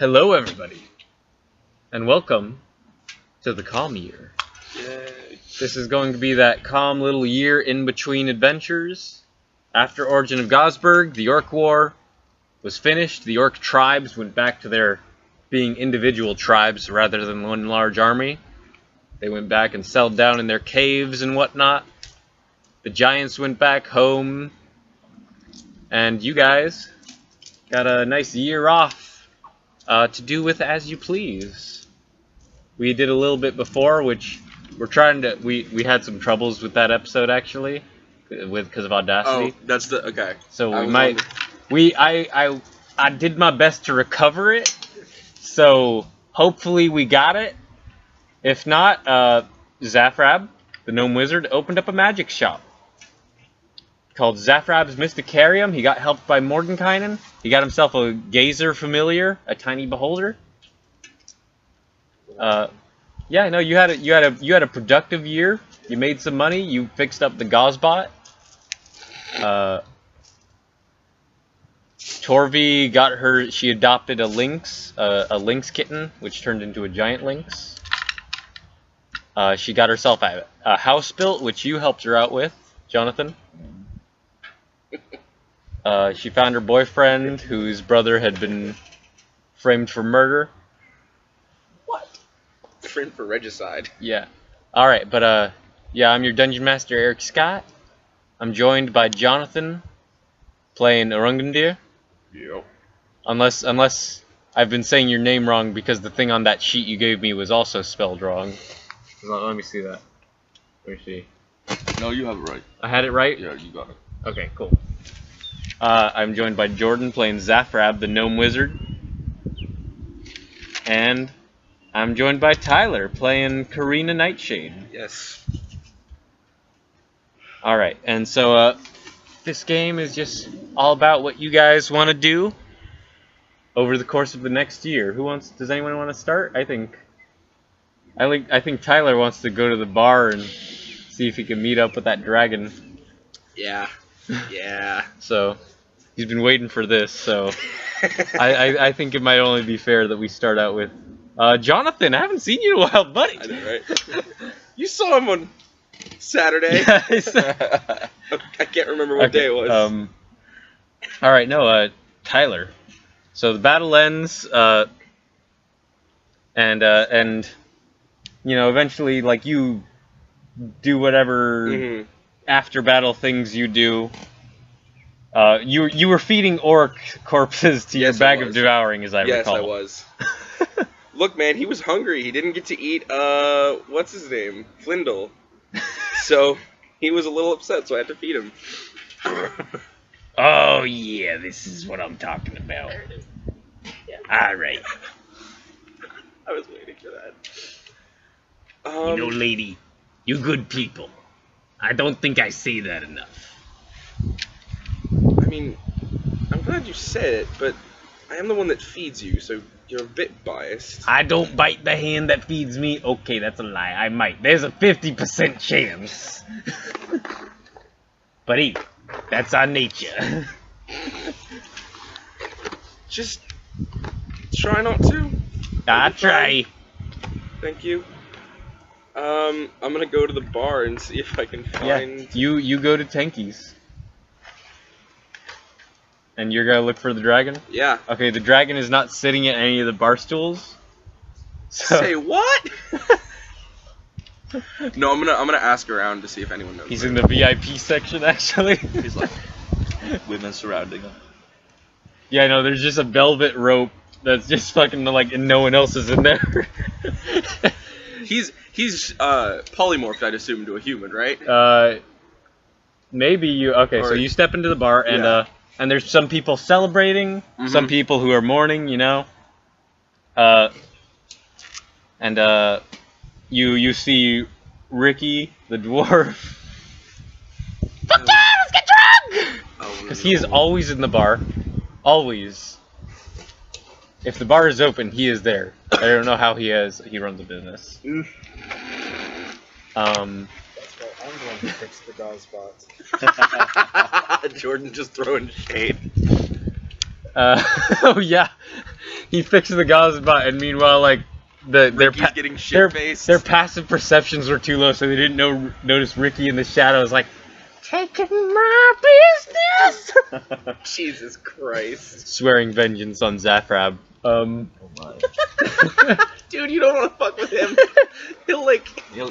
Hello, everybody, and welcome to the calm year. Yay. This is going to be that calm little year in between adventures. After Origin of Gosberg, the Orc War was finished. The Orc tribes went back to their being individual tribes rather than one large army. They went back and settled down in their caves and whatnot. The Giants went back home, and you guys got a nice year off to do with as you please. We did a little bit before, which we're trying to. We had some troubles with that episode actually, because of Audacity. Oh, that's the okay. So we might. I did my best to recover it. So hopefully we got it. If not, Zafrab, the gnome wizard, opened up a magic shop called Zafrab's Mysticarium. He got helped by Mordenkainen. He got himself a gazer familiar, a tiny beholder. Yeah, no, you had a productive year. You made some money. You fixed up the Gaussbot. Torvi got her. She adopted a lynx kitten, which turned into a giant lynx. She got herself a house built, which you helped her out with, Jonathan. She found her boyfriend, whose brother had been framed for murder. What? Framed for regicide. Yeah. Alright, but, yeah, I'm your Dungeon Master, Eric Scott. I'm joined by Jonathan, playing Orungandir. Yep. Unless I've been saying your name wrong because the thing on that sheet you gave me was also spelled wrong. Let me see that. Let me see. No, you have it right. I had it right? Yeah, you got it. Okay, cool. I'm joined by Jordan playing Zafrab, the gnome wizard. And I'm joined by Tyler playing Karina Nightshade. Yes. Alright, and so this game is just all about what you guys want to do over the course of the next year. Does anyone want to start? I think Tyler wants to go to the bar and see if he can meet up with that dragon. Yeah. Yeah. So he's been waiting for this, so I think it might only be fair that we start out with Jonathan. I haven't seen you in a while, buddy. I know, right? You saw him on Saturday. Yeah, I can't remember what day it was. All right, no, Tyler. So the battle ends, and you know, eventually, like, you do whatever after battle things you do. You were feeding orc corpses to your bag of devouring, as I recall. Yes, I was. Look, man, he was hungry. He didn't get to eat, what's his name? Flindle. So, he was a little upset, so I had to feed him. Oh, yeah, this is what I'm talking about. Yeah. Alright. I was waiting for that. You know, lady, you good people. I don't think I say that enough. I mean, I'm glad you said it, but I am the one that feeds you, so you're a bit biased. I don't bite the hand that feeds me. Okay, that's a lie. I might. There's a 50% chance. But hey, that's our nature. Just try not to. I try. Thank you. I'm gonna go to the bar and see if I can find... Yeah, you go to Tanky's. And you're gonna look for the dragon? Yeah. Okay, the dragon is not sitting at any of the bar stools. So... Say what? No, I'm gonna ask around to see if anyone knows. He's in the VIP section, actually. He's like, women surrounding him. Yeah, no, there's just a velvet rope that's just fucking like, and no one else is in there. He's polymorphed, I'd assume, to a human, right? Maybe you. Okay, so you step into the bar, and and there's some people celebrating, some people who are mourning, you know. And you see Ricky, the dwarf. Fuck yeah, let's get drunk! Because he is always in the bar, always. If the bar is open, he is there. I don't know how he runs a business. That's right, I'm the one who fixed the Gaussbot. Jordan just throwing shade. Oh yeah, he fixes the Gazbot, and meanwhile, like, their Ricky's getting shit-faced. their passive perceptions were too low, so they didn't notice Ricky in the shadows, like, taking my business! Jesus Christ. Swearing vengeance on Zafrab. Oh my. Dude, you don't want to fuck with him. He'll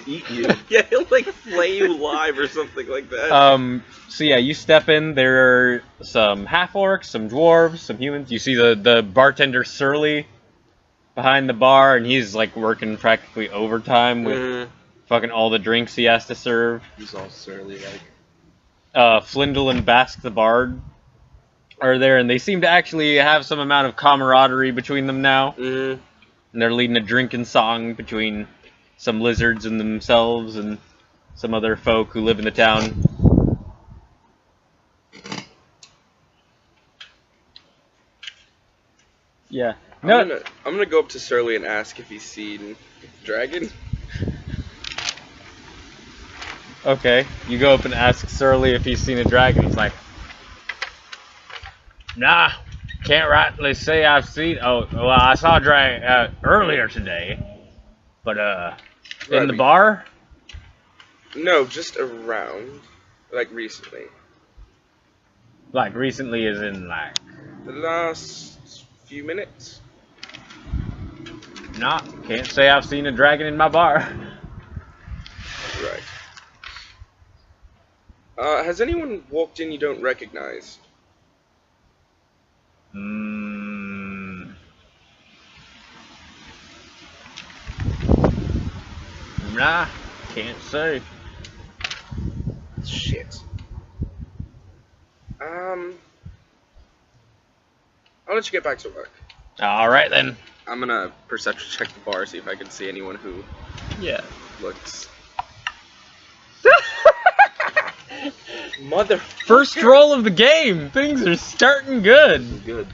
eat you. Yeah, he'll like flay you live or something like that. So yeah, you step in, there are some half-orcs, some dwarves, some humans. You see the bartender Surly behind the bar, and he's like working practically overtime with fucking all the drinks he has to serve. He's all surly like. Flindle and Bask the Bard are there, and they seem to actually have some amount of camaraderie between them now. Mm-hmm. And they're leading a drinking song between some lizards and themselves and some other folk who live in the town. Yeah. No. I'm gonna go up to Surly and ask if he's seen the dragon. Okay. You go up and ask Surly if he's seen a dragon. He's like, nah, can't rightly say I've seen. Oh, well, I saw a dragon earlier today, but in the bar. No, just around, like recently. Like recently, as in like. The last few minutes. Nah, can't say I've seen a dragon in my bar. Right. Has anyone walked in you don't recognize? Nah, can't say. Shit. I'll let you get back to work. Alright then. I'm gonna perception check the bar, see if I can see anyone who Yeah. looks... Mother... First roll of the game! Things are starting good! Good.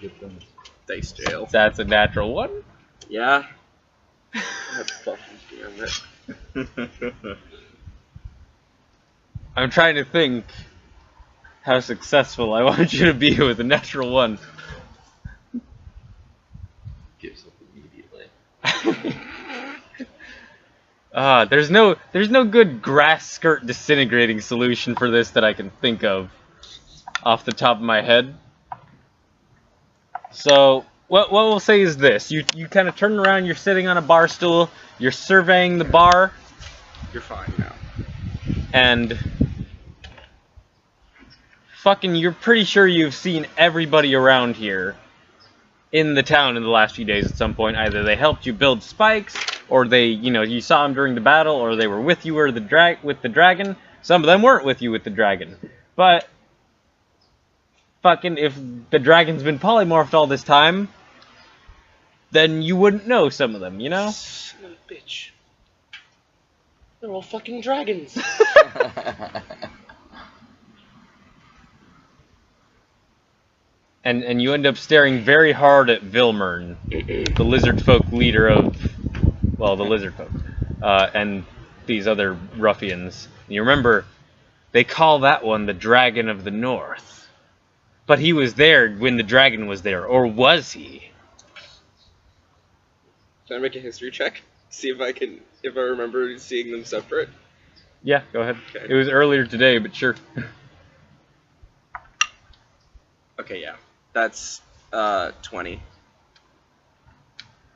Good things. Dice jail. That's a natural one. Yeah. God fucking damn it. I'm trying to think how successful I want you to be with a natural one. Gives up immediately. There's no good grass skirt disintegrating solution for this that I can think of off the top of my head. So what we'll say is this: you kind of turn around, you're sitting on a bar stool, you're surveying the bar, You're fine now. and fucking you're pretty sure you've seen everybody around here in the town in the last few days at some point. Either they helped you build spikes, or they, you saw them during the battle, or they were with you with the dragon. Some of them weren't with you with the dragon. But fucking if the dragon's been polymorphed all this time, then you wouldn't know some of them, you know? Son of a bitch. They're all fucking dragons. And you end up staring very hard at Vilmern, the lizard folk leader of, well, the lizard folk, and these other ruffians. And you remember, they call that one the Dragon of the North. But he was there when the dragon was there, or was he? Can I make a history check? See if I remember seeing them separate? Yeah, go ahead. Okay. It was earlier today, but sure. Okay, yeah. That's 20.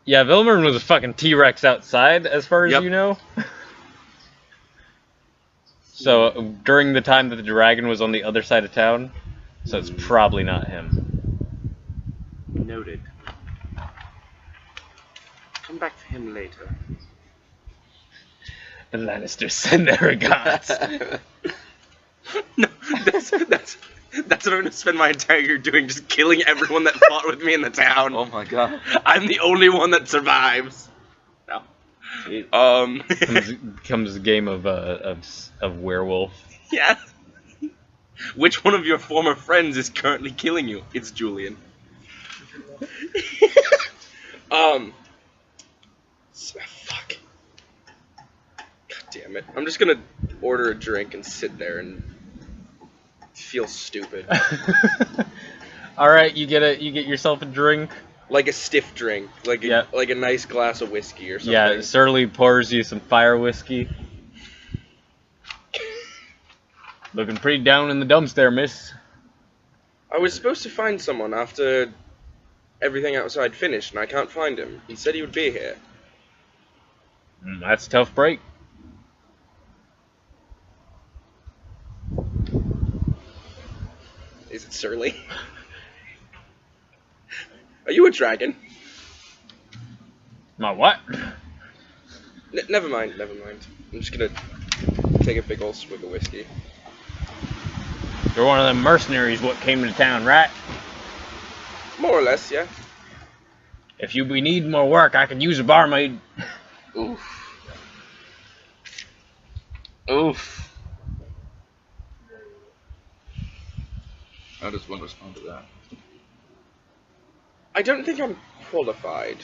Yeah, Vilmern was a fucking T-Rex outside, as far as Yep. you know. So, during the time that the dragon was on the other side of town, so it's probably not him. Noted. Come back for him later. The Lannisters send their regards. No, that's what I'm gonna spend my entire year doing, just killing everyone that fought with me in the town. Oh my god. I'm the only one that survives. No. comes a game of werewolf. Yeah. Which one of your former friends is currently killing you? It's Julian. Fuck. God damn it. I'm just gonna order a drink and sit there and feel stupid. All right, you get yourself a drink. Like a stiff drink, like a nice glass of whiskey or something. Yeah, Surly pours you some fire whiskey. Looking pretty down in the dumps there, miss. I was supposed to find someone after everything outside finished, and I can't find him. He said he would be here. That's a tough break. Is it Surly? Are you a dragon? My what? Never mind, never mind. I'm just gonna take a big ol' swig of whiskey. You're one of them mercenaries what came to town, right? More or less, yeah. If we need more work, I could use a barmaid. Oof. Oof. How does one respond to that? I don't think I'm qualified.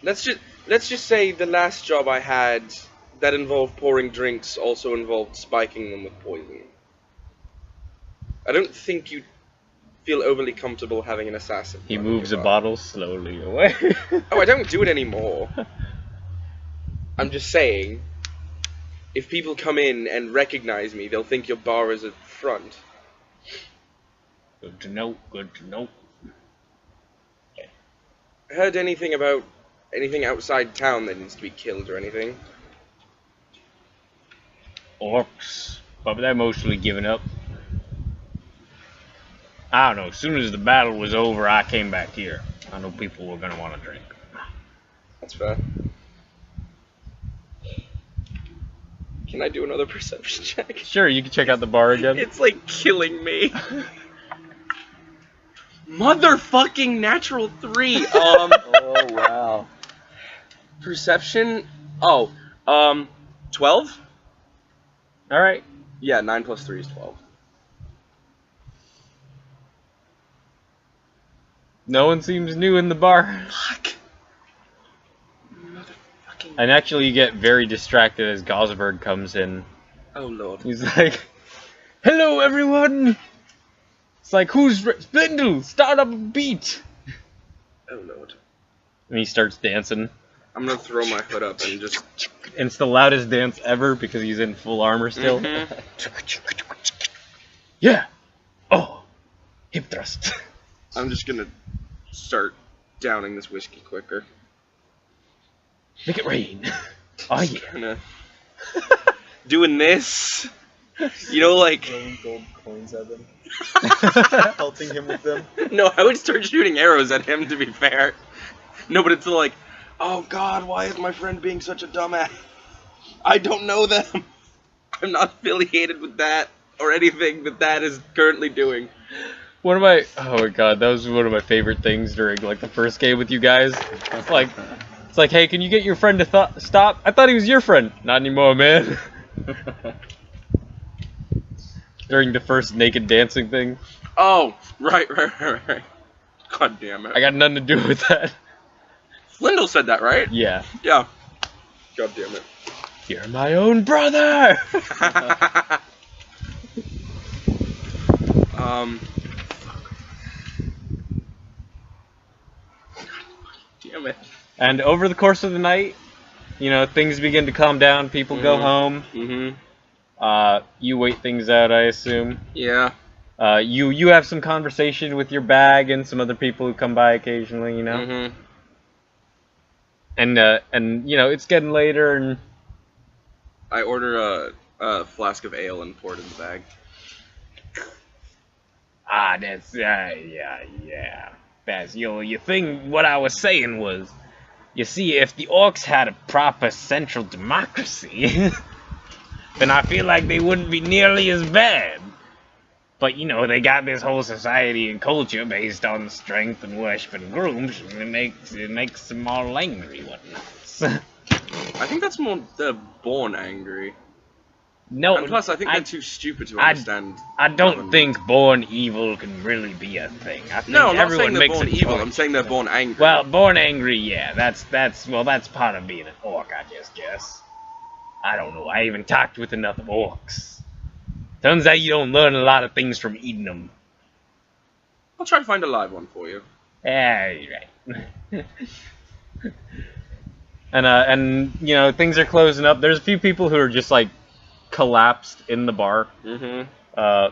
Let's just say the last job I had that involved pouring drinks also involved spiking them with poison. I don't think you'd feel overly comfortable having an assassin. He moves a bottle slowly away. Oh, I don't do it anymore. I'm just saying, if people come in and recognize me, they'll think your bar is a front. Good to know, good to know. Heard anything about anything outside town that needs to be killed or anything? Orcs. But they're mostly given up. I don't know, as soon as the battle was over, I came back here. I know people were gonna want to drink. That's fair. Can I do another perception check? Sure, you can check out the bar again. It's like killing me. Motherfucking natural 3. Oh wow. Perception. Oh, 12. All right. Yeah, 9 plus 3 is 12. No one seems new in the bar. Fuck. Motherfucking. And actually, you get very distracted as Gosberg comes in. Oh lord. He's like, "Hello, everyone." It's like, "Who's Spindle? Start up a beat." Oh lord. And he starts dancing. I'm gonna throw my hood up and just. And it's the loudest dance ever because he's in full armor still. Yeah. Oh. Hip thrust. I'm just gonna start downing this whiskey quicker. Make it rain. Oh yeah. Kinda doing this. You know, like. Throwing gold coins at them. Pelting him with them. No, I would start shooting arrows at him, to be fair. No, but it's like, oh god, why is my friend being such a dumbass? I don't know them. I'm not affiliated with that or anything that is currently doing. Oh my god, that was one of my favorite things during like the first game with you guys. It's like, hey, can you get your friend to stop? I thought he was your friend. Not anymore, man. During the first naked dancing thing. Oh, right. God damn it. I got nothing to do with that. Flindle said that, right? Yeah. Yeah. God damn it. You're my own brother! Damn it. And over the course of the night, you know, things begin to calm down, people go home. Mm-hmm. You wait things out, I assume. Yeah. You have some conversation with your bag and some other people who come by occasionally, you know? Mm-hmm. And you know, it's getting later, and I order a flask of ale and pour it in the bag. that's yeah. That's your thing. What I was saying was, you see, if the orcs had a proper central democracy, then I feel like they wouldn't be nearly as bad. But you know, they got this whole society and culture based on strength and worship and grooms, and it makes them all angry whatnots. I think that's more the born angry. No, And plus, I think they're too stupid to understand. I don't think born evil can really be a thing. I think No, I'm not everyone saying they're makes born a evil. choice. I'm saying they're born angry. Well, born angry, yeah. That's part of being an orc, I just guess. I don't know. I even talked with enough orcs. Turns out you don't learn a lot of things from eating them. I'll try to find a live one for you. Yeah, you're right. And you know, things are closing up. There's a few people who are just like collapsed in the bar. Mm-hmm. Uh,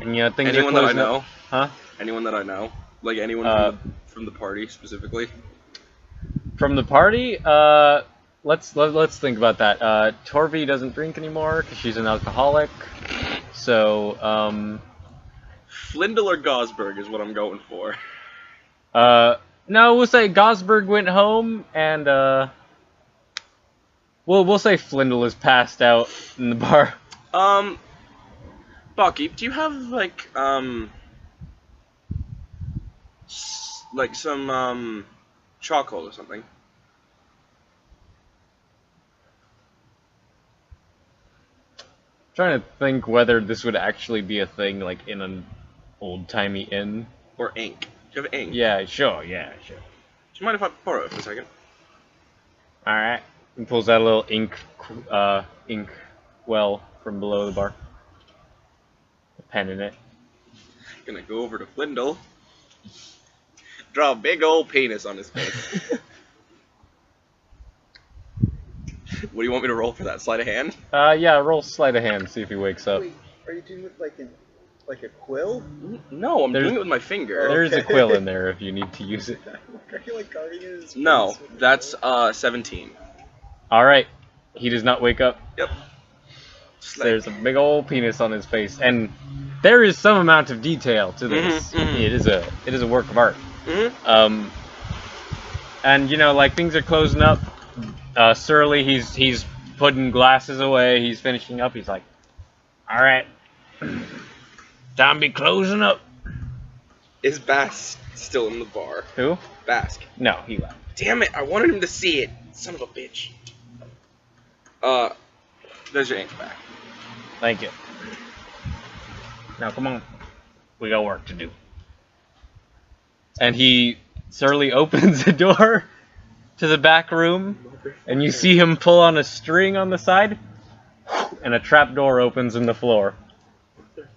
and you know, things Anyone are that I closing know? up. Huh? Anyone that I know? Like anyone from the party specifically? From the party, let's think about that. Torvi doesn't drink anymore because she's an alcoholic. So, Flindle or Gosberg is what I'm going for. no, we'll say Gosberg went home, and we'll say Flindle is passed out in the bar. Bucky, do you have like some charcoal or something? Trying to think whether this would actually be a thing, like in an old-timey inn. Or ink? Do you have ink? Yeah, sure. Yeah, sure. Do you mind if I borrow it for a second? All right. He pulls out a little ink well from below the bar. A pen in it. Gonna go over to Flindle. Draw a big old penis on his face. What do you want me to roll for that? Sleight of hand? Yeah. Roll sleight of hand. See if he wakes up. Wait, are you doing it like a quill? No, I'm There's- doing it with my finger. There's a quill in there if you need to use it. Are you like carving it in his No, face with a that's quill? 17. All right. He does not wake up. Yep. Just like- There's a big old penis on his face, and there is some amount of detail to this. Mhm, mhm. It is a work of art. Mhm. And you know, like things are closing up. Surly, he's putting glasses away. He's finishing up. He's like, all right, time to be closing up. Is Bass still in the bar? Who? Bask. No, he left. Damn it, I wanted him to see it. Son of a bitch. There's your ink back. Thank you. Now come on, we got work to do. And Surly opens the door to the back room, and you see him pull on a string on the side, and a trap door opens in the floor.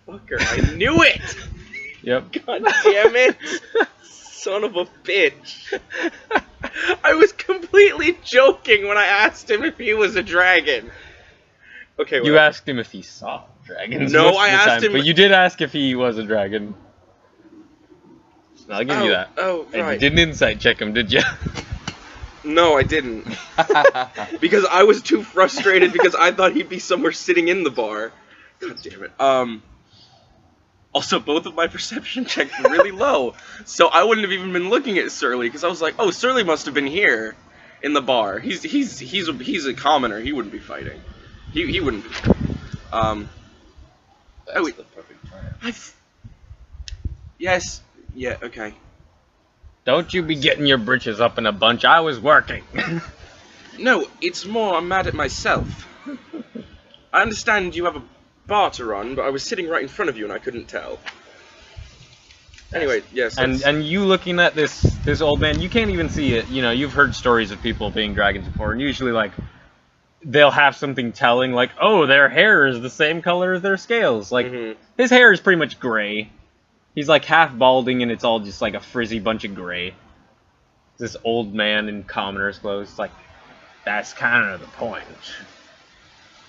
Motherfucker, I knew it! Yep. God damn it! Son of a bitch. I was completely joking when I asked him if he was a dragon. Okay, You well, asked him if he saw dragons. No, most of I the asked time, him- but you did ask if he was a dragon. I'll give you that. Oh, And right. you didn't insight check him, did you? No, I didn't. Because I was too frustrated because I thought he'd be somewhere sitting in the bar. God damn it. Also, both of my perception checks were really low, so I wouldn't have even been looking at Surly because I was like, "Oh, Surly must have been here, in the bar. He's a commoner. He wouldn't be fighting. He wouldn't be." That's wait. the perfect time. Yes. Yeah. Okay. Don't you be getting your britches up in a bunch. I was working. No, it's more I'm mad at myself. I understand you have a bar to run, but I was sitting right in front of you and I couldn't tell. Anyway, yes. And you looking at this old man, you can't even see it. You know, you've heard stories of people being dragons before, and usually like they'll have something telling, like, oh, their hair is the same color as their scales. Like his hair is pretty much gray. He's like half balding, and it's all just like a frizzy bunch of gray. This old man in commoner's clothes. It's like, that's kind of the point.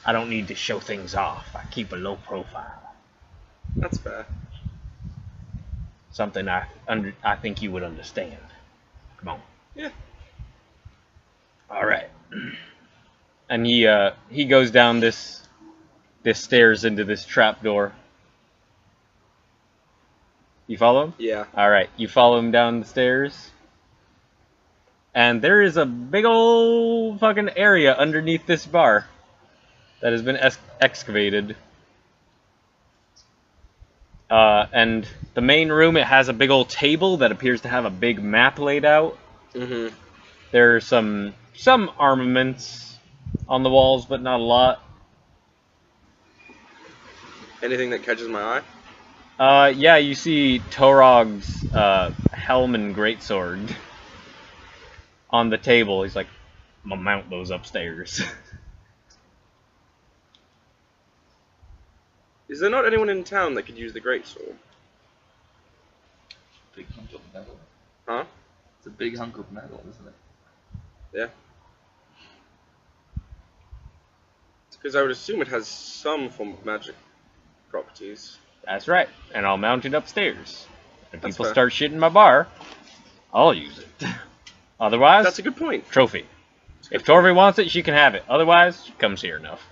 I don't need to show things off. I keep a low profile. That's fair. Something I think you would understand. Come on. Yeah. All right. And he goes down this stairs into this trap door. You follow him? Yeah. All right. You follow him down the stairs. And there is a big old fucking area underneath this bar that has been excavated. And the main room, it has a big old table that appears to have a big map laid out. Mm-hmm. There are some armaments on the walls, but not a lot. Anything that catches my eye? Yeah, you see Torog's helm and greatsword on the table. He's like, I'm gonna mount those upstairs. Is there not anyone in town that could use the greatsword? Big hunk of metal. Huh? It's a big hunk of metal, isn't it? Yeah. Because I would assume it has some form of magic properties. That's right. And I'll mount it upstairs. If That's people fair. start shitting my bar, I'll use it. Otherwise, That's a good point. trophy. If Torvi wants it, she can have it. Otherwise, she comes here enough.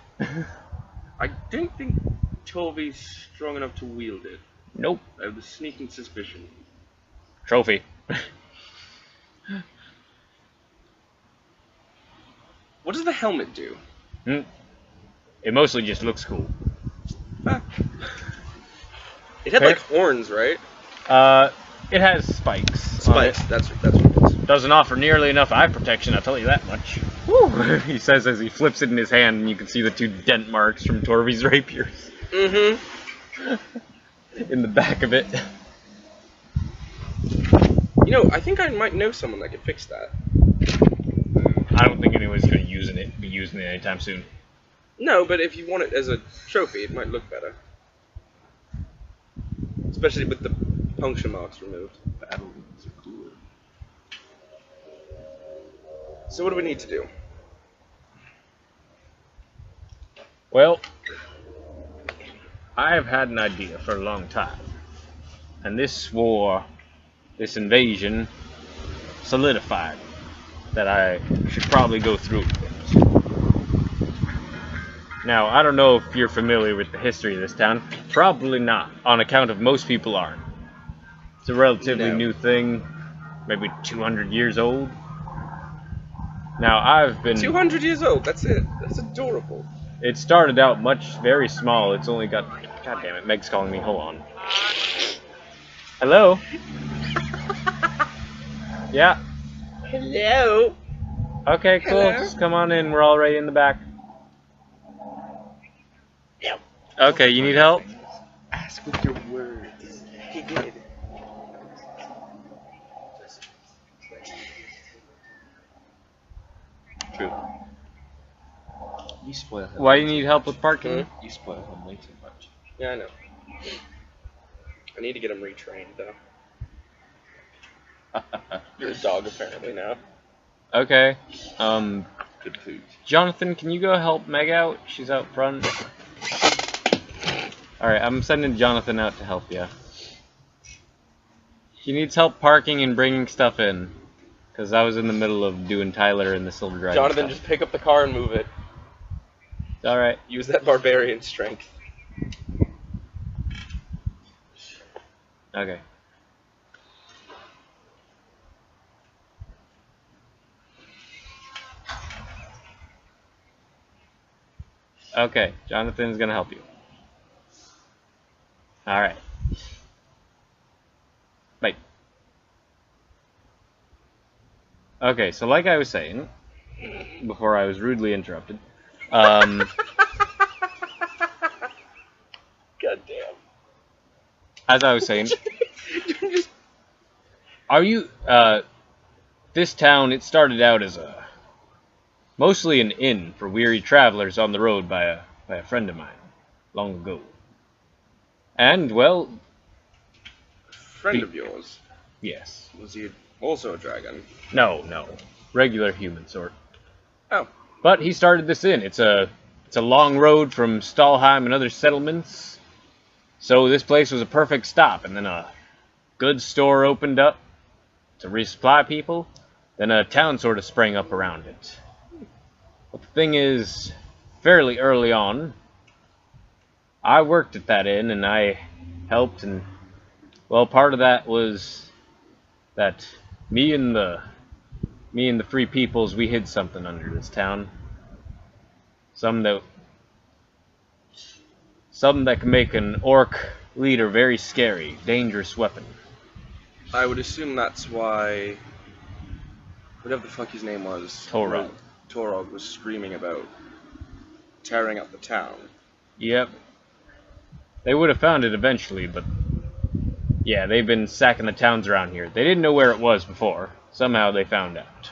I don't think Torvi's strong enough to wield it. Nope. I have the sneaking suspicion. Trophy. What does the helmet do? It mostly just looks cool. Ah. It had like horns, right? It has spikes. Spikes. On it. That's what it is. Doesn't offer nearly enough eye protection, I'll tell you that much. Woo! He says as he flips it in his hand, and you can see the 2 dent marks from Torvi's rapiers. Mm-hmm. In the back of it. You know, I think I might know someone that could fix that. I don't think anyone's going to be using it anytime soon. No, but if you want it as a trophy, it might look better. Especially with the puncture marks removed. Battle wounds are cooler. So what do we need to do? Well, I have had an idea for a long time. And this war, this invasion, solidified that I should probably go through with it. Now, I don't know if you're familiar with the history of this town. Probably not, on account of most people aren't. It's a relatively new thing, maybe 200 years old. Now, I've been... 200 years old, that's it. That's adorable. It started out very small. It's only got... God damn it, Meg's calling me. Hold on. Hello? Yeah? Hello? Okay, cool. Hello? Just come on in. We're already in the back. Yep. Okay, you need help? Ask with your words. He did. True. You spoil him. Why do you need help with parking? You spoil him way too much. Yeah, I know. I need to get him retrained, though. You're a dog, apparently, now. Okay. Good food. Jonathan, can you go help Meg out? She's out front. Alright, I'm sending Jonathan out to help you. He needs help parking and bringing stuff in. Because I was in the middle of doing Tyler and the Silver Dragon Jonathan, stuff. just pick up the car and move it. Alright. Use that barbarian strength. Okay. Okay, Jonathan's gonna help you. Alright. Bye. Okay, so like I was saying, before I was rudely interrupted, God damn. as I was saying, this town, it started out as mostly an inn for weary travelers on the road by a friend of mine, long ago. And, well... Friend of yours? Yes. Was he also a dragon? No. Regular human sort. Oh. But he started this inn. It's a long road from Stalheim and other settlements. So this place was a perfect stop. And then a goods store opened up to resupply people. Then a town sort of sprang up around it. But the thing is, fairly early on, I worked at that inn and I helped, and well, part of that was that me and the free peoples, we hid something under this town. Something that can make an orc leader very scary, dangerous weapon. I would assume that's why... whatever the fuck his name was. Torog. Torog was screaming about tearing up the town. Yep. They would have found it eventually, but yeah, they've been sacking the towns around here. They didn't know where it was before. Somehow they found out.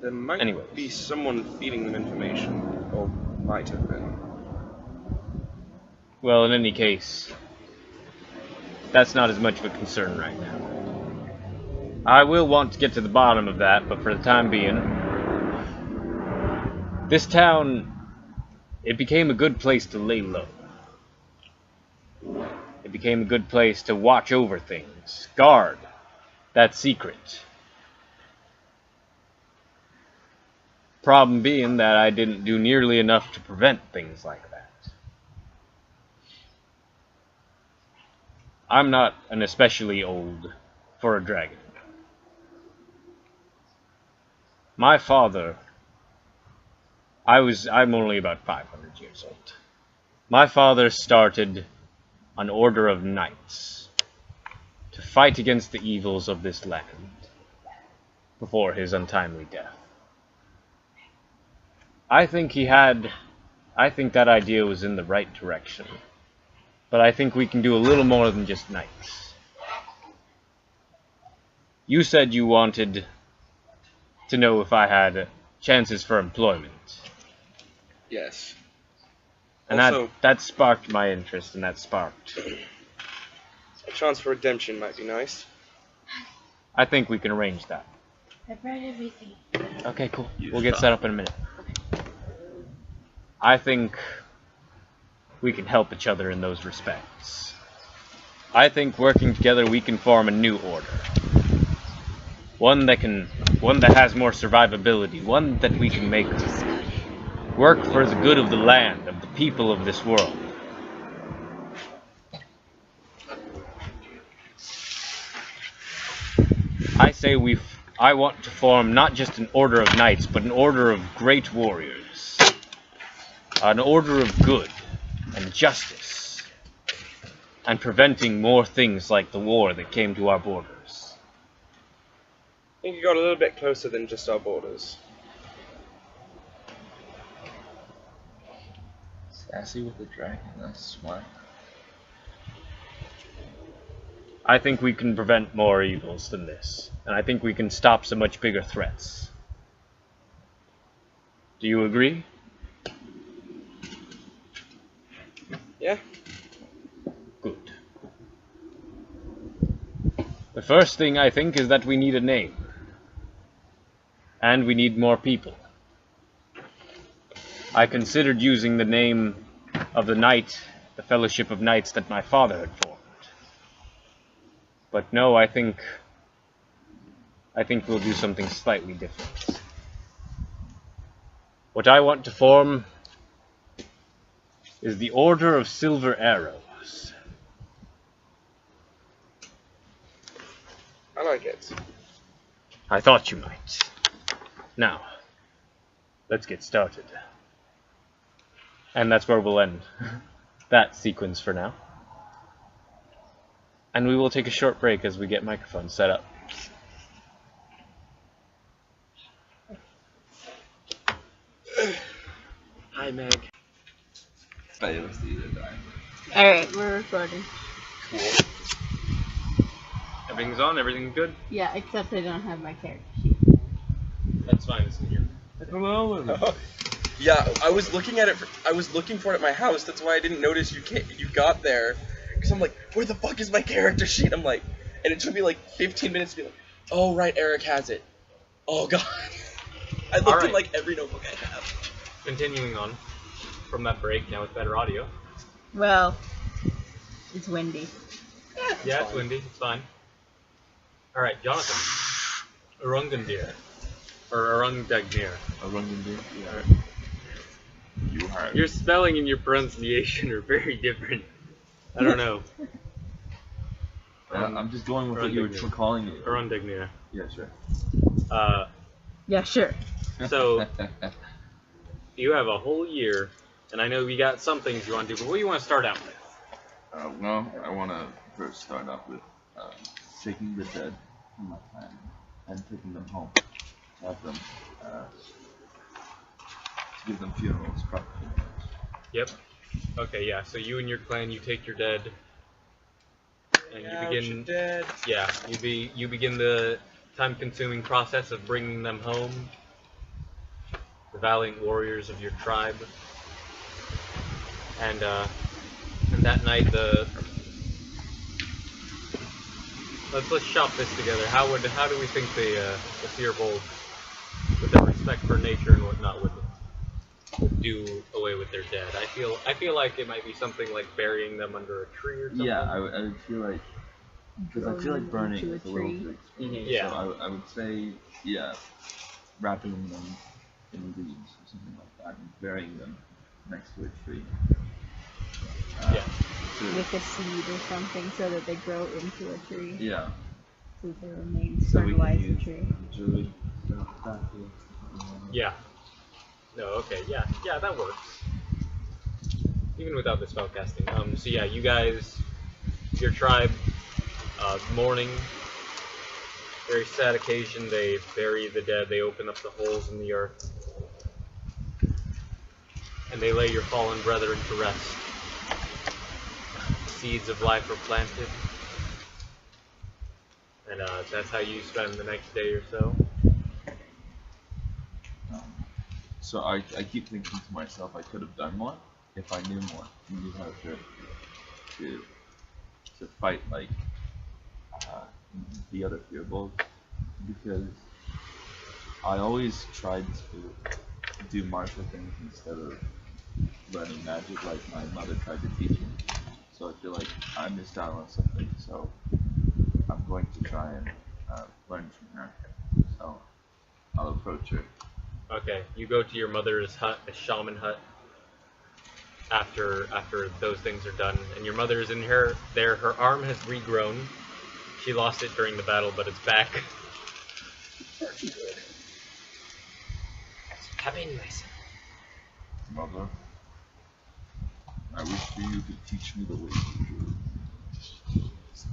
There might be someone feeding them information, or might have been. Well, in any case, that's not as much of a concern right now. I will want to get to the bottom of that, but for the time being, this town, it became a good place to lay low. It became a good place to watch over things, guard that secret. Problem being that I didn't do nearly enough to prevent things like that. I'm not an especially old for a dragon. My father, I'm only about 500 years old. My father started an order of knights to fight against the evils of this land before his untimely death. I think that idea was in the right direction. But I think we can do a little more than just knights. You said you wanted to know if I had chances for employment. Yes. And Also, that sparked my interest, and that sparked. a chance for redemption might be nice. I think we can arrange that. I've read everything. Okay, cool. We'll get set up in a minute. I think we can help each other in those respects. I think working together we can form a new order. One that has more survivability, one that we can make work for the good of the land, of the people of this world. I want to form not just an order of knights, but an order of great warriors. An order of good and justice, and preventing more things like the war that came to our borders. I think you got a little bit closer than just our borders. Sassy with the dragon, that's smart. I think we can prevent more evils than this, and I think we can stop some much bigger threats. Do you agree? Yeah? Good. The first thing I think is that we need a name. And we need more people. I considered using the name of the knight, the Fellowship of Knights that my father had formed. But no, I think we'll do something slightly different. What I want to form is the Order of Silver Arrows. I like it. I thought you might. Now, let's get started. And that's where we'll end that sequence for now. And we will take a short break as we get microphones set up. Hi, Meg. Alright, we're recording. Cool. Everything's on? Everything's good? Yeah, except I don't have my character sheet. That's fine, it's in here. Hello, everybody. Yeah, I was looking at it. I was looking for it at my house. That's why I didn't notice you got there. Because I'm like, where the fuck is my character sheet? I'm like, and it took me like 15 minutes to be like, oh right, Eric has it. Oh god. I looked in like every notebook I have. Continuing on from that break, now with better audio. Well, it's windy. Yeah, it's windy, it's fine. Alright, Jonathan. Arungandir. Or Arundagnir. Arungandir? Yeah. You heard. Your spelling and your pronunciation are very different. I don't know. I'm just going with what you were calling it. Arundagnir. Yeah, sure. Yeah, sure. So, you have a whole year, and I know you got some things you want to do, but what do you want to start out with? Well, I want to first start off with taking the dead from my clan and taking them home. Have them, to give them funerals, proper funerals. Yep. Okay, yeah, so you and your clan, you take your dead, and you begin... Dead. Yeah, you begin the time-consuming process of bringing them home, the valiant warriors of your tribe, and that night let's shop this together. How do we think the Fearbold, with their respect for nature and whatnot, would do away with their dead? I feel like it might be something like burying them under a tree or something. Yeah, I would feel like, because I feel like burning into a is a little tree. too extreme. Mhm. Yeah. So I would say, yeah, wrapping them in leaves or something like that and burying them next to a tree. Yeah. With a seed or something so that they grow into a tree. Yeah. So they remain So we can fertilize the use tree. druid stuff back here. Yeah. No, okay, yeah, that works. Even without the spellcasting. So yeah, you guys, your tribe, mourning, very sad occasion. They bury the dead. They open up the holes in the earth, and they lay your fallen brethren to rest. Seeds of life are planted, and that's how you spend the next day or so. So I keep thinking to myself, I could have done more if I knew more. Knew how to fight like the other Fearbolts, because I always tried to do martial things instead of learning magic like my mother tried to teach me. So I feel like I missed out on something. So I'm going to try and learn from her. So I'll approach her. Okay, you go to your mother's hut, a shaman hut, after those things are done, and your mother is in there. Her arm has regrown. She lost it during the battle, but it's back. Come in, my son. Mother, I wish for you to teach me the ways of druids.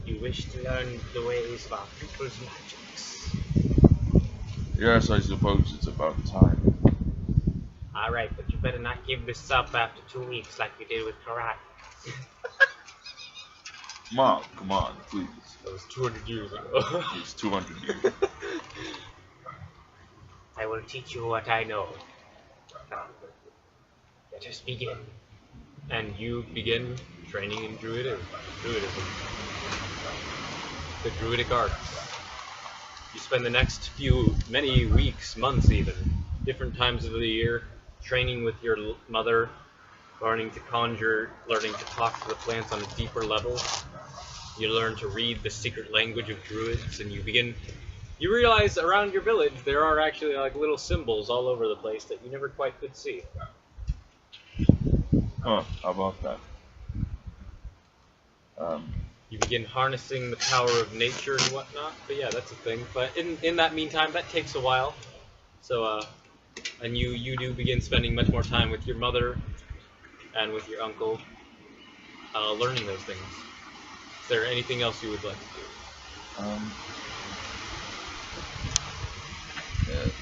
You wish to learn the ways of our people's magics. Yes, I suppose it's about time. Alright, but you better not give this up after 2 weeks like you did with karate. Mom, come on, please. That was 200 years ago. It's 200 years. I will teach you what I know. Let us begin. And you begin training in druidism. The druidic arts. You spend the next many weeks, months even, different times of the year, training with your mother, learning to conjure, learning to talk to the plants on a deeper level. You learn to read the secret language of druids, and you realize around your village there are actually like little symbols all over the place that you never quite could see. Huh, how about that? You begin harnessing the power of nature and whatnot, but yeah, that's a thing. But in that meantime, that takes a while. So, and you do begin spending much more time with your mother and with your uncle, learning those things. Is there anything else you would like to do?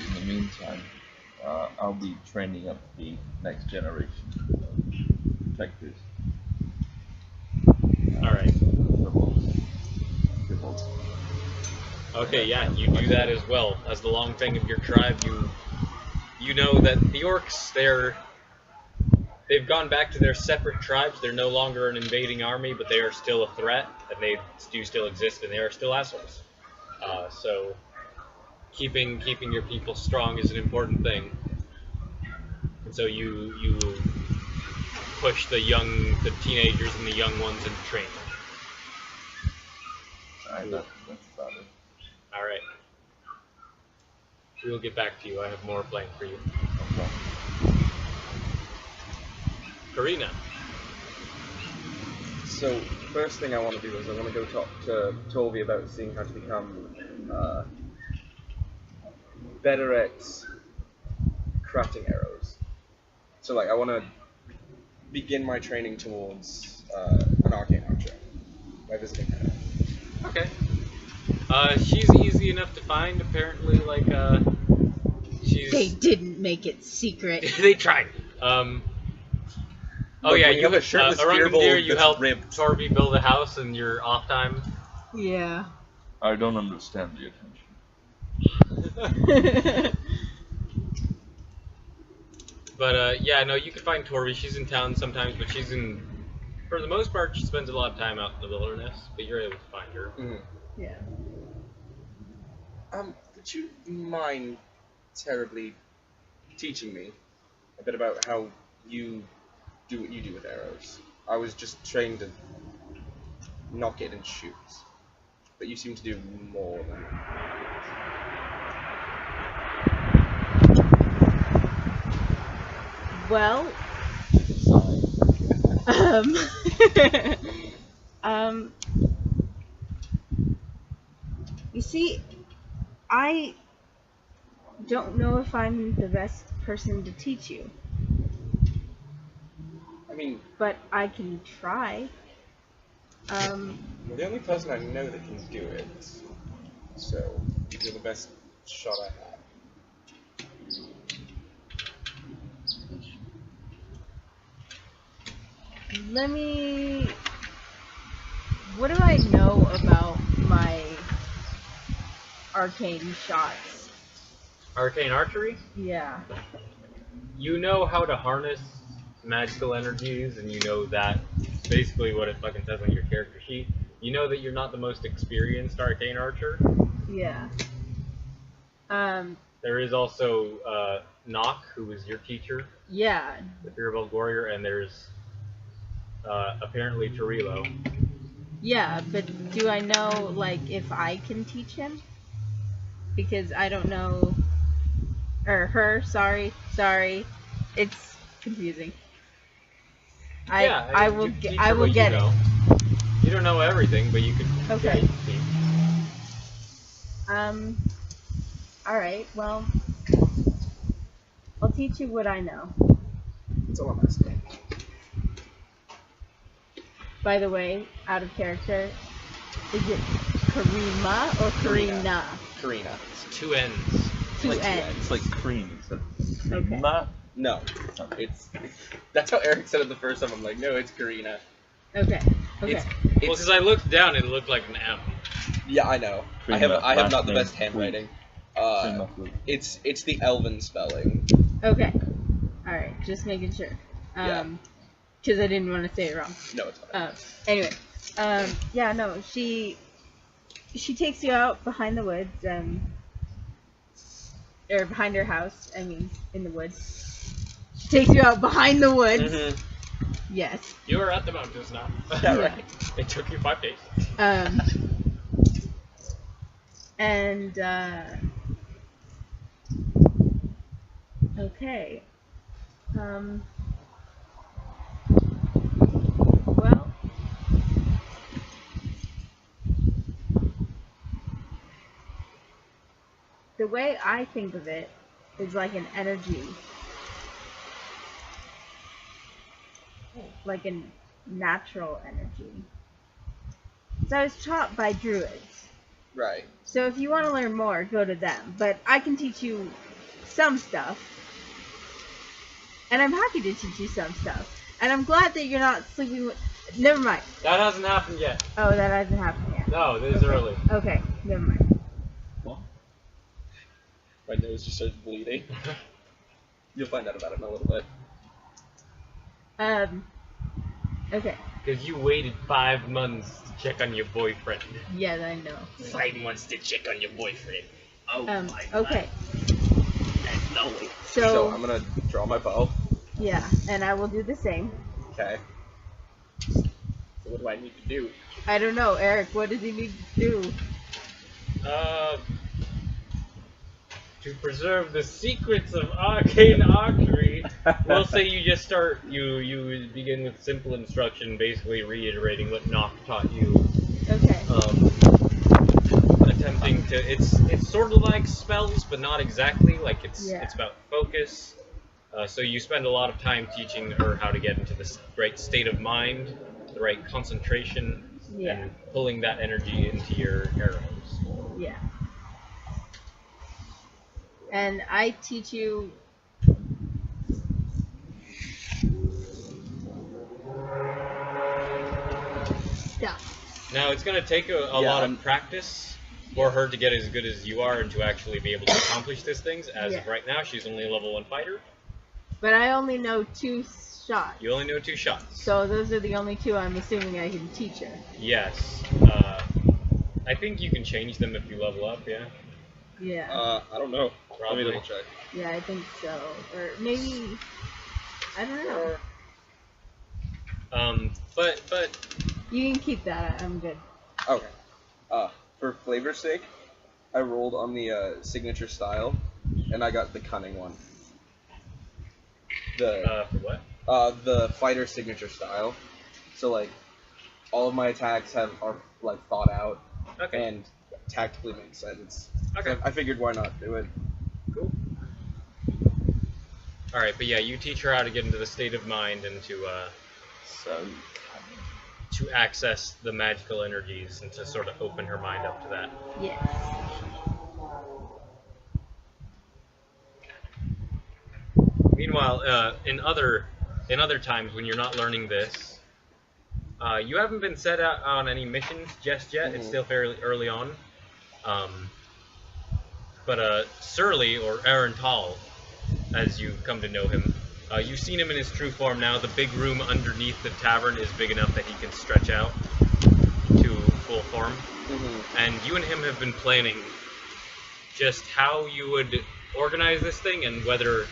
In the meantime, I'll be training up the next generation of protectors. Alright. Fearbolts. Okay, yeah, you do that as well. As the long thing of your tribe, you know that the orcs, they've gone back to their separate tribes. They're no longer an invading army, but they are still a threat, and they do still exist, and they are still assholes. So keeping your people strong is an important thing. And so you push the teenagers and the young ones into training. Alright, that's about it. Alright. We will get back to you. I have more planned for you. Okay. Karina. So, first thing I want to do is I want to go talk to Torvi about seeing how to become better at crafting arrows. So, like, I want to begin my training towards an arcane archer by visiting her. Okay. She's easy enough to find, apparently, like, she's... They didn't make it secret. They tried. Oh Look, yeah, when you have a shirtless Fearbold you that's helped ripped. Torby build a house in your off time. Yeah. I don't understand the attention. But yeah, no, you can find Torby. She's in town sometimes, but she's in For the most part, she spends a lot of time out in the wilderness, but you're able to find her. Mhm. Yeah. Would you mind terribly teaching me a bit about how you do what you do with arrows? I was just trained to knock it and shoot, but you seem to do more than Well, Sorry. um, um, you see, I don't know if I'm the best person to teach you, I mean, but I can try. you're the only person I know that can do it, so you're the best shot I have. Let me. What do I know about my arcane shots? Arcane archery. Yeah. You know how to harness magical energies, and you know that basically what it fucking says on your character sheet. You know that you're not the most experienced arcane archer. Yeah. There is also Nock, who is your teacher, Yeah. the Fearbold Warrior, and there's apparently Torilo. Yeah, but do I know, like, if I can teach him? Because I don't know. Or her, sorry. It's confusing. I will you get teach I her will what get you know. You don't know everything, but you can. Okay. Yeah, you can teach. it. Alright, well, I'll teach you what I know. That's all I'm asking. By the way, out of character, is it Karima or Karina? Karina. It's two N's. Two Like two N's. It's like cream. So Okay. No, it's that's how Eric said it the first time. I'm like, no, it's Karina. Okay. It's, Well, because I looked down, it looked like an M. yeah, I know. I have not the best handwriting. It's the Elven spelling. Okay. Alright, just making sure. Yeah. Because I didn't want to say it wrong. No, it's fine. Anyway. Yeah, no, she takes you out behind the woods, or behind her house, I mean, in the woods. She takes you out behind the woods. Mhm. Yes. You were at the mountains now. Yeah, right. It took you 5 days. And, okay. Well, the way I think of it is like an energy. Like a natural energy. So I was taught by druids. Right. So if you want to learn more, go to them. But I can teach you some stuff. And I'm happy to teach you some stuff. And I'm glad that you're not sleeping with... Never mind. That hasn't happened yet. Oh, that hasn't happened yet. No, this is early. Okay, never mind. My nose just starts bleeding. You'll find out about it in a little bit. Okay. Because you waited 5 months to check on your boyfriend. Yeah, I know. 5 months to check on your boyfriend. Oh my Okay. God. No way. So I'm gonna draw my bow. Yeah, and I will do the same. Okay. So what do I need to do? I don't know, Eric, what does he need to do? To preserve the secrets of arcane archery, we'll say you just start, you begin with simple instruction, basically reiterating what Nock taught you. Okay. Attempting to, it's sort of like spells, but not exactly, like it's about focus. So you spend a lot of time teaching her how to get into this right state of mind, the right concentration, and pulling that energy into your arrows. Yeah. And I teach you stuff. Now, it's going to take a lot of practice for her to get as good as you are and to actually be able to accomplish these things. As of right now, she's only a level 1 fighter. But I only know 2 shots. You only know 2 shots. So those are the only 2 I'm assuming I can teach her. Yes. I think you can change them if you level up, yeah? Yeah. I don't know. Probably. Let me double check. Yeah, I think so. Or maybe... I don't know. But You can keep that. I'm good. Okay. For flavor's sake, I rolled on the signature style, and I got the cunning one. for what? The fighter signature style. So like, all of my attacks are like thought out Okay. and tactically make sense. Okay. So I figured why not do it. Cool. Alright, but yeah, you teach her how to get into the state of mind and to access the magical energies and to sort of open her mind up to that. Yes. Meanwhile, in other times when you're not learning this, you haven't been set out on any missions just yet. It's still fairly early on. But Surly, or Aaron Tall, as you come to know him, you've seen him in his true form now. The big room underneath the tavern is big enough that he can stretch out to full form. And you and him have been planning just how you would organize this thing and whether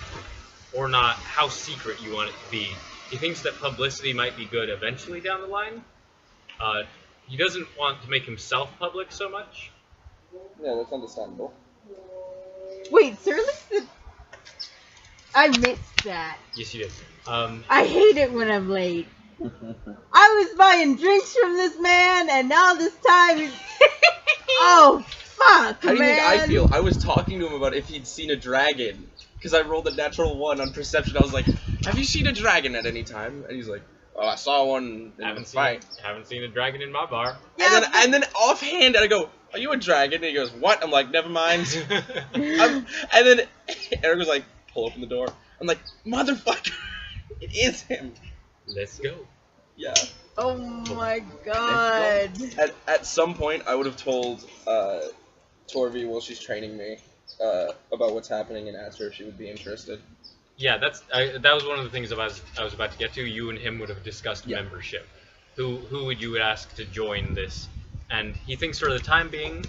or not how secret you want it to be. He thinks that publicity might be good eventually down the line. He doesn't want to make himself public so much. Yeah, that's understandable. Wait, Surly's the... I missed that. Yes, you did. I hate it when I'm late. I was buying drinks from this man, and now this time he's... Oh, fuck, How do you man. think I feel? I was talking to him about if he'd seen a dragon. Because I rolled a natural 1 on perception. I was like, have you seen a dragon at any time? And he's like, oh, I saw one in the fight. Haven't seen a dragon in my bar. Yeah, and then offhand, I go, are you a dragon? And he goes, what? I'm like, never mind. And then Eric was like, pull open the door. I'm like, motherfucker, it is him. Let's go. Yeah. Oh my god. At some point, I would have told Torvi while she's training me about what's happening and asked her if she would be interested. Yeah, that was one of the things I was about to get to. You and him would have discussed membership. Who would you ask to join this? And he thinks for the time being,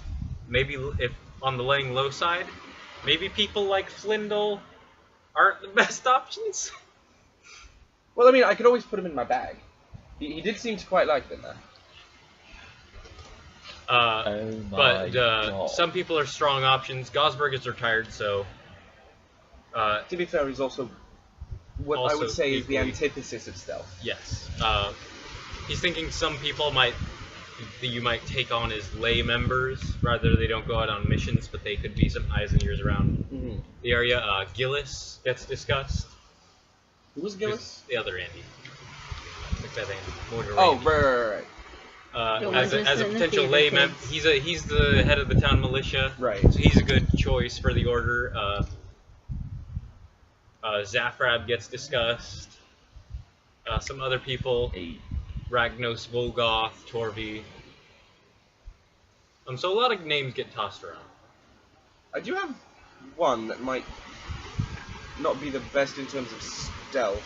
maybe if on the laying low side, maybe people like Flindle aren't the best options. Well, I mean, I could always put him in my bag. He did seem to quite like them, But some people are strong options. Gosberg is retired, so... to be fair, he's also what I would say is the antithesis of stealth. Yes. He's thinking some people you might take on as lay members, rather they don't go out on missions, but they could be some eyes and ears around the area. Gillis gets discussed. Who was Gillis? The other Andy. Like that Andy. Mortar Oh, Andy. right. As a potential lay member, he's the head of the town militia. Right. So he's a good choice for the order. Zafrab gets discussed. Some other people. Ragnos, Volgoth, Torvi. So a lot of names get tossed around. I do have one that might not be the best in terms of stealth,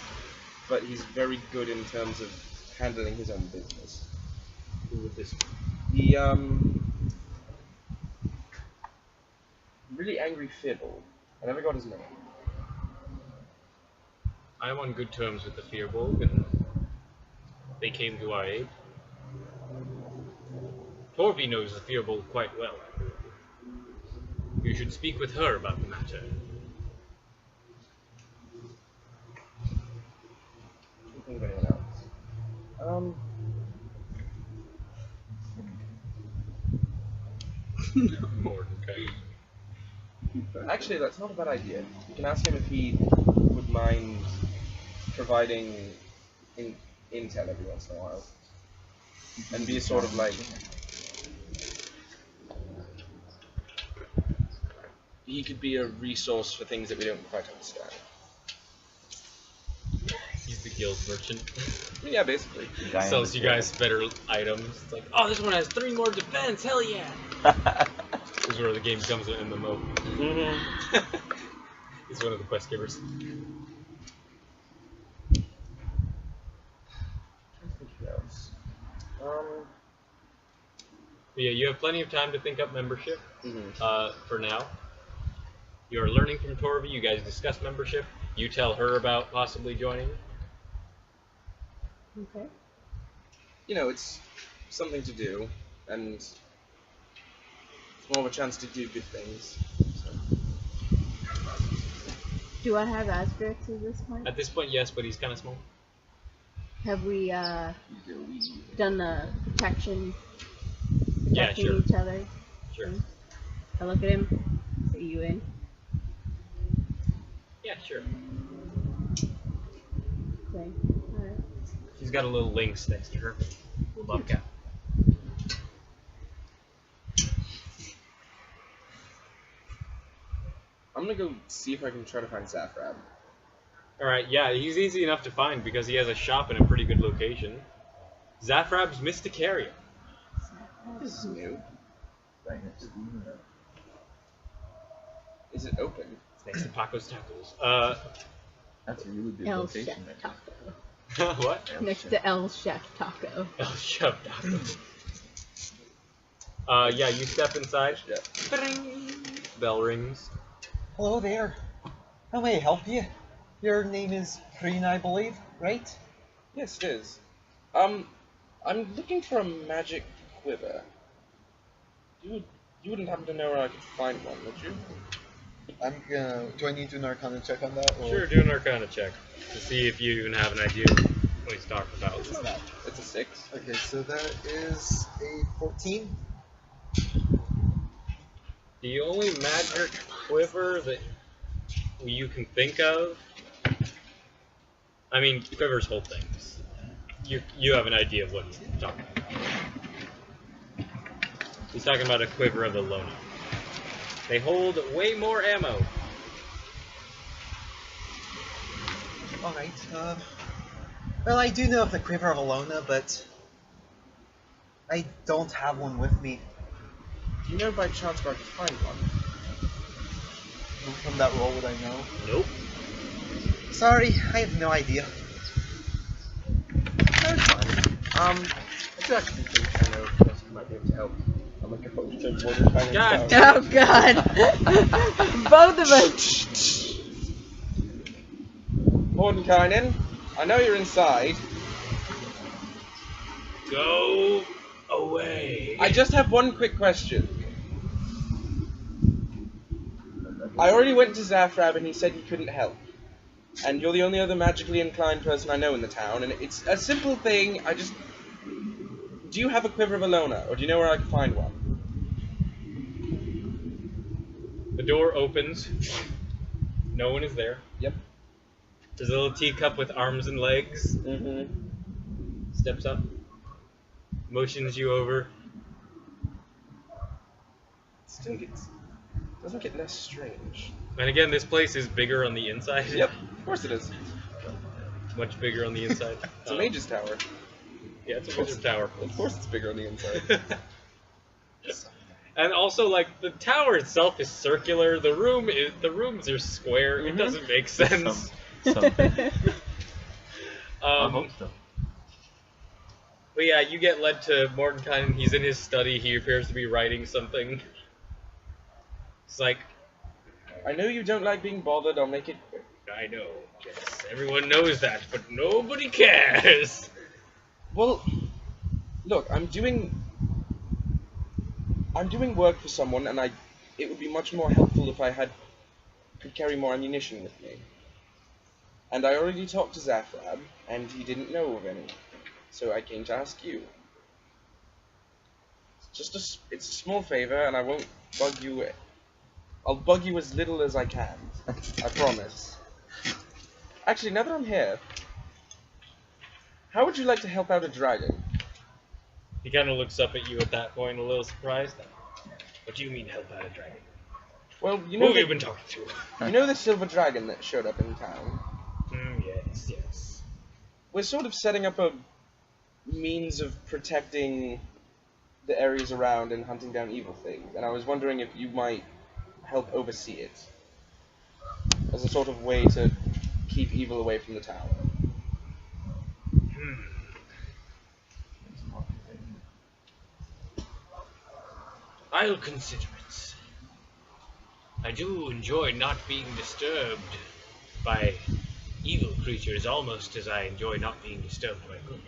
but he's very good in terms of handling his own business. Who would this The really angry Fibble. I never got his name. I am on good terms with the Fearbolg, and they came to our aid. Torvi knows the Fearbolg quite well. You should speak with her about the matter. Can't think of anyone else. Mordecai. Actually, that's not a bad idea. You can ask him if he would mind providing intel every once in a while. And be sort of like... He could be a resource for things that we don't quite understand. He's the guild merchant. Yeah, basically. Sells you guys better items. It's like, oh, this one has 3 more defense, hell yeah! This is where the game becomes an MMO. He's one of the quest givers. Yeah, you have plenty of time to think up membership. Mhm. For now, you're learning from Torvi. You guys discuss membership. You tell her about possibly joining. Okay. You know, it's something to do, and it's more of a chance to do good things. So. Do I have Asterix at this point? At this point, yes, but he's kind of small. Have we done the protecting Yeah, sure. each other? Sure. I look at him. Say you in. Yeah, sure. Okay. Alright. She's got a little lynx next to her. Little bobcat. I'm gonna go see if I can try to find Zafrab. Alright, yeah, he's easy enough to find because he has a shop in a pretty good location. Zafrab's Mysticaria. This is new. Right next to the Is it open? It's next to Paco's Tacos. That's a really good El Chef location right there. Taco. What? Next to El Chef Taco. El Chef Tacos. Yeah, you step inside. Yeah. Bring. Bell rings. Hello there. How may I help you? Your name is Preen, I believe, right? Yes, it is. I'm looking for a magic quiver. You wouldn't happen to know where I could find one, would you? I'm gonna. Do I need to do an Arcana check on that? Or? Sure, do an Arcana check to see if you even have an idea what he's talking about. What is that? It's a 6. Okay, so that is a 14. The only magic quiver that you can think of, I mean, quivers hold things. You have an idea of what he's talking about. He's talking about a quiver of the Lona. They hold way more ammo. Alright, well, I do know of the Quiver of Alona, but I don't have one with me. Do you know by chance where I could find one? From that roll, would I know? Nope. Sorry, I have no idea. That's fine. I do actually think I know if else might be able to help. I'm gonna go to Mordecai God and Oh god! Both of us! Mordenkainen, I know you're inside. Go away. I just have one quick question. I already went to Zafrab and he said he couldn't help. And you're the only other magically inclined person I know in the town, and it's a simple thing. Do you have a quiver of Alona, or do you know where I can find one? The door opens. No one is there. Yep. There's a little teacup with arms and legs. Mm-hmm. Steps up. Motions you over. Still doesn't get less strange. And again, this place is bigger on the inside. Yep, of course it is. Much bigger on the inside. It's a mage's tower. Yeah, it's a wizard tower. Of course it's bigger on the inside. And also, like, the tower itself is circular. The rooms are square. It Mhm. doesn't make sense. Something. I hope so. But yeah, you get led to Mordenkainen. He's in his study. He appears to be writing something. It's like, I know you don't like being bothered. I'll make it quick. I know, yes, everyone knows that, but nobody cares. Well, look, I'm doing work for someone, and it would be much more helpful if I could carry more ammunition with me. And I already talked to Zafrab, and he didn't know of any, so I came to ask you. It's a small favor, and I won't bug you. I'll bug you as little as I can. I promise. Actually, now that I'm here, how would you like to help out a dragon? He kind of looks up at you at that point, a little surprised. What do you mean, help out a dragon? Well, you Who know have you been talking to? you know the silver dragon that showed up in town? Yes. We're sort of setting up a means of protecting the areas around and hunting down evil things, and I was wondering if you might help oversee it as a sort of way to keep evil away from the town. I'll consider it. I do enjoy not being disturbed by evil creatures almost as I enjoy not being disturbed by good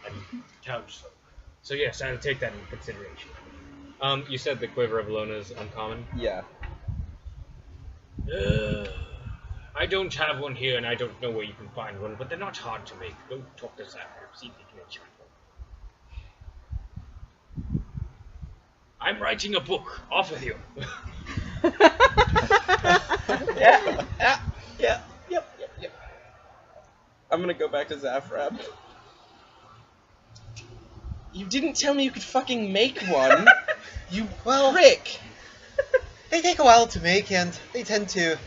and townsfolk. So yes, I'll take that into consideration. You said the Quiver of Alona is uncommon. Yeah. I don't have one here, and I don't know where you can find one, but they're not hard to make. Go talk to Zach, see if he can enchant one. I'm writing a book. Off with you. Yep. I'm gonna go back to Zafrab. You didn't tell me you could fucking make one. You prick. They take a while to make, and they tend to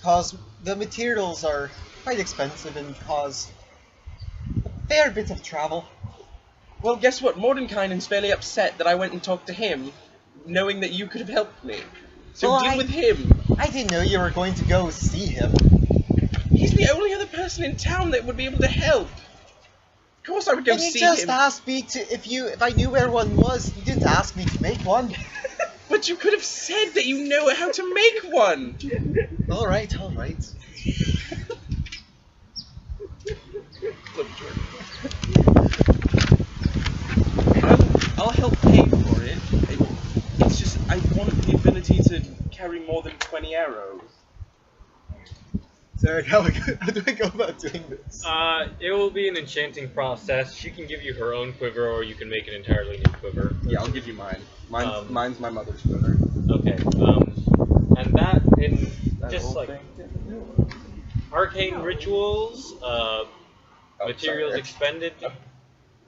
cause the materials are quite expensive and cause a fair bit of travel. Well, guess what? Mordenkainen's fairly upset that I went and talked to him, knowing that you could have helped me. So Well, deal with him. I didn't know you were going to go see him. He's the only other person in town that would be able to help. Of course I would go And you see just him. asked me to if I knew where one was. You didn't ask me to make one. But you could have said that you know how to make one. All right. I'll help pay for it. It's just I want the ability to carry more than 20 arrows. So how do I go about doing this? It will be an enchanting process. She can give you her own quiver, or you can make an entirely new quiver. Yeah, I'll give you mine. Um, Mine's my mother's quiver. Okay. And that in That just old like thing didn't do it. arcane rituals, materials sorry. expended. I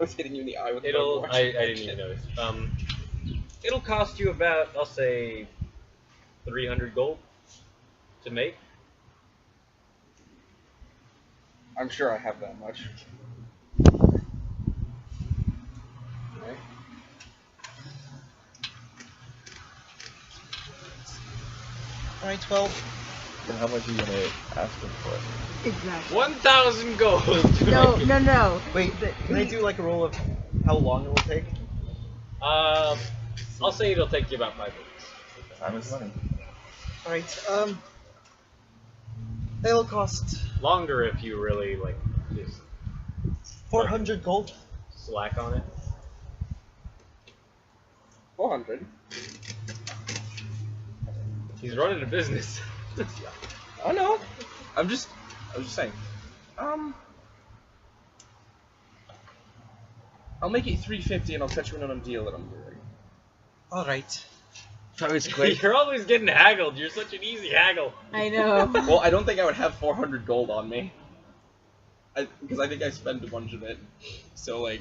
was hitting you in the eye with It'll. the I didn't even notice. It'll cost you about, I'll say, 300 gold to make. I'm sure I have that much. Okay. All right, well, Then how much are you gonna ask them for? Exactly. 1,000 gold. to No, make it. no. wait. Can I do like a roll of how long it will take? I'll say it'll take you about 5 minutes. Time is money. All right. It'll cost Longer if you really like just 400 gold. slack on it. 400. He's running a business. Oh no. I was just saying. I'll make it 350 and I'll touch you in on a deal that I'm doing. All right. That was quick. You're always getting haggled. You're such an easy haggle. I know. Well, I don't think I would have 400 gold on me. Because I think I spend a bunch of it. So, like...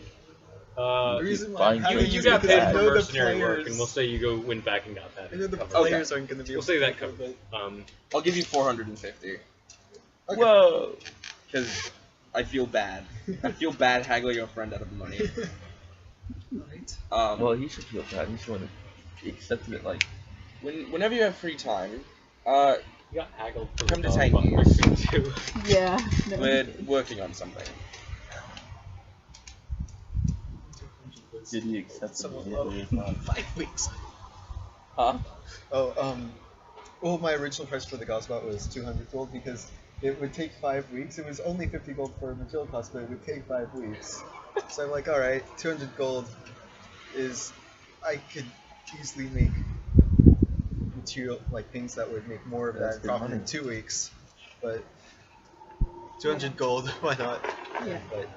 The reason why fine, I'm having good. is You got because paid I for know the mercenary work, players- and we'll say you go went back and got that. I know the covered. players aren't going to be We'll able say to that pay for covered. it. I'll give you 450. Okay. Whoa! Because I feel bad. I feel bad haggling a friend out of money. Alright. Well, he should feel bad. He should want to accept it like. Whenever you have free time, You got haggled. For Come the to dog Tiny. boxing, too. Yeah. No. we're working on something. Did he accept it Somewhat immediately? If not, 5 weeks. Huh? Oh, well, my original price for the Gosbot was 200 gold because it would take 5 weeks. It was only 50 gold for material cost, but it would take 5 weeks. So I'm like, alright, 200 gold is... I could easily make material, like things that would make more of That's that good profit money. in 2 weeks. But 200 gold, why not? Yeah. But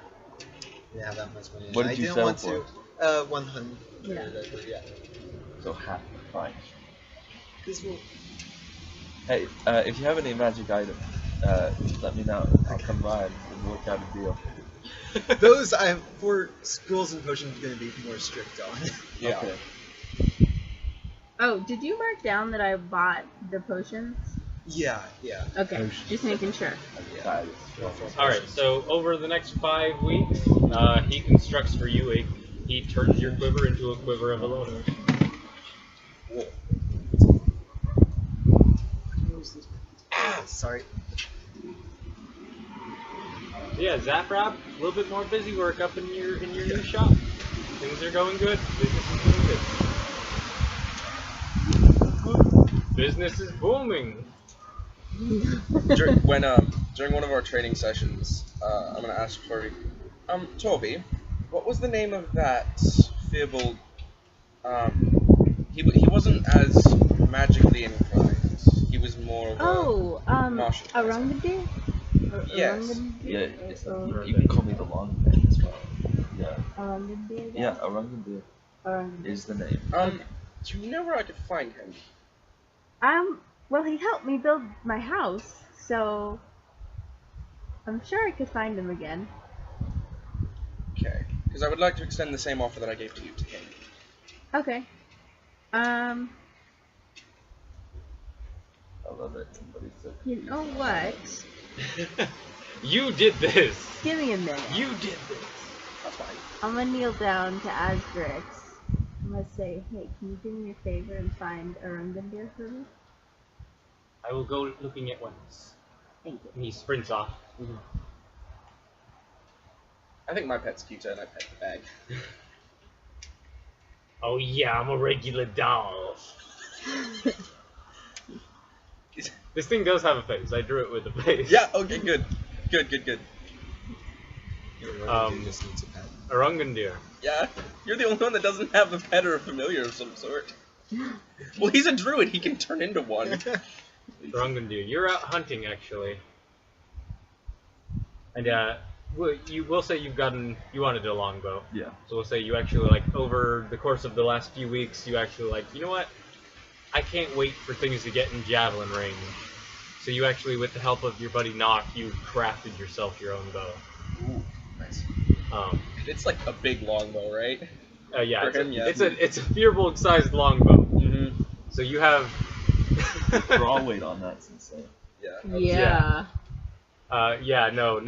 didn't have that much money. What did I you didn't sell want for? to. 100. Yeah. Yeah. so half. Fine. 'Cause, well, Hey, if you have any magic items, let me know. I'll come by and we'll work out a deal. those I have for schools and potions going to be more strict on. Yeah. Okay. Oh, did you mark down that I bought the potions? Yeah. Okay, Potions. just making sure. That is Alright, so over the next 5 weeks, he constructs for you he turns your quiver into a quiver of Alona. Sorry. So yeah, Zaprab, a little bit more busy work up in your new shop. Things are going good. Business is going good. Business is booming. during one of our training sessions, I'm gonna ask Toby. Toby, what was the name of that fearbold? He wasn't as magically inclined. He was more of a martial arts. Orangutan? Yes. Yeah, it's you can call me the long man as well. Yeah. Orangutan? Yeah, Orangutan is the name. Do you know where I could find him? Well, he helped me build my house, so I'm sure I could find him again. Okay. Because I would like to extend the same offer that I gave to you to him. Okay. I love it. Somebody said. You know what? You did this. Give me a minute. You did this. That's fine. I'm gonna kneel down to Asgrix. I'm gonna say, hey, can you do me a favor and find Orangutan for me? I will go looking at once. Thank you. And he sprints off. I think my pet's cuter and I pet the bag. Oh yeah, I'm a regular doll. This thing does have a face. I drew it with a face. Yeah, okay, good. Good. Just needs a pet. Orangutan. Yeah, you're the only one that doesn't have a pet or a familiar of some sort. Well, he's a druid. He can turn into one. Orangutan. You're out hunting, actually. And we'll say you wanted a longbow. Yeah. So we'll say you actually, like, over the course of the last few weeks, you actually, like, you know what? I can't wait for things to get in javelin range. So you actually, with the help of your buddy Nock, you crafted yourself your own bow. Ooh, nice. It's like a big longbow, right? Yeah, For him, yeah. it's a fearbolt-sized longbow. Mm-hmm. So you have Draw weight on that's insane. Yeah. Yeah. No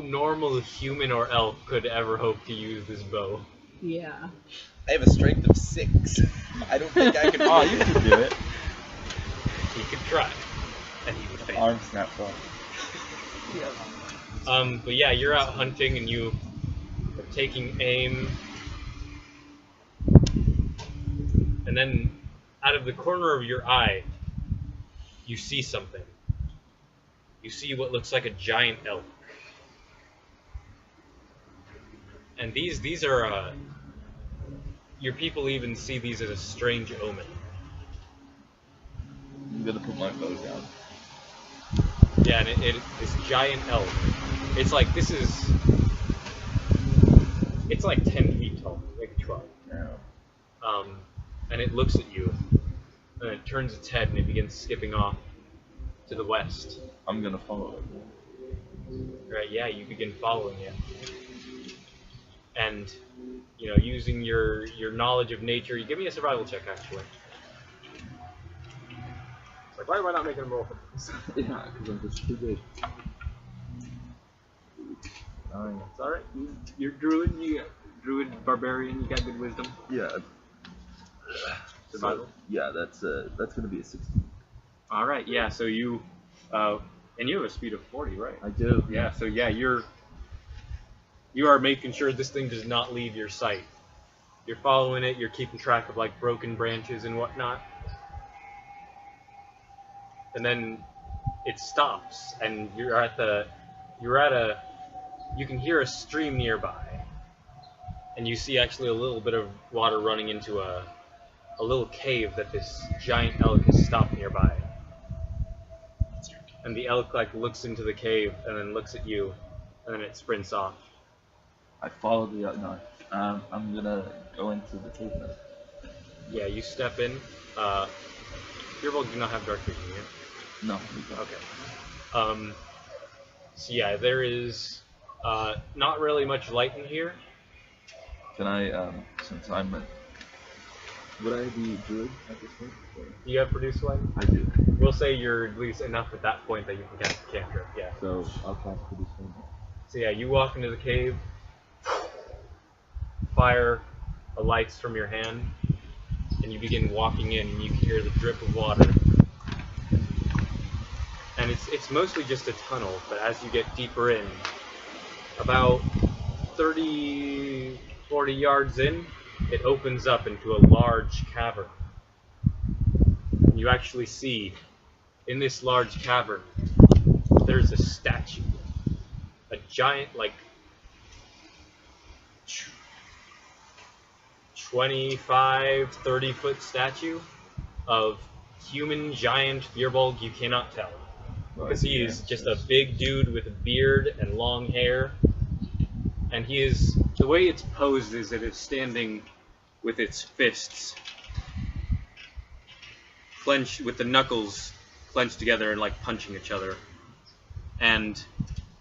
normal human or elf could ever hope to use this bow. Yeah. I have a strength of 6. I don't think I can. Oh, you can do it. He could try, and he would fail. Arm snapped off. But yeah, you're out hunting and you are taking aim, and then out of the corner of your eye, you see something. You see what looks like a giant elk. And these are, your people even see these as a strange omen. I'm gonna put my bow down. Yeah, and this giant elk, it's like, it's like 10 feet tall, maybe 12. Yeah. And it looks at you, and it turns its head and it begins skipping off to the west. I'm gonna follow it. Right, yeah, you begin following it. And, you know, using your knowledge of nature, you give me a survival check, actually. It's like, why am I not making a roll for this? Yeah, because I'm just too good. It's alright, you're druid, barbarian, you got good wisdom. Yeah. Survival? So, yeah, that's gonna be a 16. Alright, yeah, so you, and you have a speed of 40, right? I do. Yeah, so yeah, you are making sure this thing does not leave your sight. You're following it, you're keeping track of like broken branches and whatnot. And then it stops and you can hear a stream nearby. And you see actually a little bit of water running into a little cave that this giant elk has stopped nearby. And the elk like looks into the cave and then looks at you and then it sprints off. I follow the no. I'm gonna go into the cave now. Yeah, you step in. Fearbolt do not have dark vision yet. No. we don't. Okay. So yeah, there is not really much light in here. Can I since I'm a would I be druid at this point? Or? You have produce light? I do. We'll say you're at least enough at that point that you can cast a cantrip, yeah. So I'll cast produce one. So yeah, you walk into the cave, fire alights from your hand, and you begin walking in, and you can hear the drip of water. And it's mostly just a tunnel, but as you get deeper in, about 30, 40 yards in, it opens up into a large cavern. you actually see in this large cavern there's a statue, a giant, like 25, 30-foot statue of human giant Beerbolg. You cannot tell, because he is just a big dude with a beard and long hair, and he is, the way it's posed is it is standing with its fists clenched, with the knuckles clenched together and like punching each other. And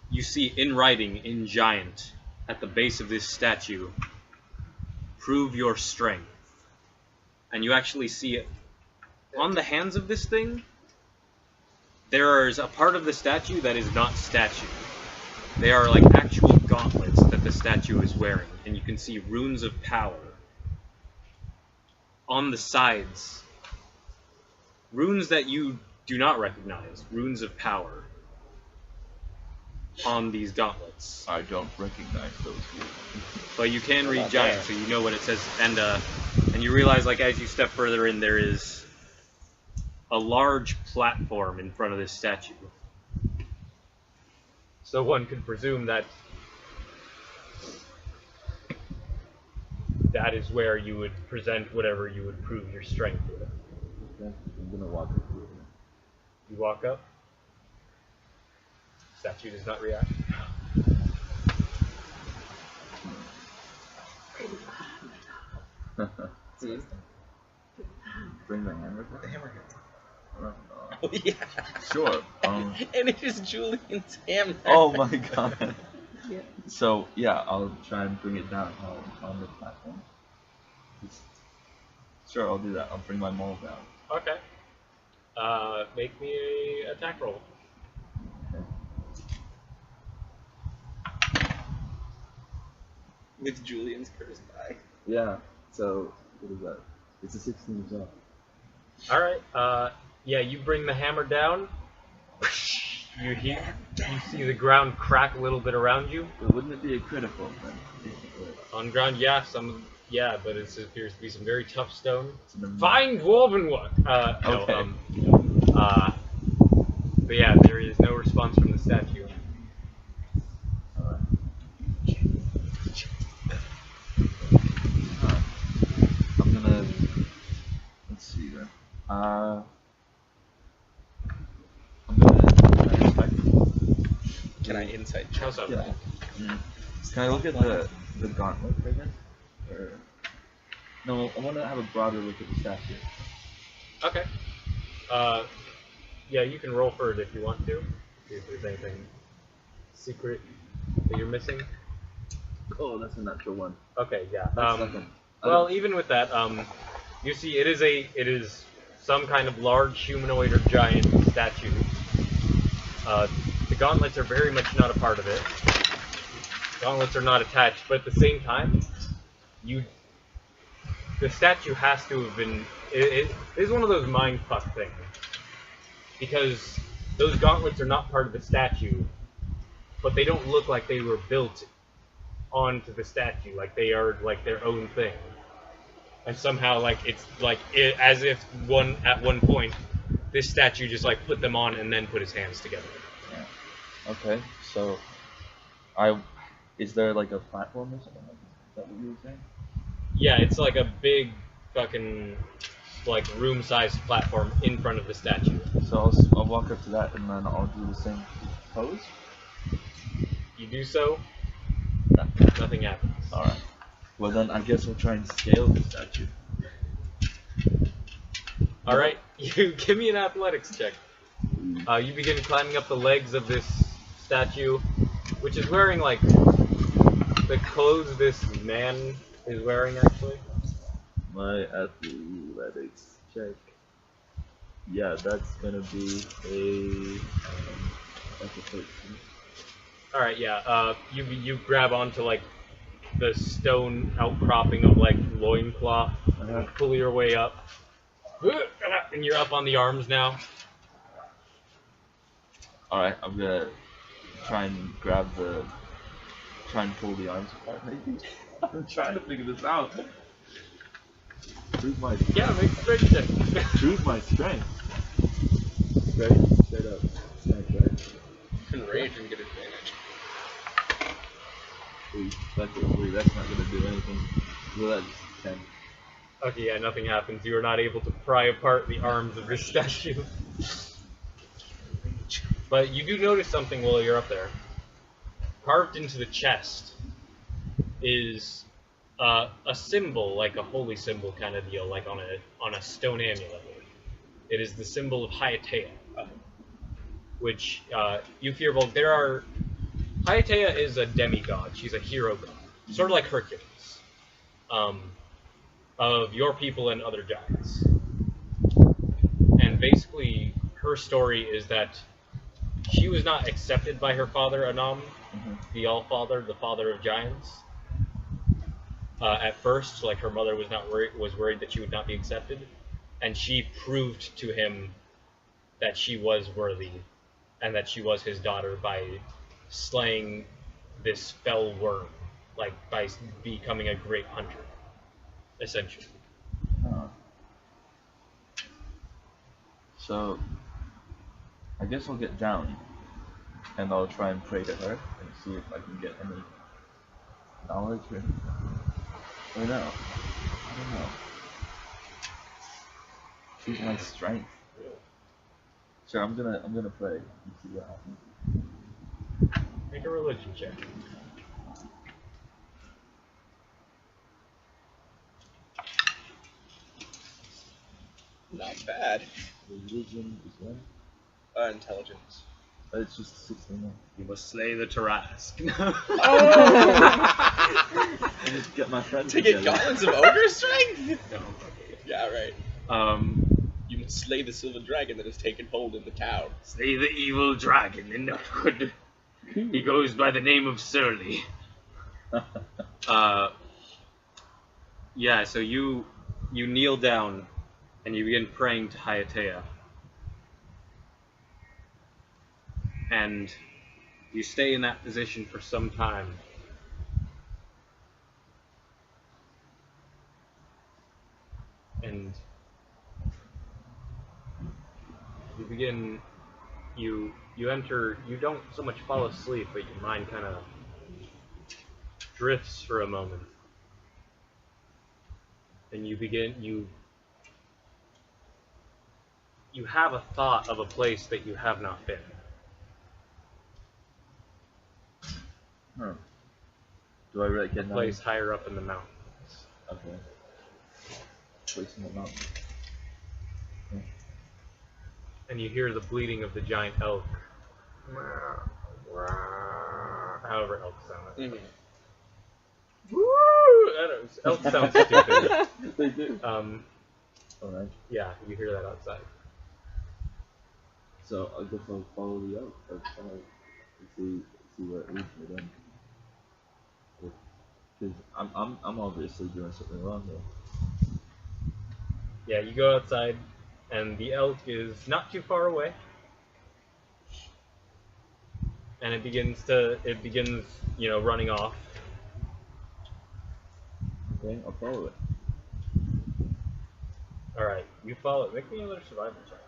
you see in writing in giant at the base of this statue, "Prove your strength." And you actually see it on the hands of this thing. There is a part of the statue that is not statue. They are like actual gauntlets that the statue is wearing, and you can see runes of power on the sides. Runes that you do not recognize. Runes of power on these gauntlets. I don't recognize those runes. But you can read giant, so you know what it says. And you realize, like, as you step further in, there is a large platform in front of this statue. So one could presume that that is where you would present whatever you would prove your strength with. Okay, I'm gonna walk up to it. You walk up. Statue does not react. Bring the hammer The down? hammerhead. Oh yeah. Sure. And it is Julian's hammer. Oh my god. Yeah. So yeah, I'll try and bring it down on the platform. Sure, I'll do that. I'll bring my maul down. Okay. Make me a attack roll. Okay. With Julian's cursed eye. Yeah. So what is that? It's a 16 as well. Alright, yeah, you bring the hammer down. You see the ground crack a little bit around you. But wouldn't it be a critical then? On ground, yeah, but it appears to be some very tough stone. It's an Fine dwarven work! Okay. But yeah, there is no response from the statue. Alright. I'm gonna. Let's see then. I'm gonna inspect. Can I insight check? How's that? Yeah. Can I look at the gauntlet again? Or no, I want to have a broader look at the statue. Okay. Yeah, you can roll for it if you want to. See if there's anything secret that you're missing. Oh, that's a natural one. Okay, yeah. That's second. Well, even with that, you see, it is some kind of large humanoid or giant statue. The gauntlets are very much not a part of it. Gauntlets are not attached, but at the same time, the statue has to have been. It is one of those mindfuck things, because those gauntlets are not part of the statue, but they don't look like they were built onto the statue, like they are like their own thing. And somehow, like, it's like as if at one point this statue just like put them on and then put his hands together. Yeah. Okay, so is there like a platform or something? Is that what you were saying? Yeah, it's like a big fucking like room-sized platform in front of the statue. So I'll walk up to that and then I'll do the same pose. You do so, nothing happens. All right. Well then, I guess we'll try and scale the statue. All right, you give me an athletics check. You begin climbing up the legs of this statue, which is wearing like the clothes this man is wearing, actually. My athletics check. Yeah, that's gonna be that's a 13. All right, yeah. You grab onto like the stone outcropping of like loincloth, and pull your way up, and you're up on the arms now. All right, I'm gonna try and pull the arms apart. Maybe I'm trying to figure this out. Prove my Yeah, make a strength check. prove my strength. Straight up. Strength, right? Enrage and get advantage. That's a 3. That's not gonna do anything. So that's 10. Okay, yeah, nothing happens. You are not able to pry apart the arms of this statue. But you do notice something while you're up there. Carved into the chest is a symbol, like a holy symbol kind of deal, like on a stone amulet. It is the symbol of Hyatea, which you fear. Well, Hyatea is a demigod. She's a hero god, sort of like Hercules, of your people and other giants. And basically, her story is that she was not accepted by her father Anam, the All-Father, the father of giants. At first, like her mother was worried that she would not be accepted, and she proved to him that she was worthy, and that she was his daughter by slaying this fell worm, like by becoming a great hunter, essentially. Huh. So, I guess I'll get down, and I'll try and pray to her, and see if I can get any knowledge or no. I don't know. Choose my strength. Sure, I'm gonna pray and see what happens. Make a religion check. Not bad. Religion is one. Intelligence. It's just 16. You must slay the Tarask. I just get my friends To get together. gauntlets of ogre strength? No. Yeah, right. You must slay the silver dragon that has taken hold in the town. Slay the evil dragon in Nutwood. He goes by the name of Surly. Yeah, so you kneel down and you begin praying to Hyatea. And you stay in that position for some time. And you begin, you enter, you don't so much fall asleep, but your mind kind of drifts for a moment. And you begin, you have a thought of a place that you have not been. Huh. Do I really A get place higher up in the mountains. Okay. Place in the mountain. And you hear the bleating of the giant elk. However elks sound. Mm-hmm. Woo! I don't, elk sounds stupid. They do. Alright. Yeah, you hear that outside. So I guess I'll follow the elk outside and see where it leads me then. Because I'm obviously doing something wrong here. Yeah, you go outside, and the elk is not too far away. And it begins, running off. Okay, I'll follow it. Alright, you follow it. Make me another survival check.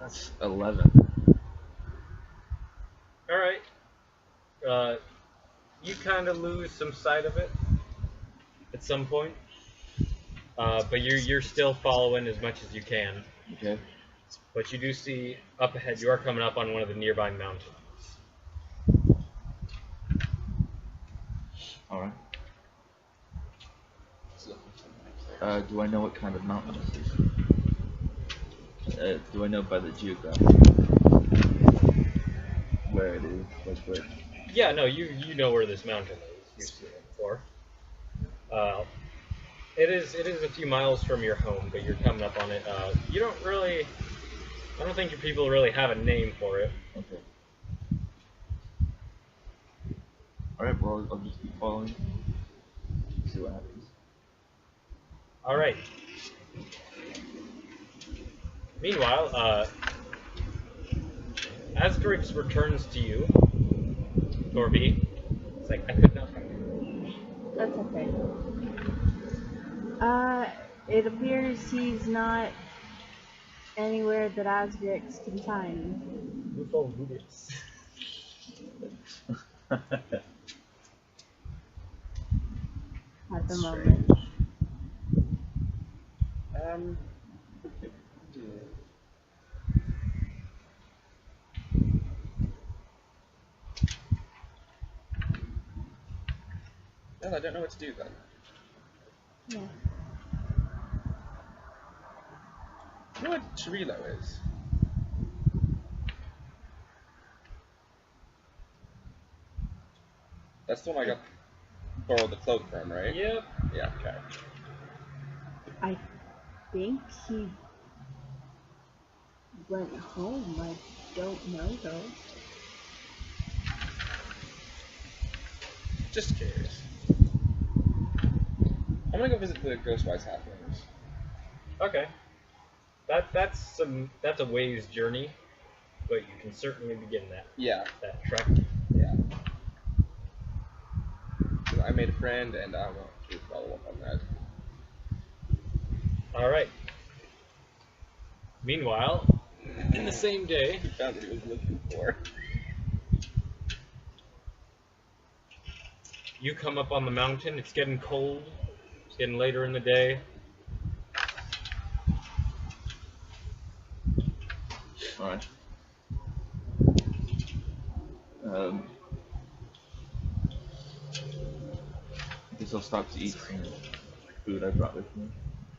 That's 11. Alright. You kind of lose some sight of it at some point. But you're still following as much as you can. Okay. But you do see up ahead, you are coming up on one of the nearby mountains. Alright. Do I know what kind of mountain this is? Do I know by the geography where it is? Like where? Yeah, no, you know where this mountain is. You've seen it before. It is a few miles from your home, but you're coming up on it. You don't really, I don't think your people really have a name for it. Okay. Alright, well, I'll just keep following. See what happens. All right. Meanwhile, Asgorix returns to you, Torby. It's like, I could not find you. That's okay. It appears he's not anywhere that Asgrix can find Who told who this? at the That's moment. Well, I don't know what to do then. Yeah. You know what Chirilo is? That's the one I got borrowed the cloak from, right? Yep. Yeah, okay. I think he went home. I don't know though. Just curious. I'm gonna go visit the Ghostwise Halflings. Okay. That's a ways journey, but you can certainly begin Yeah, that trek. yeah. 'Cause I made a friend, and I want to follow up on that. All right. Meanwhile, in the same day, He found what he was looking for. you come up on the mountain. It's getting cold. It's getting later in the day. Alright. I guess I'll stop to eat some food I brought with me.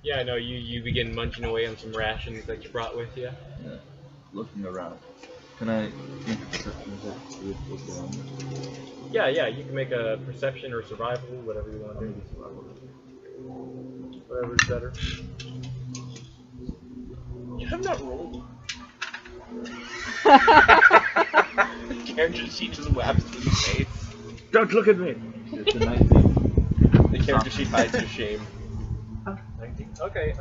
Yeah, I know. You begin munching away on some rations that you brought with you. Yeah. Looking around. Can I make a perception check to see what's around me? Yeah. You can make a perception or survival, whatever you want I'll to make do. a survival. Whatever's better. You have not rolled. Character sheet just whaps to the face. Don't look at me! It's a 19. The character sheet hides your shame. 19. Okay.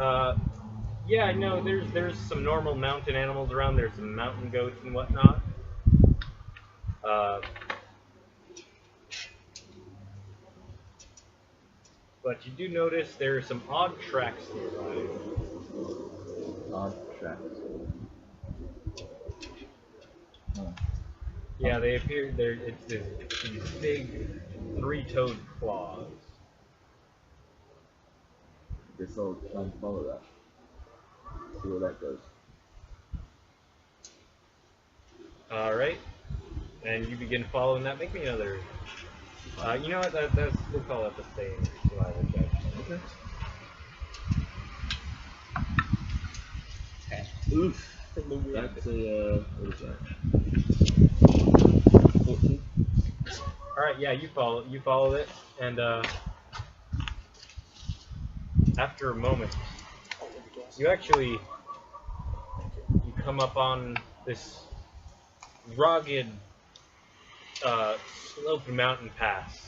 Yeah. No. There's some normal mountain animals around. There's some mountain goats and whatnot. But you do notice there are some odd tracks nearby. Odd tracks. Oh. Yeah, they appear there. It's these big three-toed claws. Guess I'll try and follow that. See where that goes. All right, and you begin following that. Make me another. You know what? That's we'll call that the same survival check. Okay. Oof. From the wind. That's a, what is that? 14? All right, yeah, you follow it, and after a moment, you come up on this rugged, sloped mountain pass,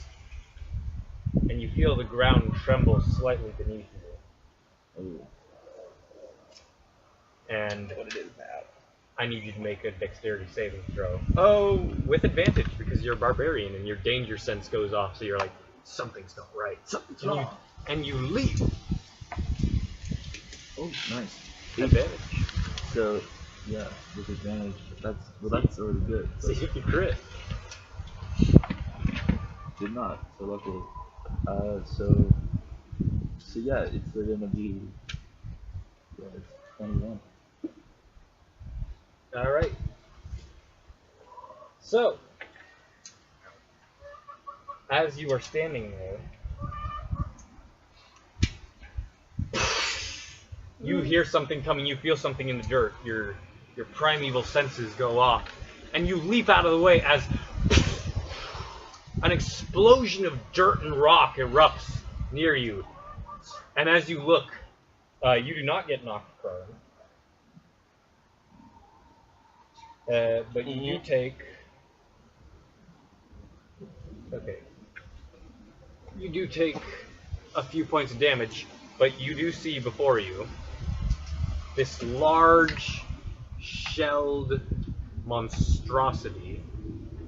and you feel the ground tremble slightly beneath you. Ooh. And What it is now. I need you to make a dexterity saving throw. Oh, with advantage because you're a barbarian and your danger sense goes off, so you're like, something's not right. Something's And wrong. and you leap. Oh, nice. Advantage. So, yeah, with advantage, that's already good. See if you crit. Did not, so luckily. So yeah, it's gonna be, yeah, it's 21. All right. So, as you are standing there, you hear something coming. You feel something in the dirt. Your primeval senses go off, and you leap out of the way as an explosion of dirt and rock erupts near you. And as you look, you do not get knocked prone. But you do take... Okay. You do take a few points of damage, but you do see before you this large, shelled monstrosity,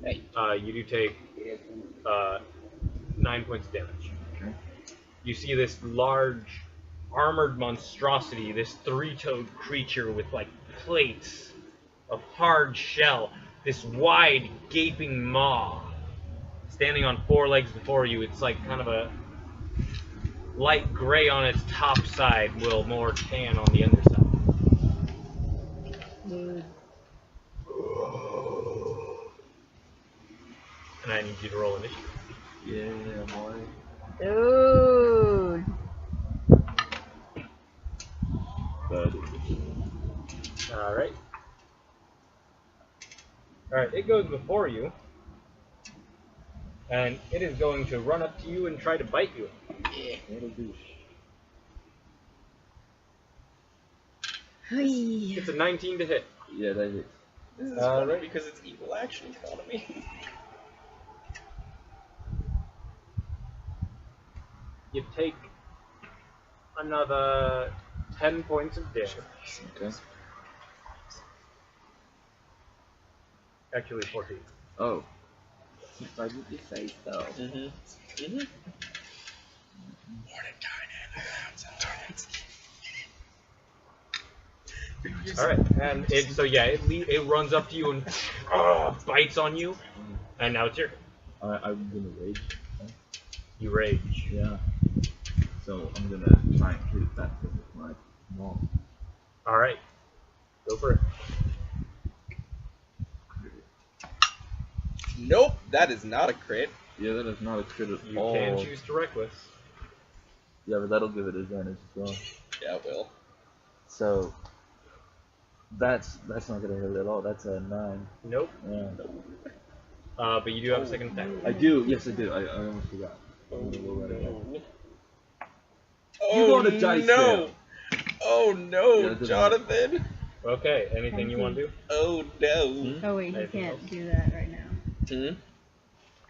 Hey. you do take 9 points of damage. Okay. You see this large armored monstrosity, this three-toed creature with like plates of hard shell, this wide gaping maw, standing on 4 legs before you. It's like kind of a light gray on its top side, will more tan on the underside. Dude. And I need you to roll initiative. Yeah, boy. Dude. Alright. Alright, it goes before you. And it is going to run up to you and try to bite you. What a douche. Hey. It's a 19 to hit. Yeah, that hits. This is Right. funny because it's equal action economy. You take another 10 points of damage. Okay. Actually, 14. Oh. Why did you say so? Mm-hmm. Alright, and it runs up to you and bites on you, and now it's your turn. I'm gonna rage. You rage. Yeah. So I'm gonna try and hit it back with my maul. Alright, go for it. Nope, that is not a crit. Yeah, that is not a crit at You all. can choose to reckless. Yeah, but that'll give it advantage as well. Yeah, it will. So that's not gonna hit at all. That's a 9. Nope. Yeah. But you do have a second attack. I do. Yes, I do. I almost forgot. I'm gonna roll right ahead. Oh, go on a dice no! there. Oh no, Yeah, it doesn't Jonathan! Okay, anything you want to do? Oh no. Oh wait, he Anything can't else? do that right now. Hmm?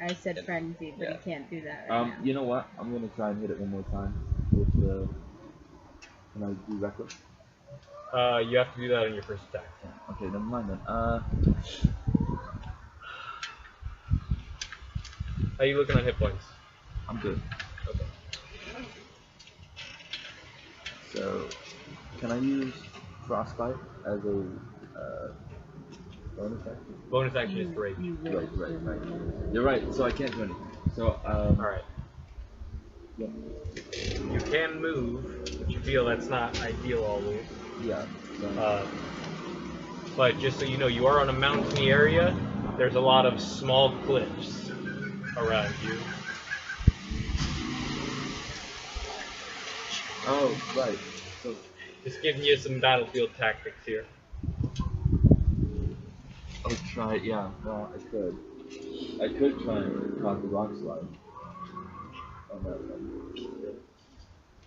I said frenzy, but Yeah. he can't do that right now. You know what? I'm gonna try and hit it one more time with the. Can I do reckless? You have to do that on your first attack. Yeah. Okay, never mind then. How you looking on hit points? I'm good. Okay. So, can I use frostbite as a bonus action? Bonus action is to rage. You Right. You're right. So I can't do anything. So Alright. Yeah. You can move, but you feel that's not ideal always. Yeah. So, But just so you know, you are on a mountainy area. There's a lot of small cliffs around you. oh, right. So Just giving you some battlefield tactics here. I'll try. Yeah. Well, I could. I could try and cause the rock slide. On that one.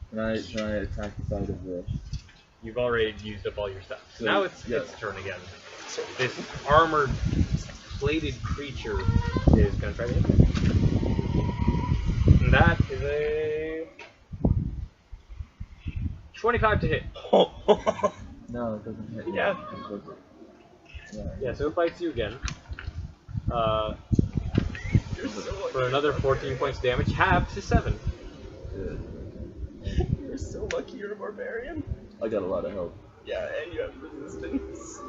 Can I attack the side of the? You've already used up all your stuff. So So, now it's yeah. its turn again. This armored, plated creature is going to try to hit you. And that is a 25 to hit. No, it doesn't hit. Yeah. It's supposed to- Yeah. Yeah, so it bites you again. You're so For another 14 points of damage, half to 7. Good. You're so lucky you're a barbarian. I got a lot of help. Yeah, and you have resistance.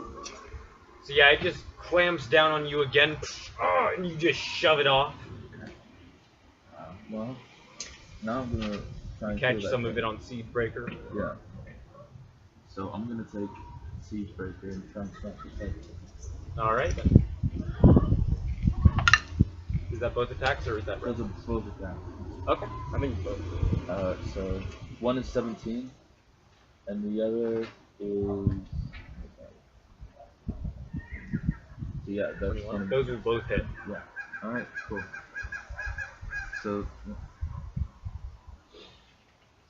So yeah, it just clams down on you again, and you just shove it off. Well, now I'm gonna try and Catch kill that some of thing. it on Seed Breaker. Yeah. So I'm gonna take Siege Breaker and try and smash the cycle. Alright then. Is that both attacks or is that Those red? are both attacks. Okay, I think both. So one is 17, and the other is. So yeah, that's 21. Those are both hit. Yeah. All right. Cool. So So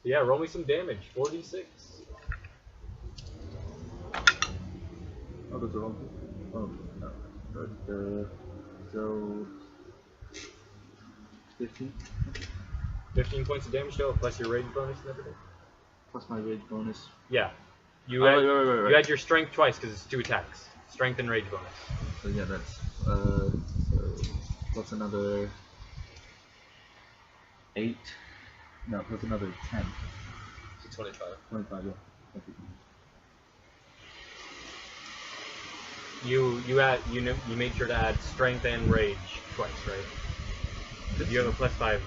yeah, roll me some damage. 4d6. oh, those are all. Oh no. But, so 15 15 points of damage total plus your rage bonus and everything. plus my rage bonus. Yeah. You Oh, had, right. You had your strength twice because it's 2 attacks. strength and rage bonus. So yeah, that's so plus another 8. No, plus another 10. So 25. 25. Yeah. Thank you. You made sure to add strength and rage twice, right? You have a +5.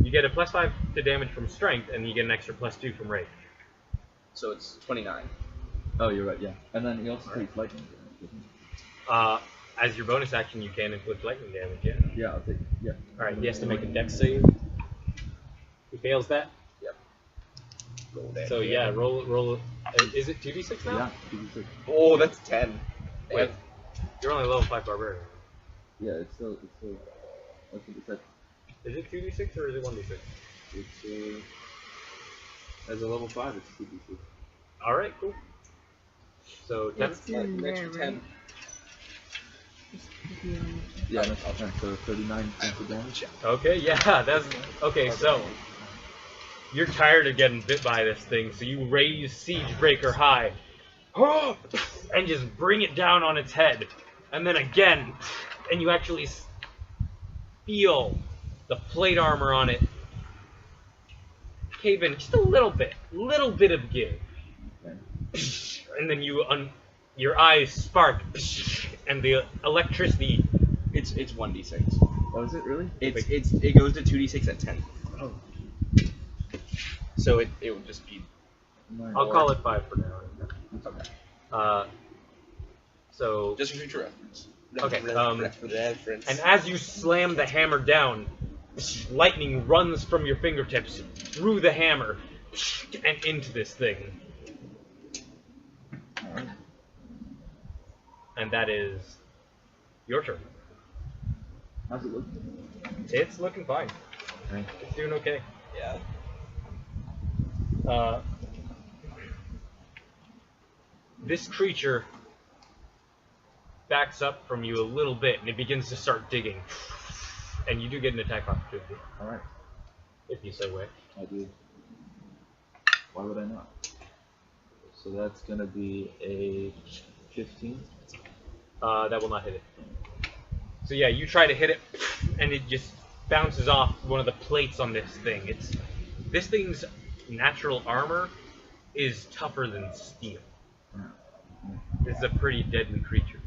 You get a +5 to damage from strength, and you get an extra +2 from rage. So it's 29. Oh, you're right. Yeah. And then he also takes lightning damage, doesn't As your bonus action, you can inflict lightning damage. Yeah. he? Yeah, I'll take. Yeah. All right. He has to make a dex save. He fails that. Yep. Roll that. So yeah, roll. Is it 2d6 now? Yeah. 2d6. Oh, that's 10. Wait, you're only level 5 barbarian. Yeah, it's still. That's what it said. Is it 2d6 or is it 1d6? It's as a level 5, it's 2d6. All right, cool. So 10. It's Like, in an extra there, 10. right? Just to be on- Yeah, that's 10. So 39 points of damage. Okay, yeah, that's okay. So you're tired of getting bit by this thing, so you raise Siege Breaker high, and just bring it down on its head, and then again, and you actually feel the plate armor on it cave in just a little bit of give, Okay. and then your eyes spark, and the electricity. It's 1d6. Oh, is it really? It goes to 2d6 at 10. Oh. So it would just be. I'll call it 5 for now. Okay. So Just for future reference. Okay, Reference. and as you slam the hammer down, lightning runs from your fingertips through the hammer and into this thing. Alright. And that is your turn. How's it look? It's looking fine. Okay. It's doing okay. Yeah. This creature backs up from you a little bit, and it begins to start digging. And you do get an attack opportunity, Alright. if you so wish. I do. Why would I not? So that's gonna be a 15. That will not hit it. So yeah, you try to hit it, and it just bounces off one of the plates on this thing. This thing's natural armor is tougher than steel. This is a pretty deadly creature.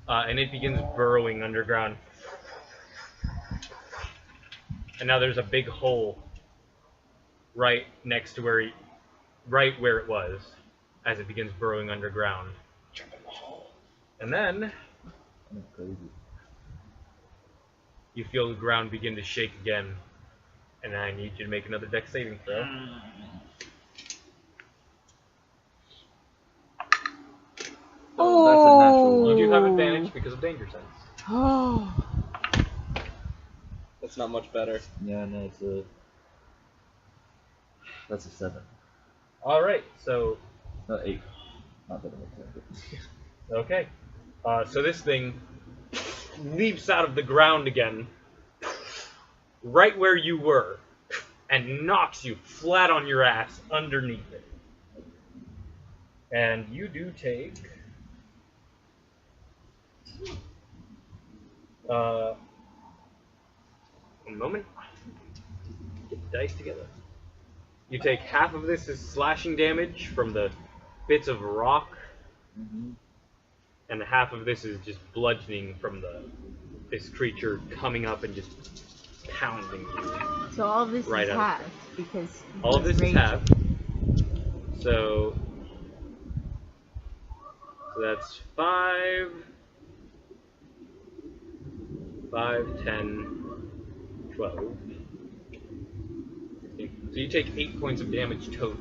And it begins burrowing underground. And now there's a big hole right next to right where it was, as it begins burrowing underground. Jump in the hole. And then That's crazy. you feel the ground begin to shake again, and I need you to make another dex saving throw. Oh, that's a natural You one. do have advantage because of danger sense. Oh. That's not much better. Yeah, no, that's a 7. All right, so 8. Not that it makes sense. okay, so this thing leaps out of the ground again, right where you were, and knocks you flat on your ass underneath it. And you do take one moment. Get the dice together. You take half of this as slashing damage from the bits of rock, and half of this is just bludgeoning from this creature coming up and just pounding you. So all this Right is out. half because All of this is raging. half. So that's 5, 10, 12. So you take 8 points of damage total.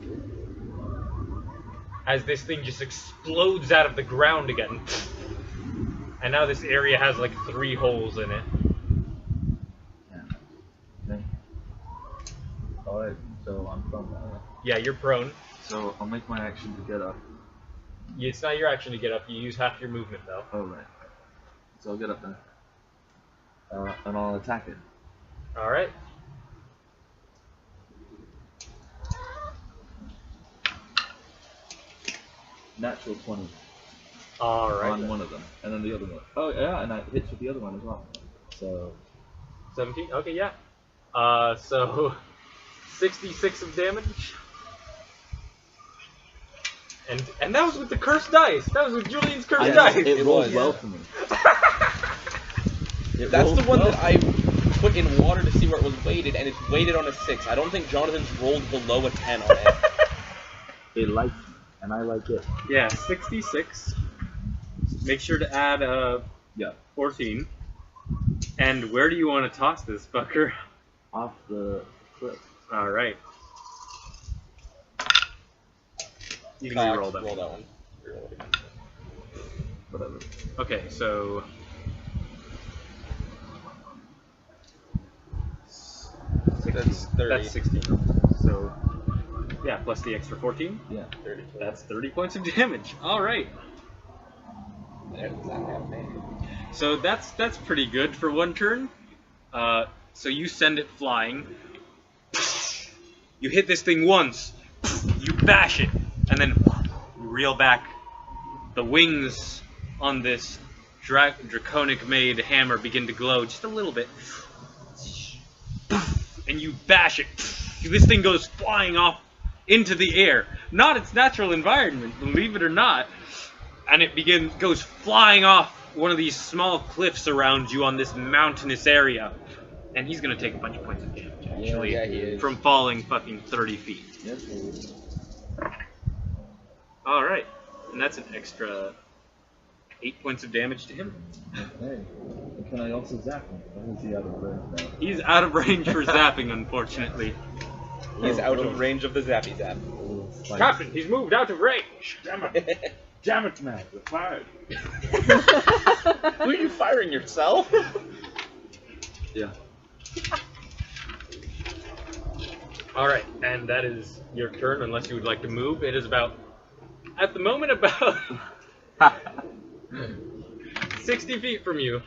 As this thing just explodes out of the ground again. And now this area has like 3 holes in it. Okay. Alright, so I'm from Yeah, you're prone. So I'll make my action to get up. It's not your action to get up. You use half your movement though. Oh, right. So I'll get up then. And I'll attack it. Alright. Natural 20. Alright. on one of them, and then the other one. Oh yeah, and I hits with the other one as well. So 17? Okay, yeah. So 66 of damage. And that was with the cursed dice. That was with Julian's cursed dice. it rolled was. well for me. That's the one that I put in water to see where it was weighted, and it's weighted on a 6. I don't think Jonathan's rolled below a 10 on it. It likes me, and I like it. Yeah, 66. Make sure to add Yeah, 14. And where do you want to toss this fucker? off the cliff. Alright. You can reroll that. Roll that one. Reroll it. Whatever. Okay, so That's 30. that's 16. So yeah, plus the extra 14. Yeah. 30. That's 30 points of damage. Alright. So that's pretty good for one turn. So you send it flying. You hit this thing once. You bash it, and then you reel back. The wings on this draconic made hammer begin to glow just a little bit. And you bash it. This thing goes flying off into the air. Not its natural environment, believe it or not. And it goes flying off one of these small cliffs around you on this mountainous area. And he's gonna take a bunch of points of damage, actually, Yeah, he is. from falling fucking 30 feet. Yes. Alright, and that's an extra 8 points of damage to him. Okay. And can I also zap him? Or is he out of range now? He's out of range for zapping, unfortunately. He's out of range of the zappy zap. Captain, he's moved out of range! Damn it! Damn it, man! We're fired. Who are you firing, yourself? Yeah. Alright, and that is your turn, unless you would like to move. It is about, at the moment, about 60 feet from you,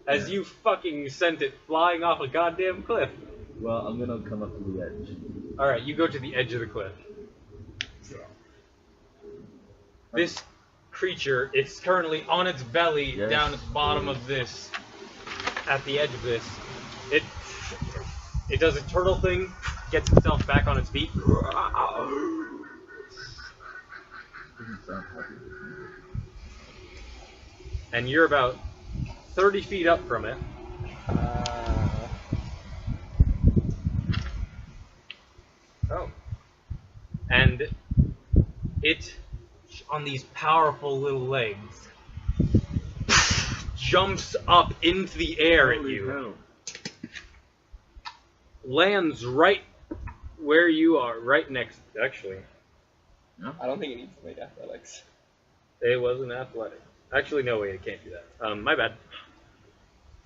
as you fucking sent it flying off a goddamn cliff. Well, I'm gonna come up to the edge. Alright, you go to the edge of the cliff. This creature is currently on its belly Yes. down at the bottom of this, at the edge of this. It does a turtle thing, gets itself back on its feet. Doesn't sound happy. And you're about 30 feet up from it. Oh. And it, on these powerful little legs, jumps up into the air at you. Hell. Lands right where you are, right next, actually. I don't think it needs to make athletics. It wasn't athletic. Actually, no, wait, it can't do that. My bad.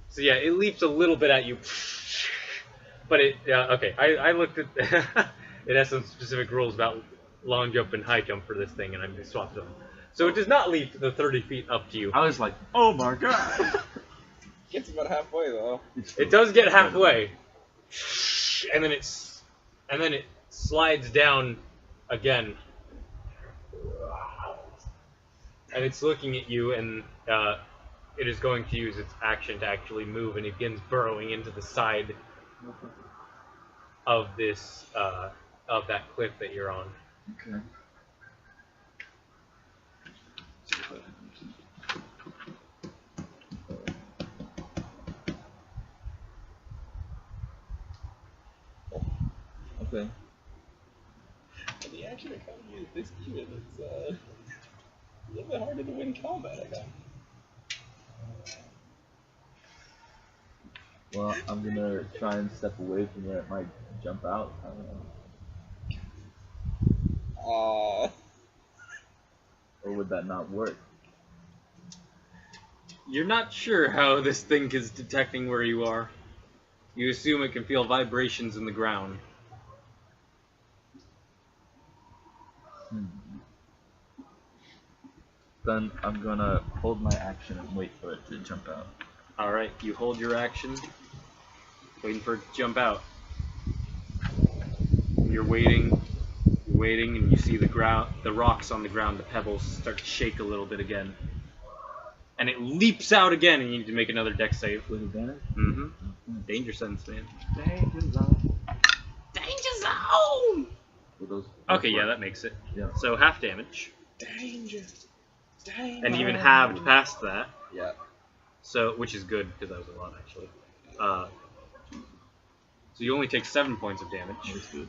So yeah, it leaps a little bit at you. But it, okay, I looked at, it has some specific rules about long jump and high jump for this thing, and I swapped them. So it does not leap the 30 feet up to you. I was like, oh my god! Gets about halfway though. It does get halfway. And then it slides down again. And it's looking at you, and it is going to use its action to actually move, and it begins burrowing into the side of this of that cliff that you're on. Okay. Okay. The action economy is this even. It's a little bit harder to win combat, I got. Well, I'm gonna try and step away from where it might jump out. I don't know. Or would that not work? You're not sure how this thing is detecting where you are. You assume it can feel vibrations in the ground. Then I'm gonna hold my action and wait for it to jump out. Alright, you hold your action, waiting for it to jump out. You're waiting, and you see the rocks on the ground, the pebbles start to shake a little bit again. and it leaps out again, and you need to make another dex save. With advantage? Mm-hmm. Danger sense, man. Danger zone. Danger zone! With those, Okay, yeah, that makes it. Yeah. So half damage. Danger. And even halved past that. Yeah. So, which is good, because that was a lot, actually. So you only take 7 points of damage. That's good.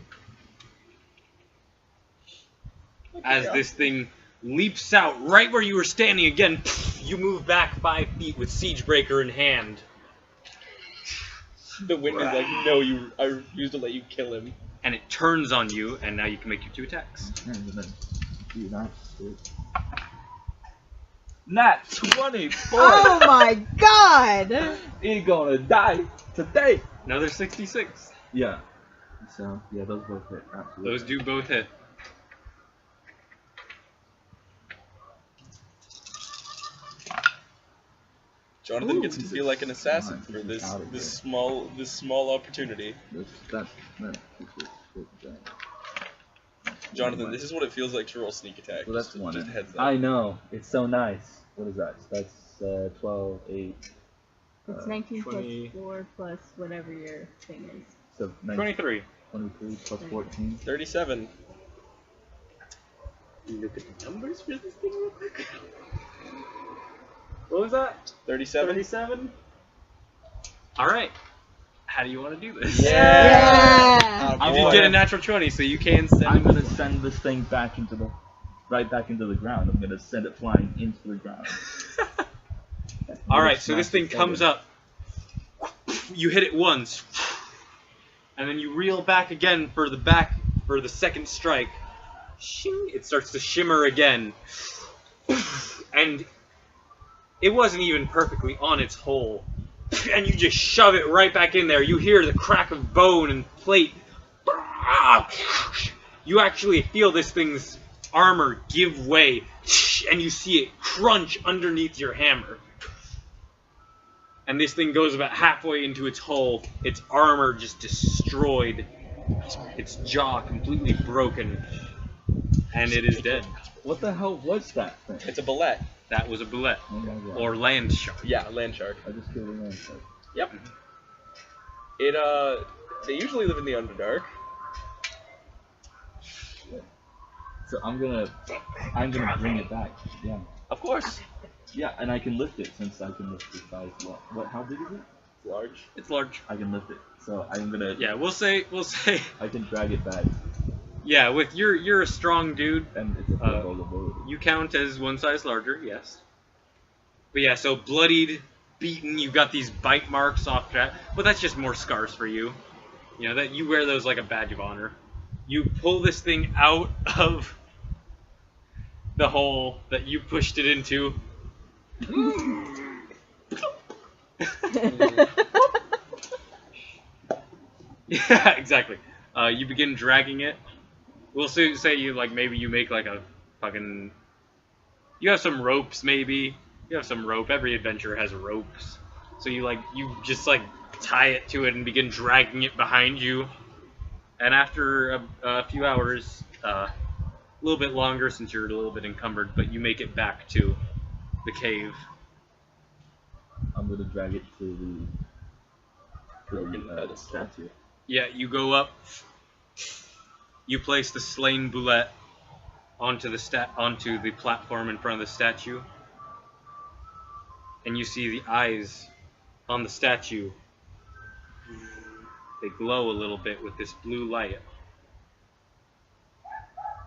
As this thing leaps out right where you were standing again, you move back 5 feet with Siegebreaker in hand. The wind is like, no, I refuse to let you kill him. And it turns on you, and now you can make your 2 attacks. And then do that. Nat 24! Oh my god! He's gonna die today! Another 66. Yeah. So, yeah, those both hit. Absolutely. Those do both hit. Jonathan Ooh, gets to feel like an assassin nice. for this Out of this here. small opportunity. That is Jonathan, this is what it feels like to roll sneak attack. Well, that's just, one. just heads up. I know. It's so nice. What is that? That's 12, 8. It's 19 20. plus 4 plus whatever your thing is. So 23. 23 plus 14. 37. Look at the numbers for this thing real quick. What was that? 37. 37? Alright. How do you want to do this? Yeah! Oh, You did boy. get a natural 20, so you can send I'm it. gonna send this thing back into the, right back into the ground. I'm gonna send it flying into the ground. Alright, so this thing comes up. You hit it once. And then you reel back again for the second strike. Shing, it starts to shimmer again. And it wasn't even perfectly on its hole. And you just shove it right back in there. You hear the crack of bone and plate. You actually feel this thing's armor give way. And you see it crunch underneath your hammer. And this thing goes about halfway into its hull. Its armor just destroyed. Its jaw completely broken. And it is dead. What the hell was that thing? It's a bullet. That was a bullet. Oh my god. Or land shark. Yeah, land shark. I just killed a land shark. Yep. They usually live in the Underdark. So I'm gonna bring it back. Yeah. Of course. Yeah, and I can lift it since I can lift the size. What? How big is it? Large. It's large. I can lift it. So I'm gonna. Yeah, we'll say. I can drag it back, Yeah, with you're a strong dude. and it's a full ability. You count as one size larger, yes. But yeah, so bloodied, beaten. You've got these bite marks off that, but that's just more scars for you. You know that you wear those like a badge of honor. You pull this thing out of the hole that you pushed it into. Yeah, exactly. You begin dragging it. We'll say you like maybe you make like a fucking. You have some ropes maybe. You have some rope. Every adventurer has ropes. So you just tie it to it and begin dragging it behind you. And after a few hours, a little bit longer since you're a little bit encumbered, but you make it back to the cave. I'm gonna drag it to the statue. Yeah, you go up. You place the slain bullet onto the platform in front of the statue, and you see the eyes on the statue. They glow a little bit with this blue light,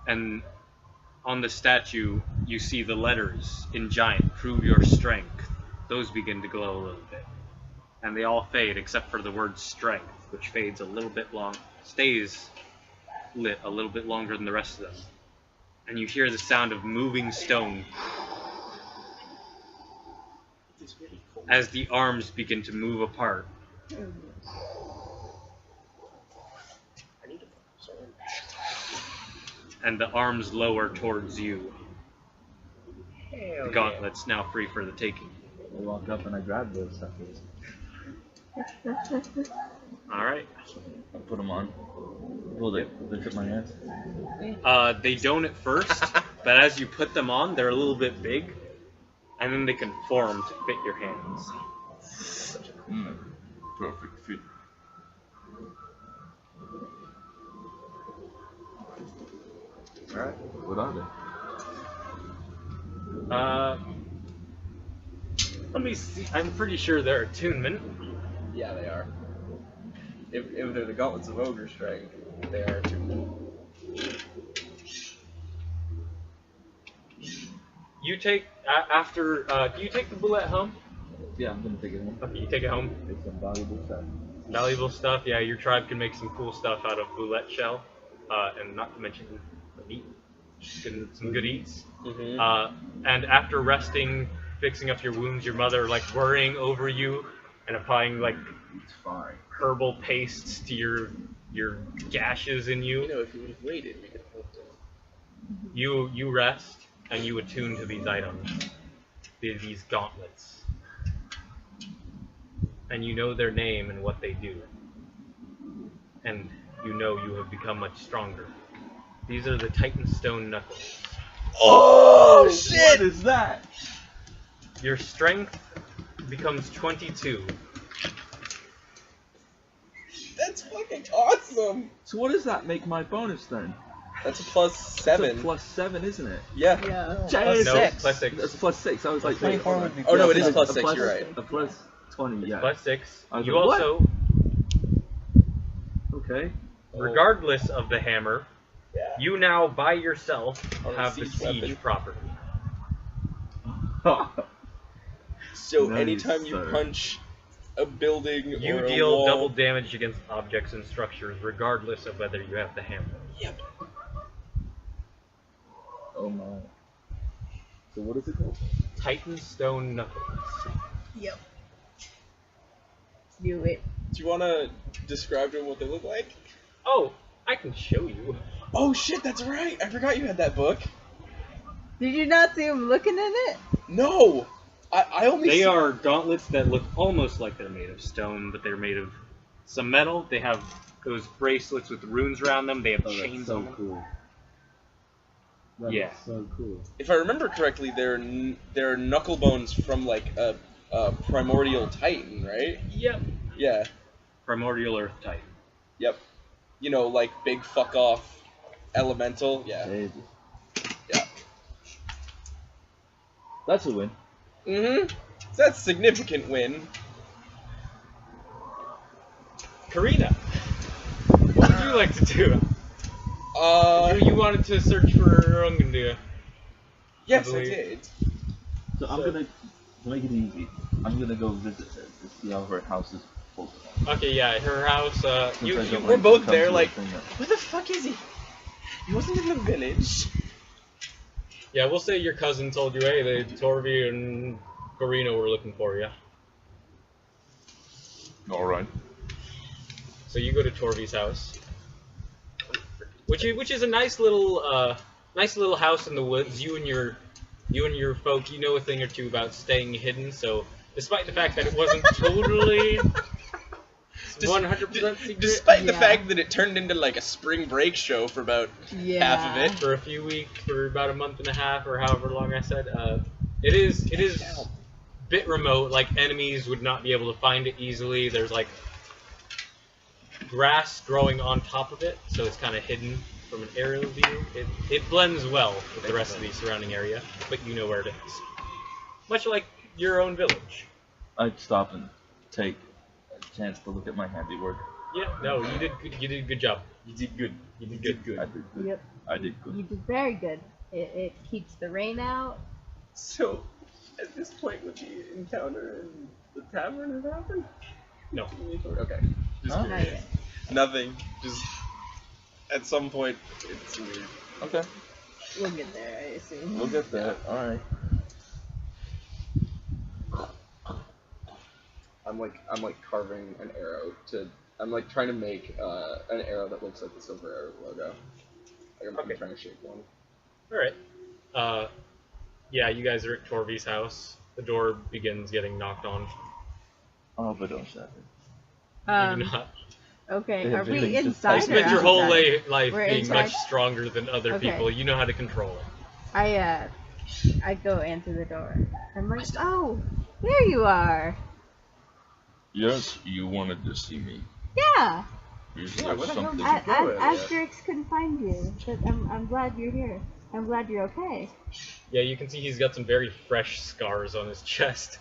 and on the statue you see the letters in giant, "Prove your strength." Those begin to glow a little bit, and they all fade except for the word "strength," which fades a little bit stays lit a little bit longer than the rest of them. And you hear the sound of moving stone as the arms begin to move apart. And the arms lower towards you. The gauntlet's now free for the taking. I walk up and I grab those suckers. Alright. I put them on. Will they fit my hands? They don't at first, but as you put them on, they're a little bit big. and then they can form to fit your hands. Perfect fit. Alright. What are they? Let me see. I'm pretty sure they're attunement. Yeah, they are. If they're the gauntlets of ogre strength, they are too. You take after. Do you take the bullet home? Yeah, I'm gonna take it home. Okay, you take it home. It's some valuable stuff. Valuable stuff. Yeah, your tribe can make some cool stuff out of boulette shell, and not to mention the meat. Some good eats. And after resting, fixing up your wounds, your mother like worrying over you and applying like It's fine. herbal pastes to your gashes in you. You know, if you would have waited, we could have helped him. You rest and you attune to these items, these gauntlets, and you know their name and what they do, and you know you have become much stronger. These are the Titan Stone Knuckles. Oh shit! What is that? Your strength becomes 22. That's fucking awesome! So what does that make my bonus then? That's a plus It's 7. a +7, isn't it? Yeah. Yeah. Plus No, six. plus 6. That's +6. I was like, 24 wait, would be Oh no, it plus is plus a 6, you're right. A plus 20, yeah. Plus 6. I was You like, what? also, Okay. regardless of the hammer, Yeah. you now by yourself Oh, have the siege siege weapon. property. So Nice, anytime you sir. punch a building You or a deal wall, double damage against objects and structures, regardless of whether you have the hammer. Yep. Oh my. So what is it called? Titan Stone Knuckles. Yep. Do it. Do you want to describe to him what they look like? Oh, I can show you. Oh shit, that's right. I forgot you had that book. Did you not see him looking in it? No, I only. They see- are gauntlets that look almost like they're made of stone, but they're made of some metal. They have those bracelets with runes around them. They have Oh, that's chains so on them. cool. That Yeah. is so cool. If I remember correctly, they're knuckle bones from like a primordial titan, right? Yep. Yeah. Primordial Earth Titan. Yep. You know, like big fuck off elemental. Yeah. Baby. Yeah. That's a win. Mhm. That's a significant win. Karina, what would you like to do? You wanted to search for Rungandir. Yes, I believe- did. So I'm gonna, to make it easy, I'm gonna go visit her to see how her house is full. Okay, yeah, her house. We're both there, like, where the fuck is he? He wasn't in the village. Yeah, we'll say your cousin told you, hey, Torvi and Karina were looking for you. Alright. So you go to Torvi's house, which is a nice little house in the woods. You and your folk, you know a thing or two about staying hidden. So despite the fact that it wasn't totally 100% secret, Despite the Yeah. fact that it turned into like a spring break show for about Yeah. half of it. for a few weeks, for about a month and a half, or however long I said, it is a bit remote. Like enemies would not be able to find it easily. There's like grass growing on top of it, so it's kind of hidden from an aerial view. It blends well with the rest of the surrounding area, but you know where it is. Much like your own village. I'd stop and take a chance to look at my handiwork. Yeah, no, you did a good job. You did good. I did good. Yep. I did good. You did very good. It keeps the rain out. So, at this point, would the encounter in the tavern have happened? No. Okay. Just Huh? Not curious. yet. Nothing. Just at some point, it's weird. Okay. We'll get there, I assume. We'll get there. Alright. I'm like carving an arrow I'm like trying to make an arrow that looks like the Silver Arrow logo. Like I'm Okay. trying to shape one. Alright. Yeah, you guys are at Torvi's house. The door begins getting knocked on. Oh, but don't shut it. You do not. Okay, They are have we things to inside You say. or spent your whole outside? life We're being inside? much stronger than other Okay. people. You know how to control it. I I go answer the door. I'm like, oh, there you are. Yes, you wanted to see me. Yeah. Is Yeah, there where the hell something? did you go earlier? Asterix couldn't find you, but I'm glad you're here. I'm glad you're okay. Yeah, you can see he's got some very fresh scars on his chest.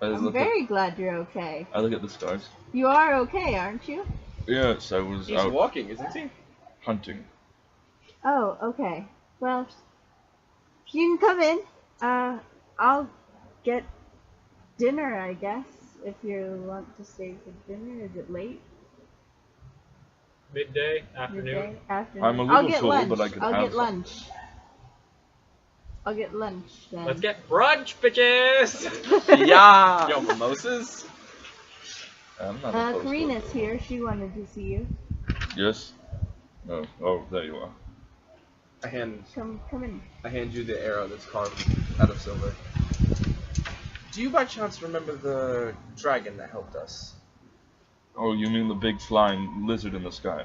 I'm very glad you're okay. I look at the stars. You are okay, aren't you? Yes, I was He's out walking, isn't he? hunting. Oh, okay. Well, you can come in. I'll get dinner, I guess, if you want to stay for dinner. Is it late? Midday, afternoon. Midday? Afternoon? I'm a I'll little get full, lunch. but I could I'll have get some. lunch. I'll get lunch then. Let's get brunch, bitches! Yeah! Yo, mimosas? I'm not opposed to Karina's it. here. She wanted to see you. Yes? No. Oh, there you are. I hand Come in. you the arrow that's carved out of silver. Do you by chance remember the dragon that helped us? Oh, you mean the big flying lizard in the sky?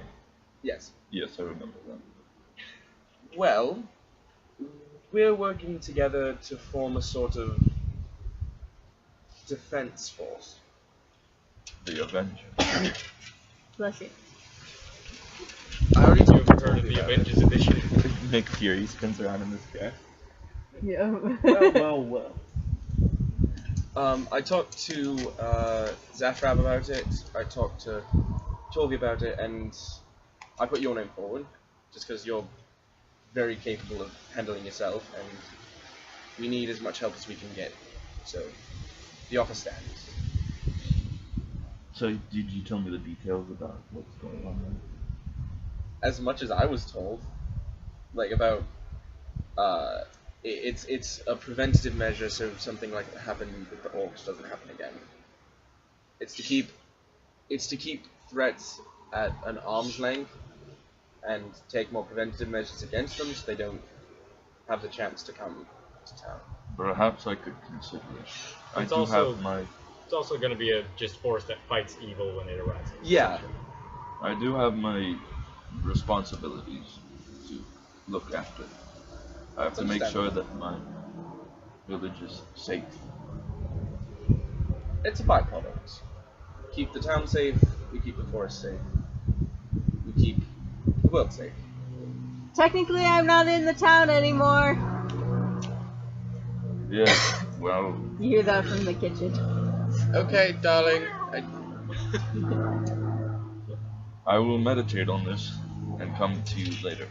Yes. Yes, I remember that. Well, we're working together to form a sort of defense force. The Avenger. Bless you. I already You've told heard of you the about Avengers Edition? Nick Fury spins around in the sky. Yeah. Well. I talked to Zafrab about it. I talked to Tolvi about it, and I put your name forward, just because you're very capable of handling yourself, and we need as much help as we can get. So, the offer stands. So, did you tell me the details about what's going on there? As much as I was told, like about, it's a preventative measure, so something like that happened with the orcs doesn't happen again. It's to keep threats at an arm's length, and take more preventative measures against them, so they don't have the chance to come to town. Perhaps I could consider it. I It's do also- have my It's also going to be a just force that fights evil when it arises. Yeah. I do have my responsibilities to look after. I have to make sure that my village is safe. It's a byproduct. Keep the town safe, we keep the forest safe. We keep the world safe. Technically, I'm not in the town anymore. Yeah, well, You hear that from the kitchen. Okay, darling. I will meditate on this and come to you later.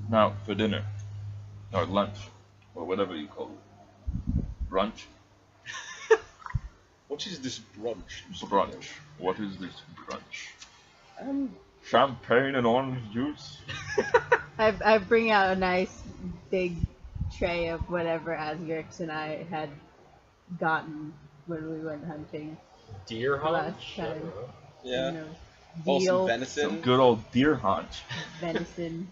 Now, for dinner, or lunch, or whatever you call it. Brunch? What is this brunch? Brunch. What is this brunch? Champagne and orange juice? I bring out a nice big tray of whatever Asgrix and I had gotten when we went hunting Deer last haunch? time. Yeah. You know, Also veal, venison. Some good old deer haunch. venison.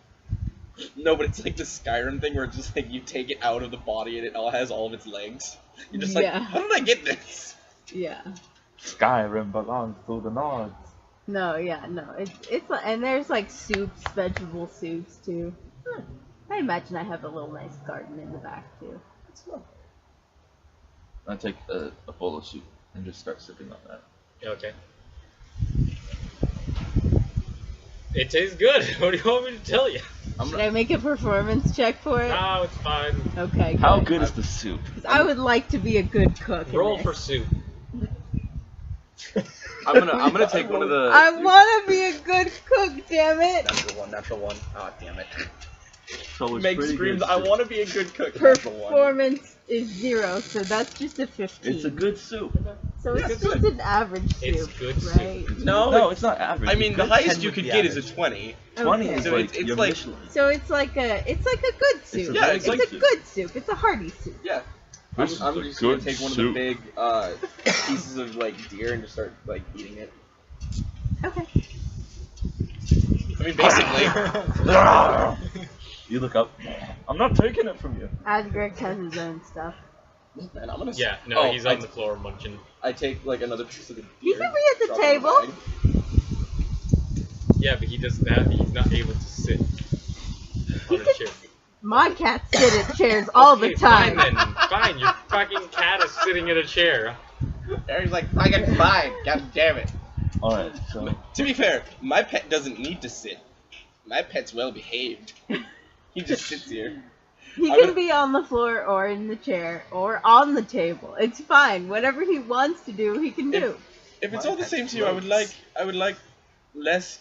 No, but it's like the Skyrim thing where it's just like you take it out of the body and it all has all of its legs. You're just like, Yeah. how did I get this? Yeah. Skyrim belongs to the North. No, yeah, no. It's like, and there's like soups, vegetable soups too. I imagine I have a little nice garden in the back too. I take a bowl of soup and just start sipping on that. Okay. It tastes good. What do you want me to tell you? Should I make a performance check for it? No, it's fine. Okay. How good. good is the soup? 'Cause I would like to be a good cook. in Roll this. for soup. I'm gonna take one of the. I want to be a good cook, damn it! Natural one. Ah, damn it. So it's Meg pretty screams, good I soup. want to be a good cook. Natural one. Performance is 0, so that's just a 15. It's a good soup. So it's It's just good. an average soup, It's good soup. right? No, it's not average. I mean, You the could highest tend you with could the get is average. a 20. 20 Okay. is So like it's your like- Michelin. So it's like a good soup. Yeah, it's it's a good soup. It's a hearty soup. Yeah. This I'm is a just gonna good take one soup. of the big pieces of like deer and just start like eating it. Okay. I mean, basically. You look up. I'm not taking it from you. Asgrix has his own stuff. Man, I'm gonna. Yeah, no, Oh, he's on the floor munching. I take like another piece of the deer. He can be at the drop it in table. bag. Yeah, but he doesn't have. He's not able to sit on a chair. My cats sit at chairs all the Okay, time. Fine then. Fine, your fucking cat is sitting in a chair. Harry's like, fucking fine. God damn it. Alright, so To be fair, my pet doesn't need to sit. My pet's well behaved. He just sits here. He I'm can gonna- be on the floor or in the chair or on the table. It's fine. Whatever he wants to do, he can do. If it's My all the pet same to you, I would like less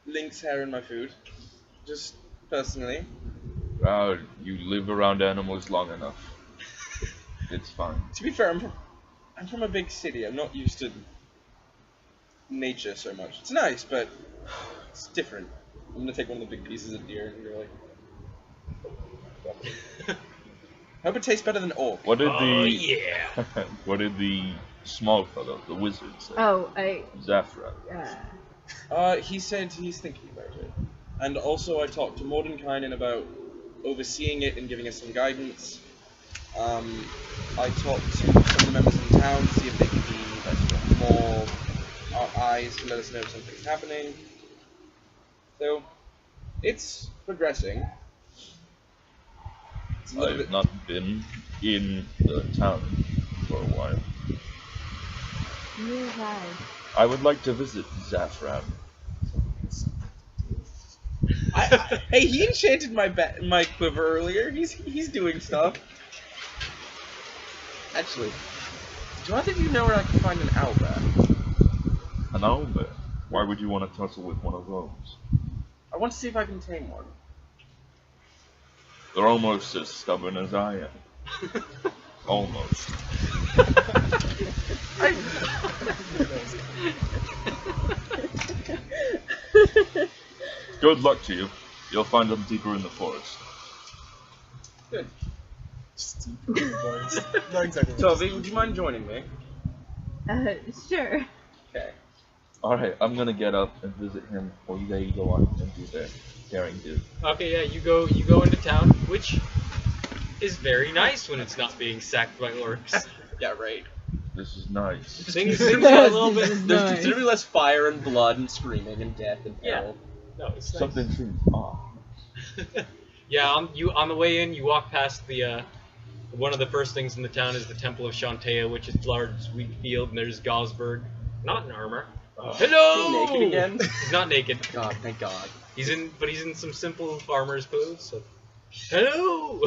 lynx hair in my food. Just personally. you live around animals long enough. It's fine. To be fair, I'm from a big city. I'm not used to nature so much. It's nice, but it's different. I'm gonna take one of the big pieces of deer and go like. Hope it tastes better than orc. What did Oh, the yeah. what did the small fellow, the wizard, say? Oh, Zafra. He said he's thinking about it. And also I talked to Mordenkainen about overseeing it and giving us some guidance. I talked to some of the members in town to see if they could be more eyes to let us know if something's happening. So, it's progressing. It's a little I've bit... not been in the town for a while. Neither have I would like to visit Zafran. Hey, he enchanted my quiver earlier. He's doing stuff. Actually, do either of you know where I can find an owlbear? An owlbear? Why would you want to tussle with one of those? I want to see if I can tame one. They're almost as stubborn as I am. Almost. Good luck to you. You'll find them deeper in the forest. Good. Just deep in the forest. Not exactly. Toby, would you mind joining me? Sure. Okay. Alright, I'm gonna get up and visit him while they go on and do their daring do. Okay, yeah, you go into town, which is very nice when it's not being sacked by orcs. Yeah, right. This is nice. Things are a little bit. There's Nice. considerably less fire and blood and screaming and death and Yeah. peril. No, it's nice. Something seems off. Yeah, on the way in, you walk past the one of the first things in the town is the Temple of Shantea, which is large wheat field, and there's Gosberg, not in armor. Hello. Is he naked again? He's not naked. God, thank God. He's in some simple farmer's clothes. So. Hello.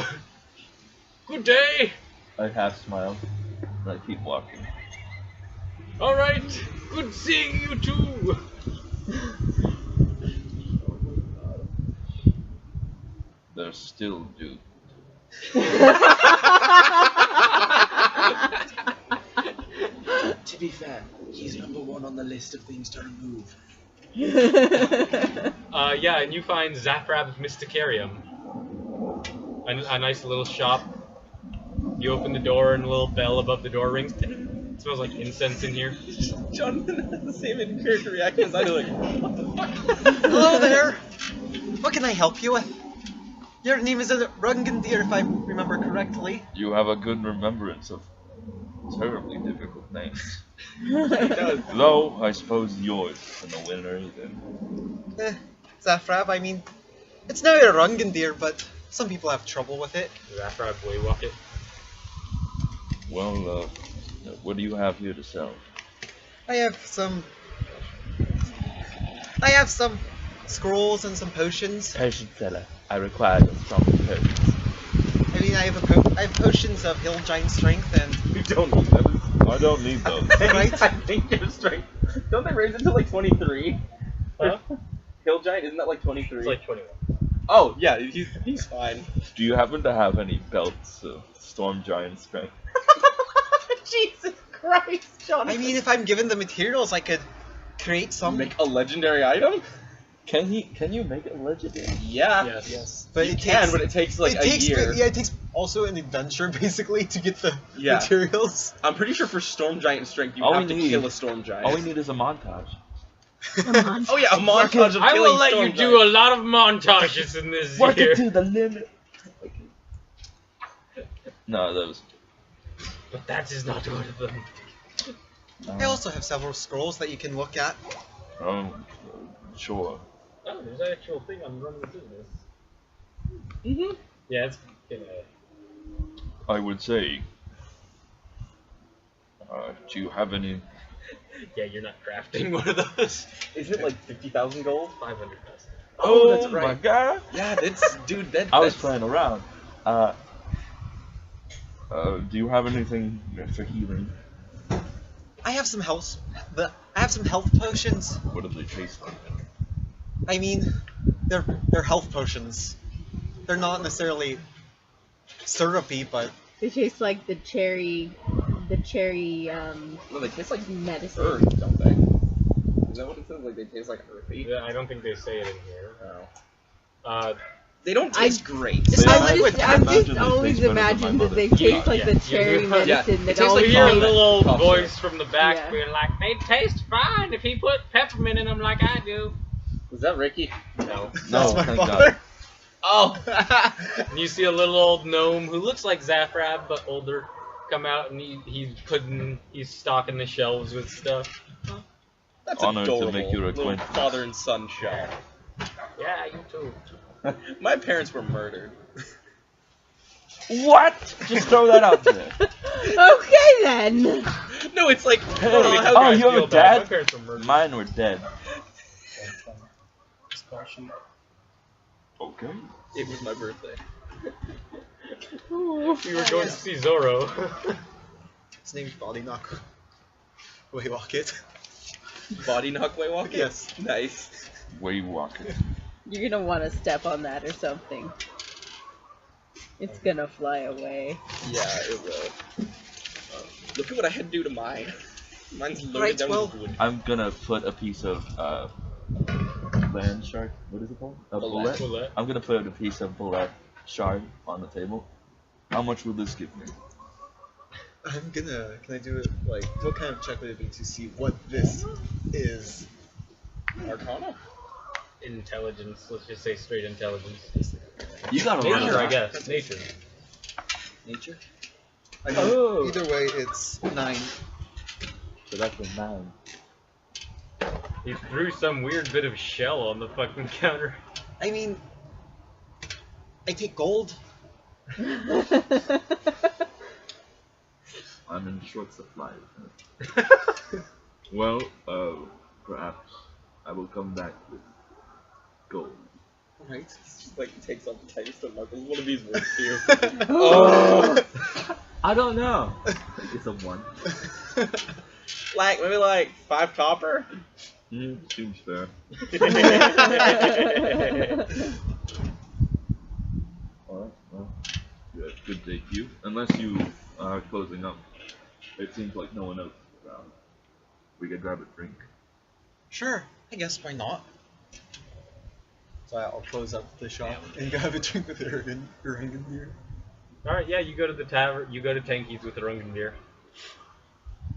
Good day. I half smile and I keep walking. All right. Good seeing you too. They're still duped. To be fair, he's number one on the list of things to remove. Yeah, and you find Zaprab's Mysticarium. A nice little shop. You open the door and a little bell above the door rings. It smells like incense in here. Jonathan has the same in-character reaction as I do, like, what the fuck? Hello there. What can I help you with? Your name is Rungandir, if I remember correctly. You have a good remembrance of terribly difficult names. He does. Though, I suppose yours isn't a winner either. Zafrav, I mean, it's now a Rungandir, but some people have trouble with it. Zaprab waywalk it. Well, what do you have here to sell? I have some scrolls and some potions. Potion seller. I require your strong potions. I mean, I have potions of hill giant strength and You don't need those. I don't need those. Right? I think your strength. Don't they raise it to like 23? Huh? Hill Giant, isn't that like 23? It's like 21. Oh, yeah, he's fine. Do you happen to have any belts of storm giant strength? Jesus Christ, Jonathan. I mean, if I'm given the materials, I could create some. Make a legendary item? Can you make it legendary? Yeah. Yes. But You it can, takes, but it takes like it a takes, year. yeah, it takes also an adventure basically to get the Yeah. materials. I'm pretty sure for Storm Giant strength, you All have we to need- kill a Storm Giant. All we need is a montage. Oh yeah, a montage of I killing will let Storm you do a Giants. lot of montages in this Work year. it to the limit. No, that was. But that is not one of them. I also have several scrolls that you can look at. Sure. Oh, there's an actual thing on running the business. Yeah, it's I would say. Do you have any? yeah. You're not crafting one of those. Isn't it like 50,000 gold? 500,000. Oh, that's right. my god! Yeah, that's dude. I was playing around. Do you have anything for healing? I have some health. I have some health potions. What do they taste like? I mean, they're health potions. They're not necessarily syrupy, but It tastes like the cherry, No, they taste like medicine. earth, don't they? Is that what it says? Like they taste like earthy? Yeah, I don't think they say it in here. Oh. They don't taste great. They I've don't- just, I I've imagine just they always taste better than my imagined that they mother's. taste like Yeah, the yeah, cherry yeah. medicine It that tastes always like You hear a Cough little old syrup. voice from the back Yeah. being like, "They taste fine if he put peppermint in them like I do." Was that Ricky? No. that's No, my thank father. God. Oh! And you see a little old gnome who looks like Zafrab but older come out, and he's stocking the shelves with stuff. That's Honored to adorable. make your Little acquaintance. father and son shop. Yeah, you too. My parents were murdered. What? Just throw that out there. Okay then. No, it's like. Hey, hold on, Make how oh, guys you have feel a bad. dad? My parents were murdered. Mine were dead. Okay. It was my birthday. We were going to see Zorro. His name's Body Knock. Wait, walk it. Body knock way walk? Yes. Nice. Way walking. You're gonna want to step on that or something. It's gonna fly away. Yeah, it will. Look at what I had to do to mine. Mine's loaded Right, down well- with wood. I'm gonna put a piece of land shard. What is it called? A Bullet. Bullet. I'm gonna put a piece of bullet shard on the table. How much will this give me? I'm gonna. Can I do it? Like, what kind of check would it be to see what this is? Arcana? Intelligence. Let's just say straight intelligence. You got a lot of Nature, I that. guess. Nature. Nature? I mean, Oh. either way, it's 9. So that's a 9. He threw some weird bit of shell on the fucking counter. I mean, I take gold. I'm in short supply. Well, perhaps I will come back with gold. Right. It's just like he takes off the tiny stone knuckles. One of these works too. Oh! I don't know. It's a 1. Like, maybe like 5 copper? Seems fair. Alright, well, good day to you. Unless you are closing up. It seems like no one else is around. We could grab a drink. Sure. I guess why not? So I'll close up the shop and go have a drink with Urangan here. Alright, yeah, you go to the tavern. You go to Tanky's with the Rungendeer.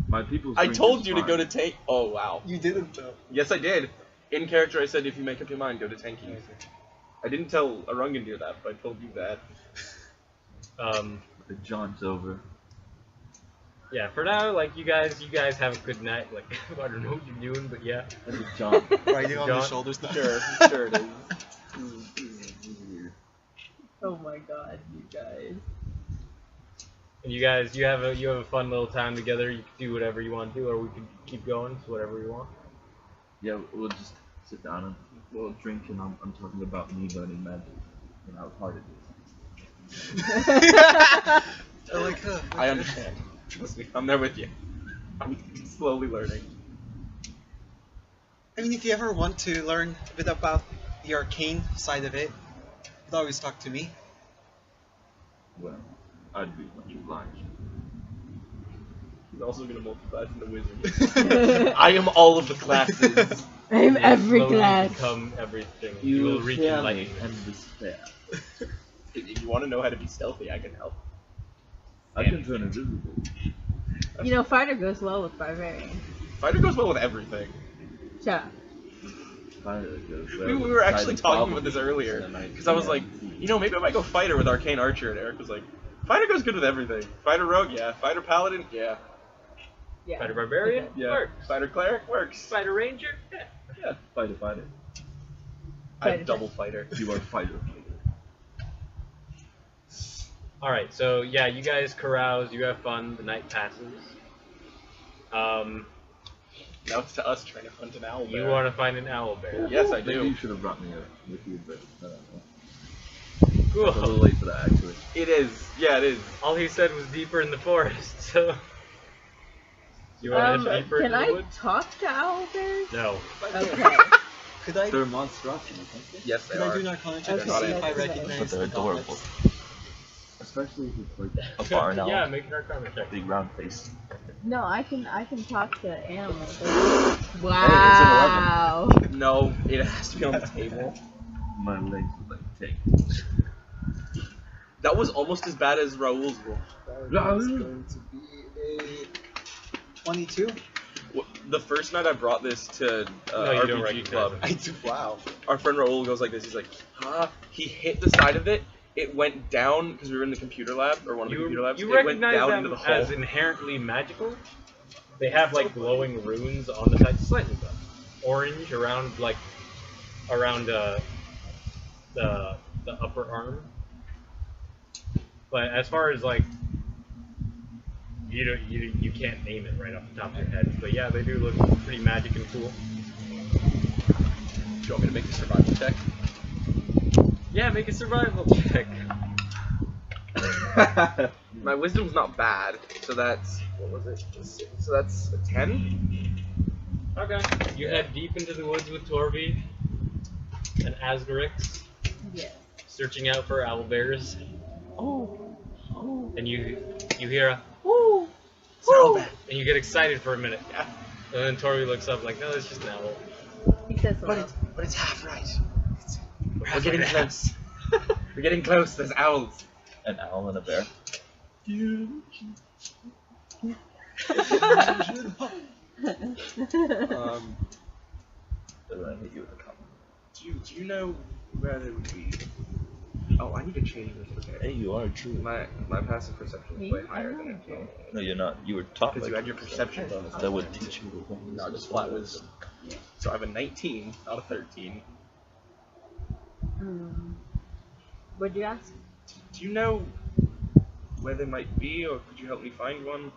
My people's I drink told is you to go to fine. Tank. Oh, wow. You didn't though. Yes, I did. In character, I said if you make up your mind, go to Tankies. I didn't tell Arungandir that, but I told you that. The jaunt's over. Yeah, for now, like you guys have a good night. Like I don't know what you're doing, but yeah. That's a jaunt. Riding on the John- shoulders now. Sure it is. Oh my god, you guys. And you guys, you have a fun little time together. You can do whatever you want to do, or we can keep going. It's whatever you want. Yeah, we'll just sit down and we'll drink, and I'm talking about me learning magic and how hard it is. I like her. I understand. Trust me, I'm there with you. I'm slowly learning. I mean, if you ever want to learn a bit about the arcane side of it, you could always talk to me. Well, I'd be much obliged. He's also gonna multi-class into wizard. I am all of the classes. I'm You every slowly class. become everything. You will reach fear me enlightenment. and despair. If you want to know how to be stealthy, I can help. I can turn invisible. You know, fighter goes well with barbarian. Fighter goes well with everything. Shut up. We were actually talking about this earlier, because I was like, you know, maybe I might go fighter with arcane archer, and Eric was like, fighter goes good with everything. Fighter rogue, yeah. Fighter paladin, yeah. Yeah. Fighter barbarian, Yeah. works. Fighter cleric, works. Fighter ranger, yeah. Yeah. Fighter. I'm Fighter. double fighter. You are fighter. Alright, so yeah, you guys carouse, you have fun, the night passes. Now it's to us trying to hunt an owl You bear. want to find an owl bear. Yes, I Maybe do. you should have brought me with you, but I don't know. Cool. It's a little late for that, actually. It is. Yeah, it is. All he said was deeper in the forest, so... You want to head deeper Can into the I woods? talk to owl bears? No. Okay. Could I? They're monstrosities, aren't they? Yes, they Could I are. do an Arcana check to Okay, see if I okay. recognize But they're the adorable. gauntlets? Especially if it's like a barn owl. Yeah, make an arcana check. Big round face. No, I can talk to animals. Hey, Wow. No, it has to be on the table. My legs would like take. That was almost as bad as Raoul's roll. That is going to be a 22. The first night I brought this to No, you don't RPG recognize Club, it. I do. Wow. our friend Raoul goes like this. He's like, he hit the side of it. It went down because we were in the computer lab or one of the computer labs. You It went recognize down them into the hole. as inherently magical? They have like glowing runes on the side, slightly orange around the upper arm. But as far as like you can't name it right off the top of your head. But yeah, they do look pretty magic and cool. Do you want me to make a survival check? Yeah, make a survival check. My wisdom's not bad, so that's what was it? So that's a 10. Okay. You head deep into the woods with Torby and Asgarix, Yes. searching out for owlbears. Oh. Oh. And you hear a Woo. and you get excited for a minute. And then Torby looks up like, no, it's just an owl. He says But hello. it's half right. We're getting close. We're getting close. There's owls. An owl and a bear. They're gonna hit you with a comment. Do you know where they would be? Oh, I need to change this. Okay. Hey, you are true. My passive perception is Me? way higher than it came. No, you're not. You were taught Because like you had your perception bonus. That would teach you the things. No, just flat wisdom. So I have a 19, not a 13. What'd you ask? Do you know where they might be, or could you help me find one?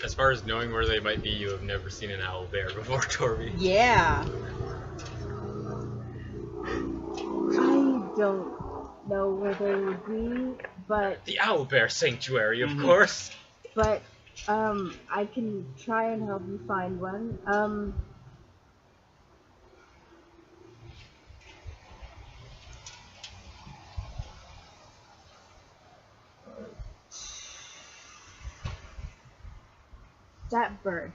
As far as knowing where they might be, you have never seen an owlbear before, Torby. Yeah. I don't know where they would be, but The owlbear sanctuary, of course. I can try and help you find one. That bird.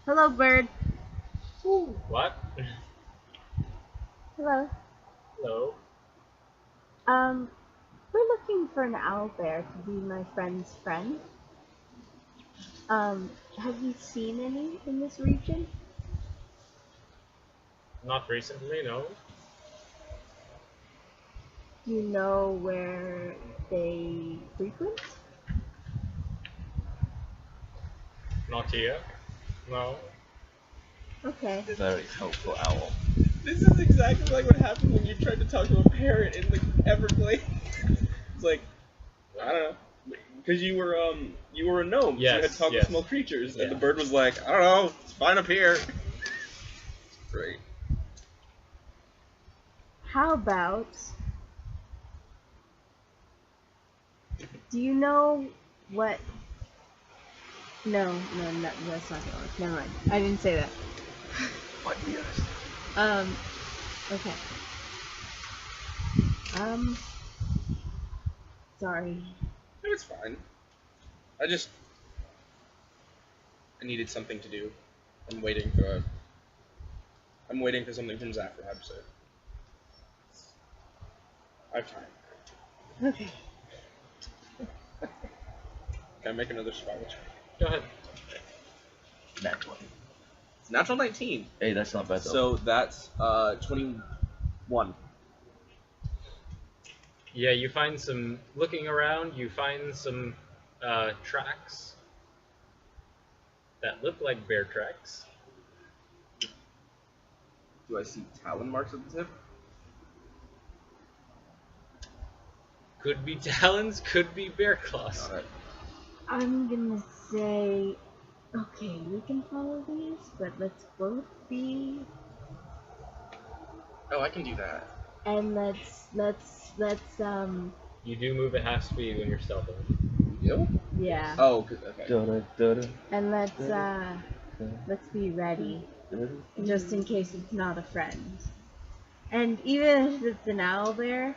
Hello, bird. Ooh, What? hello. Hello. We're looking for an owl bear to be my friend's friend. Have you seen any in this region? Not recently, no. Do you know where they frequent? Not here. No. Okay. Very helpful owl. This is exactly like what happened when you tried to talk to a parrot in the Everglades. It's like, I don't know, because you were a gnome. So you had to talk with small creatures, and the bird was like, I don't know, it's fine up here. Great. How about... Do you know what... No, that's not gonna work. Never mind. I didn't say that. What years? Okay. Sorry. No, it's fine. I needed something to do. I'm waiting for something from Zaphrab, so I have time. Okay. Can I make another survival check? Go ahead. Natural. It's natural 19. Hey, that's not bad though. So that's 21. Yeah, you find some, looking around, you find some tracks that look like bear tracks. Do I see talon marks at the tip? Could be talons, could be bear claws. Got it. I'm gonna say, okay, we can follow these, but let's both be, Oh, I can do that. and let's You do move at half speed when you're stealthing. You? yeah, Oh, okay. and let's be ready, just in case it's not a friend. And even if it's an owl bear,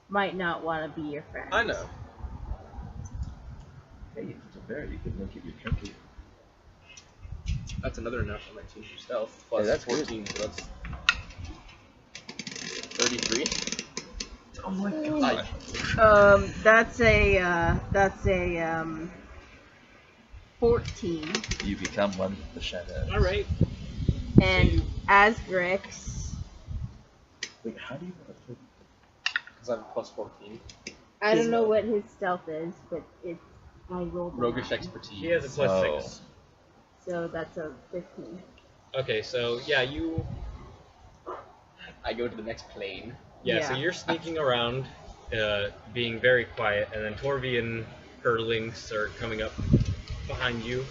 might not want to be your friend. I know. Hey, if it's a bear, you could make it your trinket. That's another enough on my team for stealth. Plus that's 14, so that's 33. Oh my god. That's a 14. You become one with the shadows. Alright. And as Grix, Wait, how do you want to put Because I have plus 14. I don't know what his stealth is, but I rolled a Roguish 9, expertise. He has a plus Oh. 6. so that's a 15. Okay, so yeah, I go to the next plane. so Yeah. you're sneaking around, being very quiet, and then Torvi and her lynx are coming up behind you.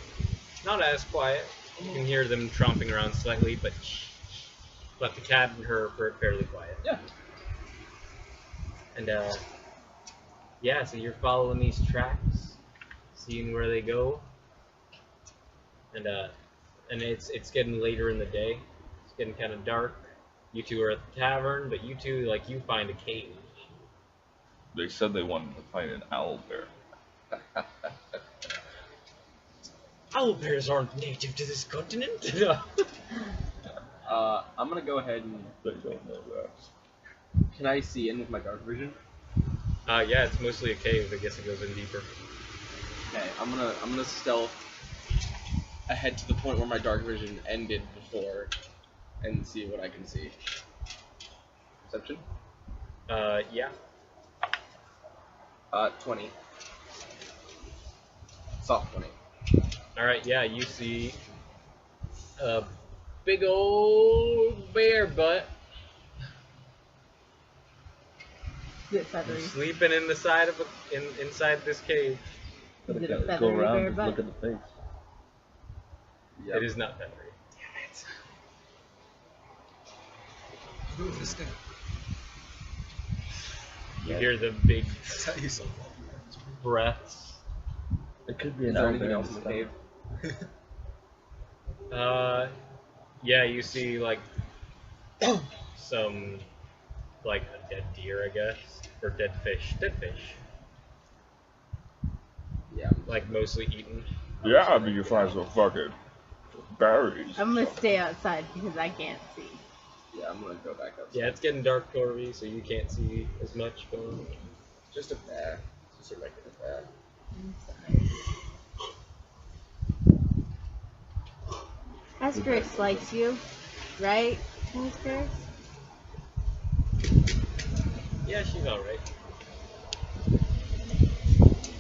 Not as quiet. You can hear them tromping around slightly, but the cat and her are fairly quiet. Yeah. And so you're following these tracks, seeing where they go, and it's getting later in the day. It's getting kind of dark. You two are at the tavern, but you two you find a cave. They said they wanted to find an owl bear. Owl bears aren't native to this continent. I'm gonna go ahead and. They don't know that. Can I see in with my dark vision? Yeah, it's mostly a cave. I guess it goes in deeper. Okay, I'm gonna stealth ahead to the point where my dark vision ended before, and see what I can see. Perception? Yeah. 20. Soft 20. Alright, yeah, you see a big old bear butt Is it feathery? sleeping in the side of inside this cave. Is it a Go feathery around bear and butt? look at the face. Yep. It is not feathery. Move this guy. You hear the big That's how you solve breaths. It could be Is an there owl anything bear. else in the cave? Yeah, you see some a dead deer, I guess, or dead fish. Dead fish, Yeah. mostly eaten. Yeah, but you find some fucking berries. I'm gonna stay outside because I can't see. Yeah, I'm gonna go back up. Yeah, it's getting dark, Torvi, so you can't see as much going on. Just a bear. Just a regular bear. Asgrix likes you, right? Asgrix? Yeah, she's alright.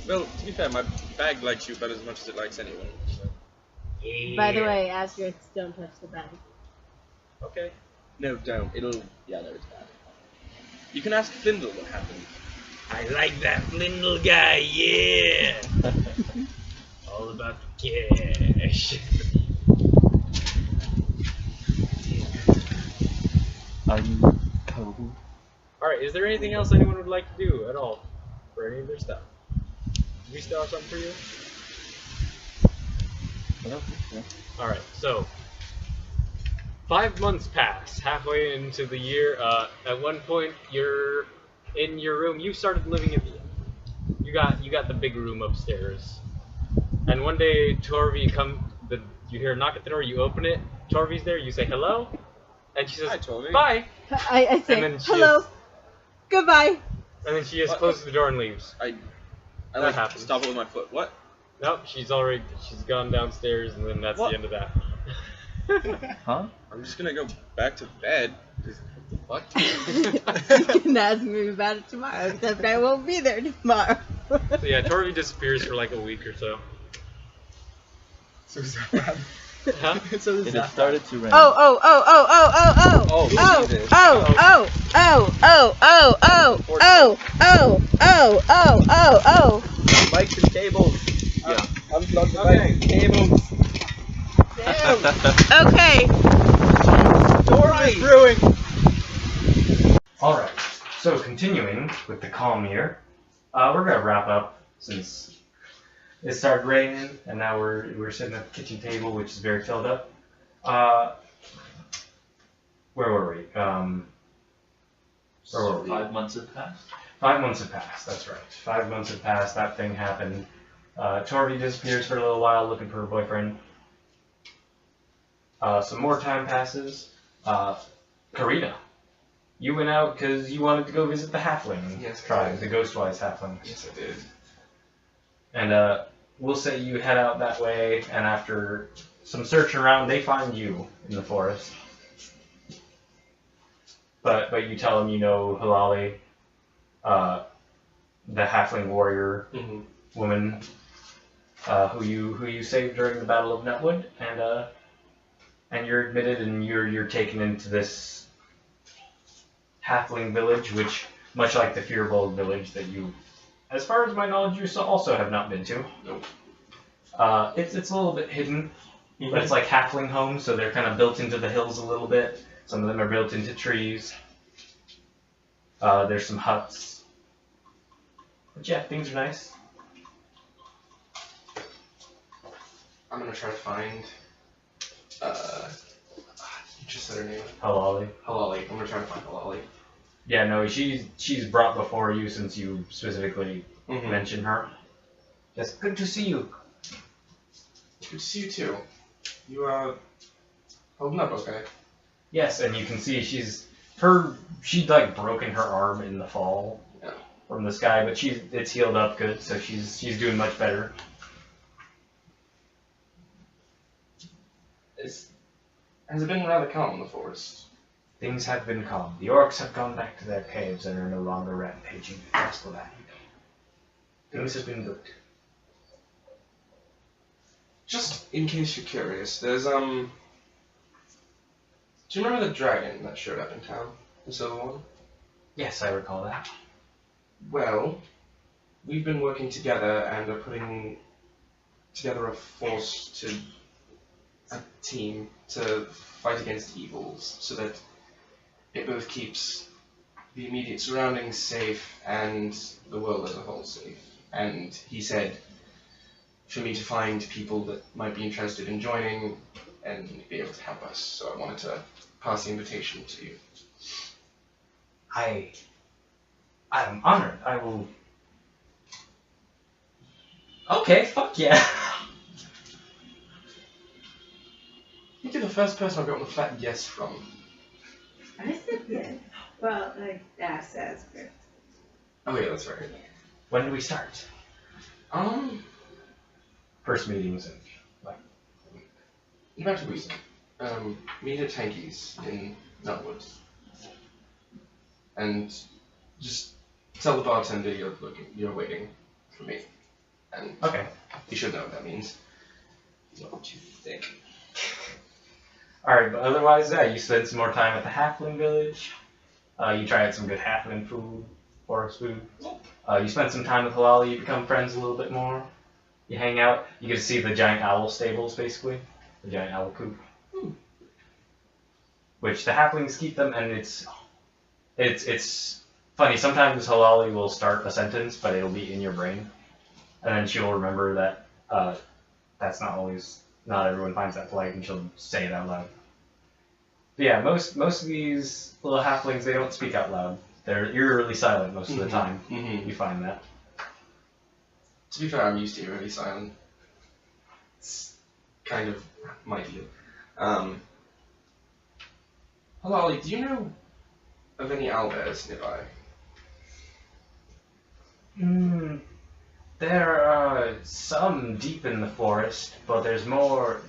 Well, to be fair, my bag likes you about as much as it likes anyone. So. By the way, Asgrix, don't touch the bag. Okay. No, don't. It'll. Yeah, no, it's bad. You can ask Findle what happened. I like that Flindle guy, yeah! All about the cash. Are you cold? Alright, is there anything else anyone would like to do at all for any of their stuff? Do we still have something for you? Alright, so 5 months pass, halfway into the year. At one point, you're in your room. You started living at the you got the big room upstairs. And one day, Torvi you hear a knock at the door. You open it. Torvi's there. You say hello, and she says Hi, Torvi. I bye. say, And then she hello, just- goodbye. And then she just closes the door and leaves. I That like happens. stop it with my foot. What? Nope, she's gone downstairs, and then that's What? the end of that. Huh? I'm just gonna go back to bed. What? You can ask me about it tomorrow, except I won't be there tomorrow. So yeah, Torvi disappears for like a week or so. So is that bad? Huh? So does It that. had started to rain. Oh, oh, oh, oh, oh, oh, oh, Oh, oh, Jesus. oh, oh, oh, oh, oh, oh, oh, oh, oh, oh, oh, oh. Mics and cables. Yeah. Unplug the Okay. mics and cables. Okay. Storm is brewing. Alright, so continuing with the calm year, we're gonna wrap up since it started raining and now we're sitting at the kitchen table, which is very filled up. Where were we? Where were we? 5 months have passed. 5 months have passed, that's right. 5 months have passed, that thing happened. Torvi disappears for a little while looking for her boyfriend. Some more time passes. Karina, you went out because you wanted to go visit the halfling Yes, I tribe, did. the Ghostwise halflings. Yes, I did. And we'll say you head out that way, and after some searching around, they find you in the forest. But you tell them you know Halali, the halfling warrior Mm-hmm. woman who you saved during the Battle of Netwood, and you're admitted and you're taken into this halfling village, which, much like the Fearbold village that you, as far as my knowledge, you also have not been to. Nope. It's a little bit hidden, but it's like halfling homes, so they're kind of built into the hills a little bit. Some of them are built into trees. There's some huts. But yeah, things are nice. I'm gonna try to find. You just said her name. Halali. Halali. I'm gonna try to find Halali. Yeah, no, she's brought before you since you specifically Mm-hmm. mentioned her. Just good to see you. Good to see you too. You holding up okay? Yes, and you can see she'd like broken her arm in the fall Yeah. from this guy, but it's healed up good, so she's doing much better. Has it been rather calm in the forest? Things have been calm. The orcs have gone back to their caves and are no longer rampaging across the land. Things have been good. Just in case you're curious, there's Do you remember the dragon that showed up in town? The silver one? Yes, I recall that. Well, we've been working together and are putting together a team to fight against evils so that it both keeps the immediate surroundings safe and the world as a whole safe. And he said for me to find people that might be interested in joining and be able to help us. So I wanted to pass the invitation to you. I am honored. I will. Okay, fuck yeah. I think you're the first person I've gotten a flat yes from. I said yes. Well, like that says first. Oh yeah, that's right. When do we start? First meetings and like. In about a week. Meet at Tanky's in Nutwood. And just tell the bartender you're waiting for me. And Okay. you should know what that means. He's not too thick. Alright, but otherwise, yeah, you spend some more time at the halfling village. You try out some good halfling food, forest food. You spend some time with Halali, you become friends a little bit more. You hang out, you get to see the giant owl stables, basically. The giant owl coop. Which the halflings keep them, and it's funny, sometimes Halali will start a sentence, but it'll be in your brain. And then she'll remember that that's not everyone finds that polite, and she'll say it out loud. But yeah, most of these little halflings, they don't speak out loud. They're eerily silent most of the time. You find that. To be fair, I'm used to eerily silent. It's kind of my deal. Halali, do you know of any owlbears nearby? There are some deep in the forest, but there's more.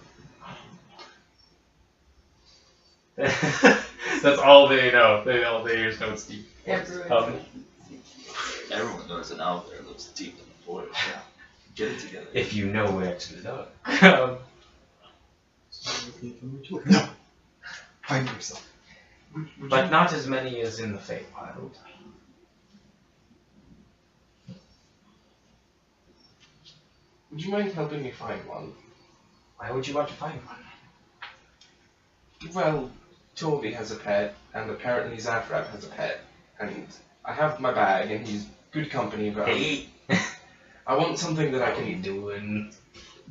That's all they know. They just know it's deep. Everyone. Everyone knows an owl there lives deep in the forest. Yeah. Get it together. If you know where to look. No! Find yourself. But not as many as in the Feywild. Would you mind helping me find one? Why would you want to find one? Well, Torby has a pet, and apparently Zafrab has a pet, and I have my bag, and he's good company, but Hey! I want something that I What are you can... doing?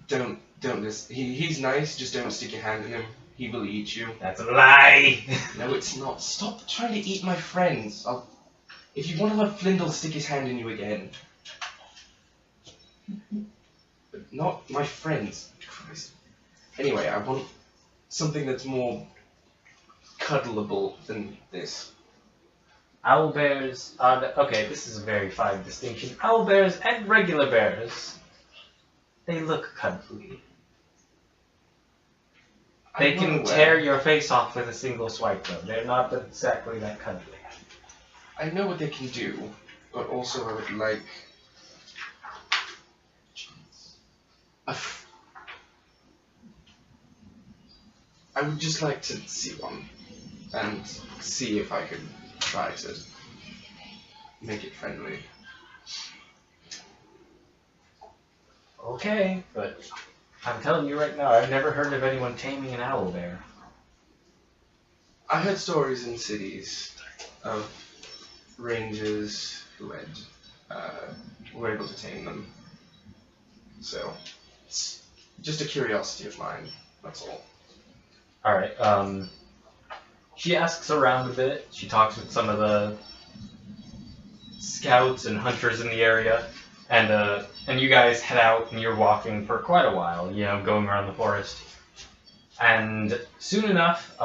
Don't just... He's nice, just don't stick your hand in him. He will eat you. That's a lie! No, it's not. Stop trying to eat my friends. If you want to let Flindle stick his hand in you again. But not my friends. Christ. Anyway, I want something that's more cuddleable than this. Owlbears are okay, this is a very fine distinction. Owlbears and regular bears, they look cuddly. They can tear your face off with a single swipe, though. They're not exactly that cuddly. I know what they can do, but also I would like I would just like to see one and see if I could try to make it friendly. Okay, but I'm telling you right now, I've never heard of anyone taming an owlbear. I heard stories in cities of rangers who had were able to tame them. So it's just a curiosity of mine. That's all. All right. She asks around a bit. She talks with some of the scouts and hunters in the area, and you guys head out and you're walking for quite a while. You know, going around the forest, and soon enough,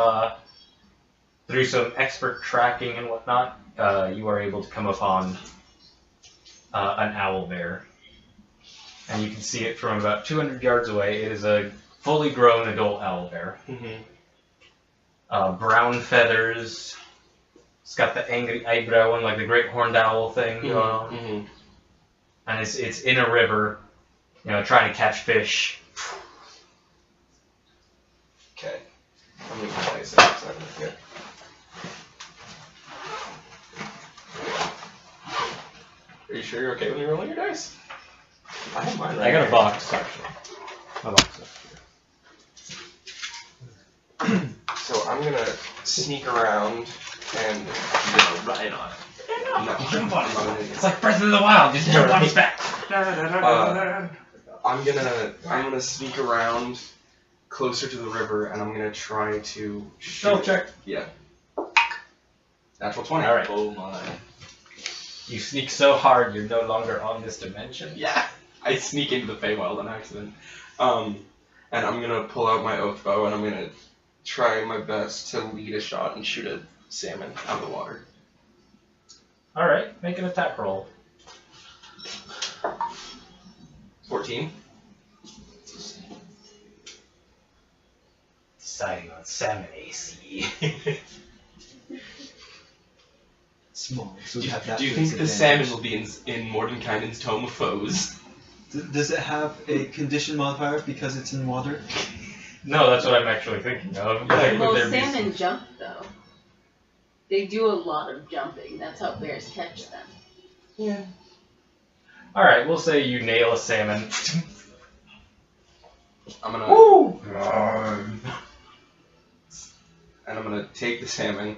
through some expert tracking and whatnot, you are able to come upon an owlbear, and you can see it from about 200 yards away. It is a fully grown adult owlbear. Brown feathers. It's got the angry eyebrow one, like the great horned owl thing going on. And it's in a river, you know, trying to catch fish. Okay. I'm gonna play so I'm gonna forget. Are you sure you're okay when you're rolling your dice? I have mine right I got here. a box, actually. My box is here. So I'm gonna sneak around and Right on it. no, Jump on it. I'm not an It's like Breath of the Wild, just jump on his back. I'm gonna sneak around closer to the river and I'm gonna try to shoot. Stealth check. Yeah. Natural 20. Alright. Oh my. You sneak so hard you're no longer on this dimension. Yeah. I sneak into the Feywild on accident. And I'm gonna pull out my oath bow and I'm gonna try my best to lead a shot and shoot a salmon out of the water. Alright, make an attack roll. 14. Deciding on salmon AC. Small. So Do we have that you to think its the salmon advantage. will be in Mordenkainen's Tome of Foes? Does it have a condition modifier because it's in water? No, that's what I'm actually thinking of. Like, Well, would there be salmon some- jump though. They do a lot of jumping. That's how bears catch them. Yeah. Alright, we'll say you nail a salmon. I'm gonna Woo! and I'm gonna take the salmon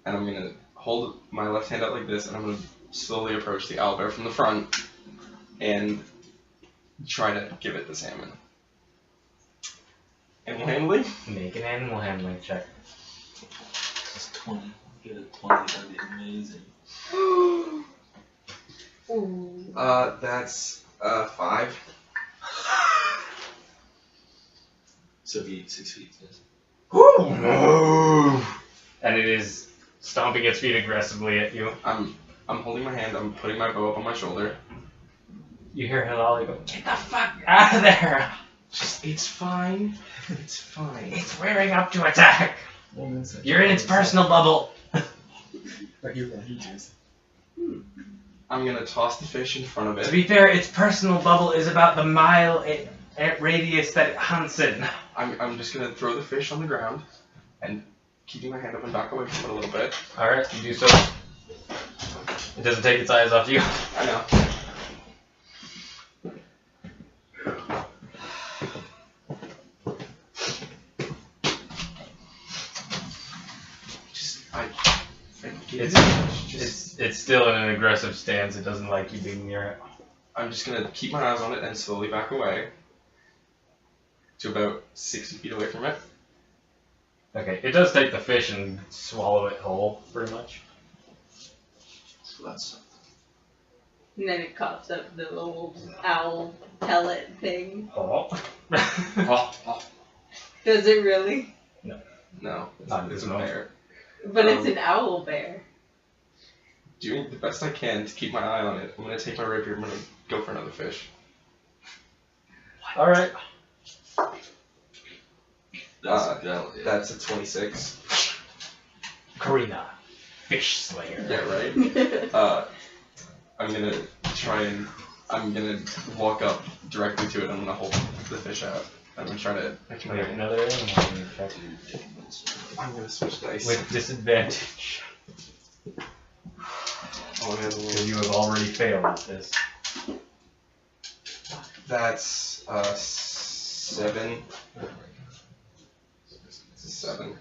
and I'm gonna hold my left hand out like this and I'm gonna slowly approach the owlbear from the front and try to give it the salmon. Animal handling? Make an animal handling check. It's 20. Get a 20, that'd be amazing. Ooh. That's 5. So be 6 feet. Yes. And it is stomping its feet aggressively at you. I'm holding my hand, I'm putting my bow up on my shoulder. You hear Hilali go, "Get the fuck out of there! Just, it's fine. It's fine. It's rearing up to attack! You're in its personal bubble!" I'm gonna toss the fish in front of To it. be fair, its personal bubble is about the mile radius that it hunts in. I'm just gonna throw the fish on the ground and keeping my hand up and back away from it a little bit. Alright, you do so. It doesn't take its eyes off you. I know. It's still in an aggressive stance. It doesn't like you being near it. I'm just gonna keep my eyes on it and slowly back away to about 60 feet away from it. Okay, it does take the fish and swallow it whole, pretty much. So that's And then it coughs up the little owl pellet thing. Oh. Does it really? No, Not it's a no. bear. But it's an owl bear. Doing the best I can to keep my eye on it. I'm gonna take my rapier. I'm gonna go for another fish. Alright. That's a 26. Karina. Fish slayer. Yeah, right. I'm gonna try and I'm gonna walk up directly to it. I'm gonna hold the fish out. I'm gonna try to. Wait, another one. I'm gonna switch dice. With disadvantage. Oh, man, Because you have already failed at this. that's 7. It's a 7.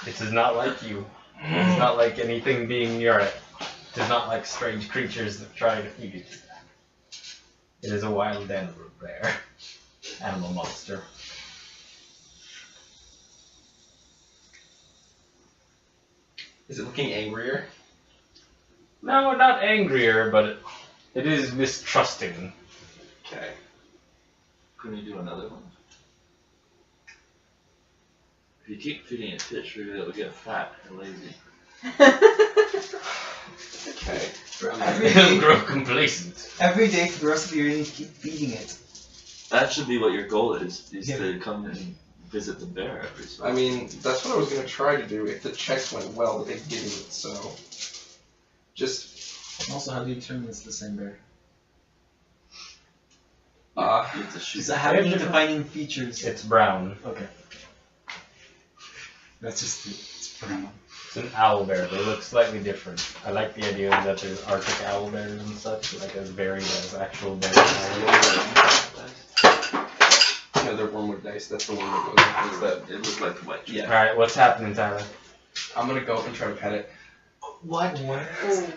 It does not like you. It does not like anything being near it. It does not like strange creatures that try to feed it. It is a wild animal bear. Animal monster. Is it looking angrier? No, not angrier, but it is mistrusting. Okay. Can we do another one? If you keep feeding it fish, maybe it will get fat and lazy. Okay. It'll grow complacent. Every day for the rest of the year, you need to keep feeding it. That should be what your goal is to come and visit the bear every so I mean, that's what I was gonna try to do if the checks went well, but they didn't, so. Just. Also, how do you determine it's the same bear? You have to shoot. Does it have any defining features? It's brown. Okay. That's just it's brown. It's an owl bear. They look slightly different. I like the idea that there's Arctic owl bears and such, like as varied as actual bears. No, they're wormwood dice. That's the one that goes with It looks like white. Yeah. Alright, what's happening, Tyler? I'm gonna go up and try to pet it. What? I'm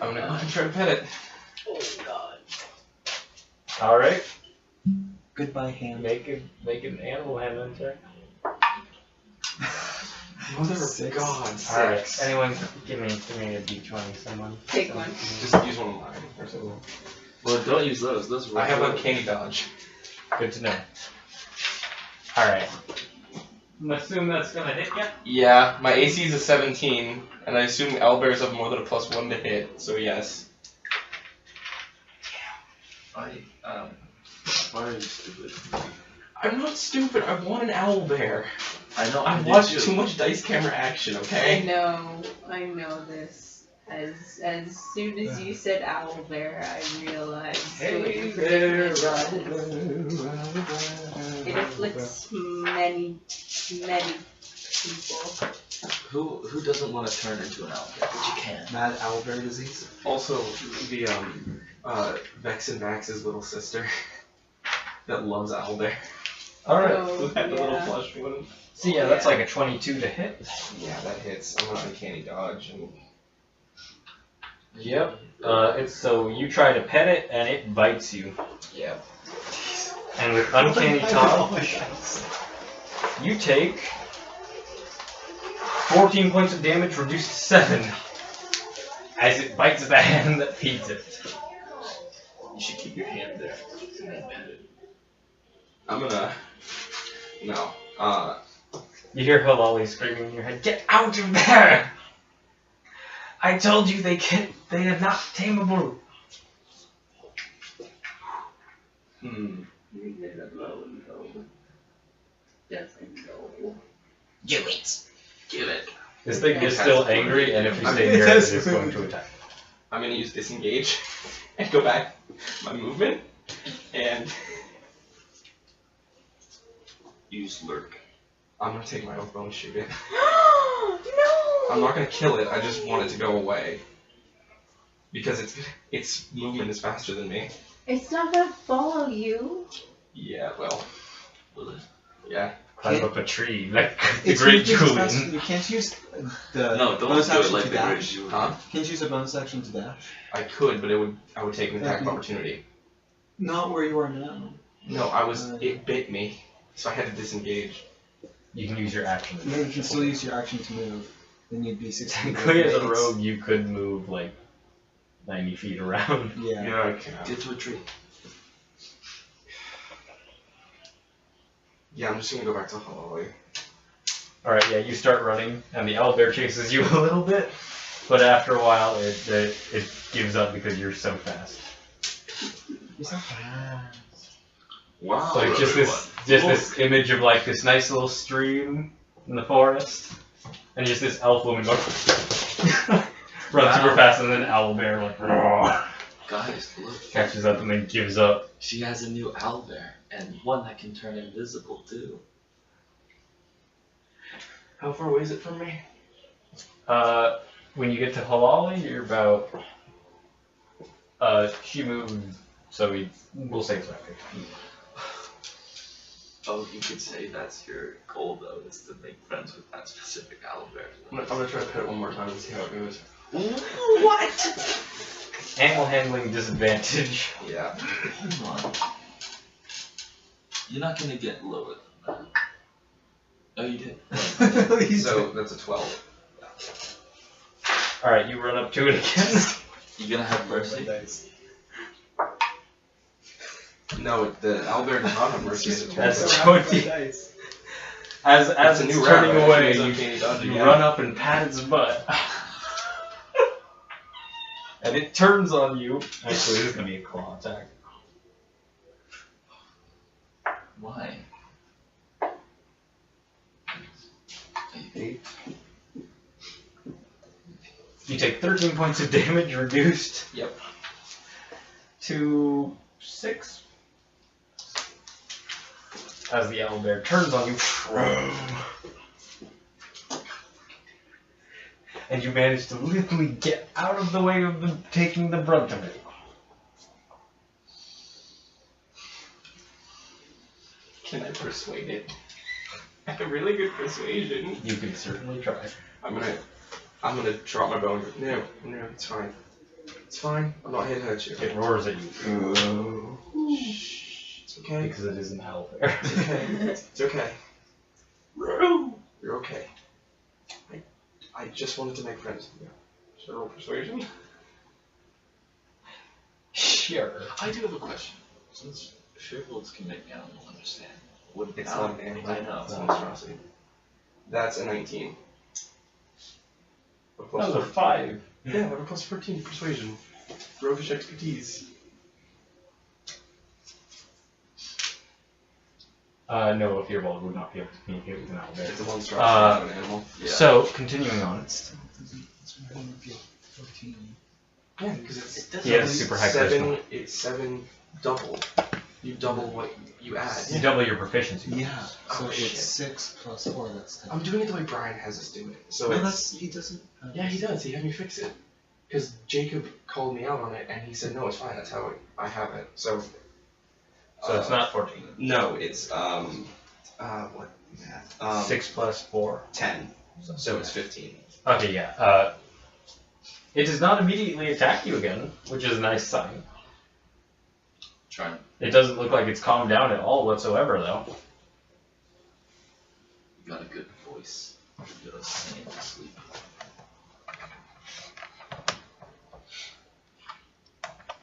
gonna go up and try to pet it. Oh god. Alright, Goodbye, hand. make an animal handling check. Mother of 6. God, Alright, 6. anyone give me a d20, someone. Take one. Just use one of mine or something. Well, don't use those. Those I have really- uncanny dodge. Good to know. Alright. I'm assuming that's gonna hit ya? Yeah, my AC is a 17, and I assume owlbears have more than a +1 to hit, so yes. Why are you stupid? I'm not stupid. I want an owlbear. I know. I've I watched did too much dice camera action. I Okay. know this. As soon as you said owl bear, I realized Hey what there, your owlbear, predicament was. It afflicts many people. Who doesn't want to turn into an owlbear? But you can. Mad owlbear disease. Also, the Vex and Max's little sister that loves owlbear. Alright. Oh, That little yeah. plush one. So yeah, that's like a 22 to hit. Yeah, that hits. I'm an uncanny dodge. And Yep. It's so you try to pet it and it bites you. yeah. And with uncanny dodge, you take 14 points of damage reduced to 7 as it bites the hand that feeds it. You should keep your hand there. I'm gonna. No. You hear Halali screaming in your head, "Get out of there! I told you they are not tameable." Leave it alone, though. Doesn't know. Do it. Give it. This thing is still angry, and if you stay near it, it is going to attack. I'm gonna use disengage and go back my movement and use lurk. I'm gonna take my oath bone and shoot it. No! I'm not gonna kill it. I just want it to go away because its movement is faster than me. It's not gonna follow you. Yeah, well, Will it? yeah. Climb up a tree like the It's Great moving Julian. fast. You can't use the No, don't bonus do it action like to the Great dash. Julian. Huh? Can't you use a bonus action to dash? I could, but I would take an attack of Okay. opportunity. Not where you are now. No, it bit me, so I had to disengage. You can use your action. Yeah, you can still use your action to move. Then you'd be 60 feet Technically, as a away. rogue, you could move like 90 feet around. Yeah. Yeah, I can. Get to a tree. Yeah, I'm just gonna go back to Holly. Alright, yeah, you start running, and the owlbear chases you a little bit, but after a while, it gives up because you're so fast. You're so fast. Wow. So like just this image of like this nice little stream in the forest, and just this elf woman going runs super fast, and then owlbear like Guys, look. catches up and then gives up. She has a new owlbear, and one that can turn invisible too. How far away is it from me? When you get to Halali, you're about. She moved, so we'll say it's about 50 feet. Oh, you could say that's your goal though, is to make friends with that specific owlbear. I'm gonna try to pet it one more time and see how it goes. What? Animal handling disadvantage. Yeah. Hold on. You're not gonna get lower than that. Oh, you did. So that's a 12. Alright, you run up to it again. You gonna have mercy? No, the owlbear does not have mercy. It's a 12. That's 20. As It's a it's new turning rabbit. away, It's uncanny dodging, you yeah. run up and pat its butt. And it turns on you. Actually, this is gonna be a claw attack. Why? 8. You take 13 points of damage reduced. Yep. To 6. As the owlbear turns on you. And you manage to literally get out of the way of them taking the brunt of it. Can I persuade it? I have really good persuasion. You can certainly try. I'm gonna drop my bow and go, no, it's fine. It's fine. I'm not here to hurt you. It roars at you. Shh. It's okay. Because it is an owlbear. It's okay. It's okay. You're okay. I just wanted to make friends with you. Should I roll persuasion? Sure. I do have a question. Since Shriveleds can make animals understand, would It's owl- not an animal. I know. It's a monstrosity. That's a 19. A That plus was a 14. 5. Yeah, I have a plus 14 to persuasion. Roguish expertise. No, a Fearbolt would not be able to communicate with an owlbear. It's a monstrosity, not an animal. Yeah. So, continuing on. Yeah, because it's He has super high charisma. It's 7 double. You double what you add. You double your proficiency. Yeah. So Oh, it's shit. 6 plus 4. That's 10. I'm doing it the way Brian has us do it. So No, it's, that's he doesn't. yeah, he does. He had me fix it. Because Jacob called me out on it, and he said, no, it's fine. That's how I have it. So. So it's not 14. No, it's what? Math? 6 plus 4. 10. So it's 15. Okay, yeah. It does not immediately attack you again, which is a nice sign. Try. It doesn't look like it's calmed down at all whatsoever, though. You got a good voice. You gotta sing to sleep.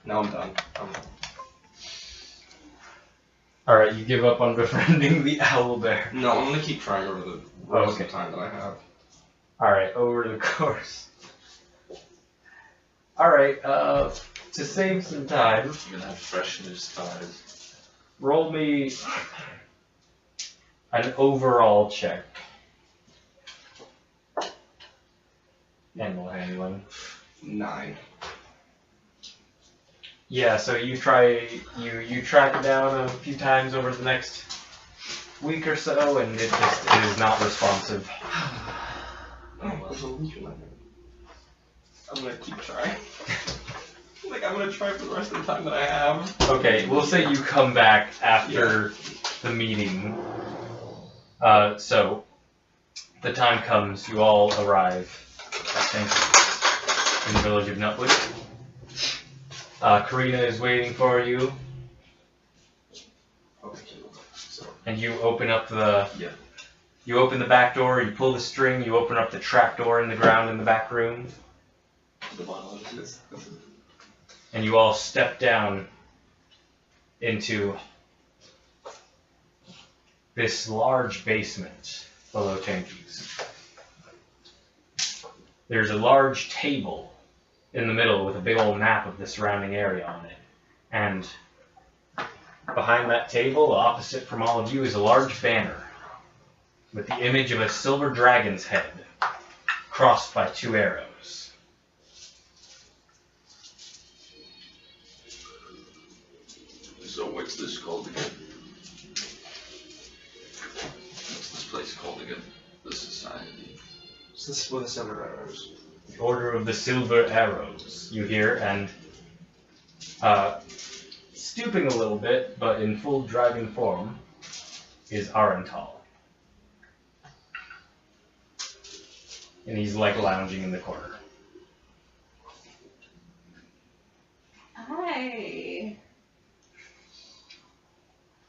Now I'm done. Alright, you give up on befriending the owlbear. No, I'm gonna keep trying over the rest of the time that I have. Alright, over the course. Alright, to save some time, You're gonna have fresh new stars. roll me an overall check. Animal handling. 9. Yeah, so you track it down a few times over the next week or so, and it is not responsive. I'm gonna keep trying. Like, I'm gonna try for the rest of the time that I have. Okay, we'll say you come back after the meeting. So, the time comes, you all arrive, I think, in the village of Nutwood. Karina is waiting for you, and you open up you open the back door, you pull the string, you open up the trap door in the ground in the back room, and you all step down into this large basement below Tenji's. There's a large table in the middle with a big old map of the surrounding area on it. And behind that table, opposite from all of you, is a large banner with the image of a silver dragon's head crossed by 2 arrows. So what's this called again? What's this place called again? The Society. So this is one of the Silver Arrows. The Order of the Silver Arrows, you hear, and stooping a little bit, but in full dragon form, is Arental. And he's like lounging in the corner. Hi.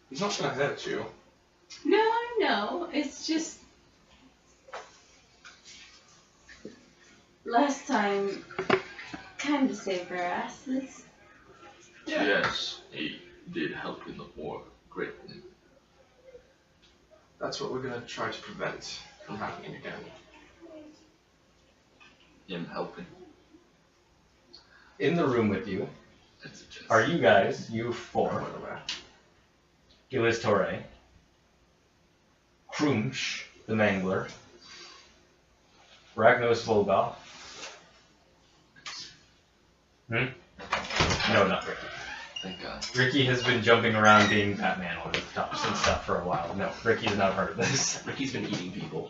He's not gonna hurt you. No, I know. It's just last time kind of saved our asses. Yeah. Yes, he did help in the war greatly. That's what we're gonna try to prevent from happening again. Him helping. In the room with you That's a chance. are you guys, you 4, Gilles Torre, Krumsh, the Mangler, Ragnos Volgoth. No, not Ricky. Thank God. Ricky has been jumping around being Batman on the tops and stuff for a while. No, Ricky's not part of this. Ricky's been eating people.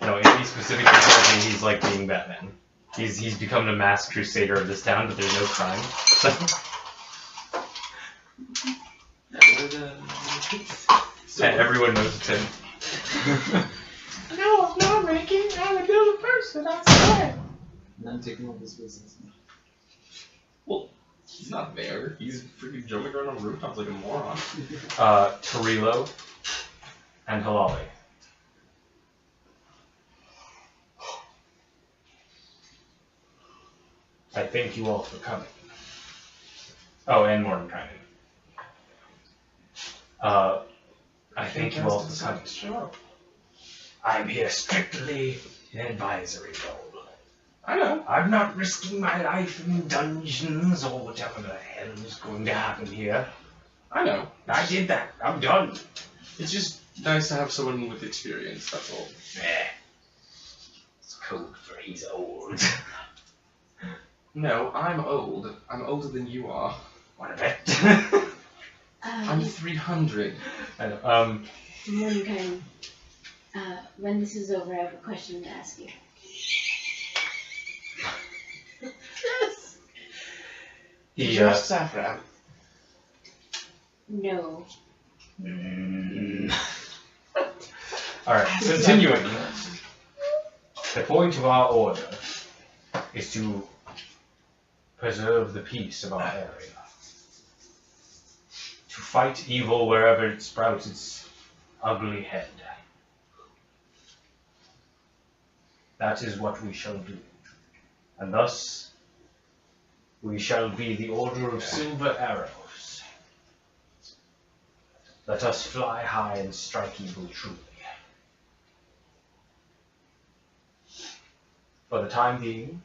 No, he specifically told me he's like being Batman. He's become the mass crusader of this town, but there's no crime. So and everyone knows it's him. No, I'm not Ricky. I'm a good person, I swear. And I'm taking all this business. Well, he's not there. He's freaking jumping around on rooftops like a moron. Torilo and Halali. I thank you all for coming. Oh, and Mordenkainen. I thank you all for coming. Sure. I'm here strictly in advisory role. I know. I'm not risking my life in dungeons or whatever the hell is going to happen here. I know. I did that. I'm done. It's just nice to have someone with experience, that's all. It's code for he's old. No, I'm old. I'm older than you are. What a bet. I'm 300. I know. Mordenkainen, when this is over, I have a question to ask you. Yes. He, Just Saffron. No. Alright, continuing. The point of our order is to preserve the peace of our area. To fight evil wherever it sprouts its ugly head. That is what we shall do. And thus, we shall be the Order of Silver Arrows. Let us fly high and strike evil truly. For the time being,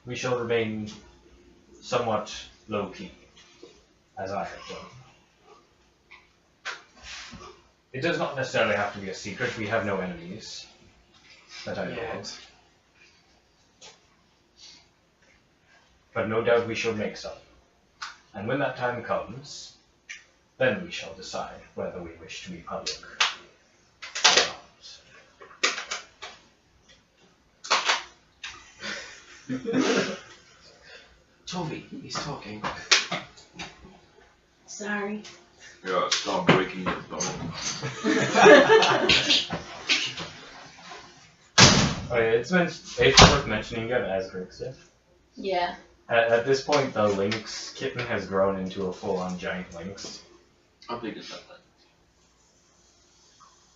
we shall remain somewhat low-key, as I have done. It does not necessarily have to be a secret. We have no enemies that I know of. But no doubt we shall make some. And when that time comes, Then we shall decide whether we wish to be public. Toby, he's talking. Sorry. Yeah, stop breaking his bone. Okay, it's worth mentioning you have Asgurk's, yeah? Yeah. At this point, the lynx kitten has grown into a full-on giant lynx. How big is that then?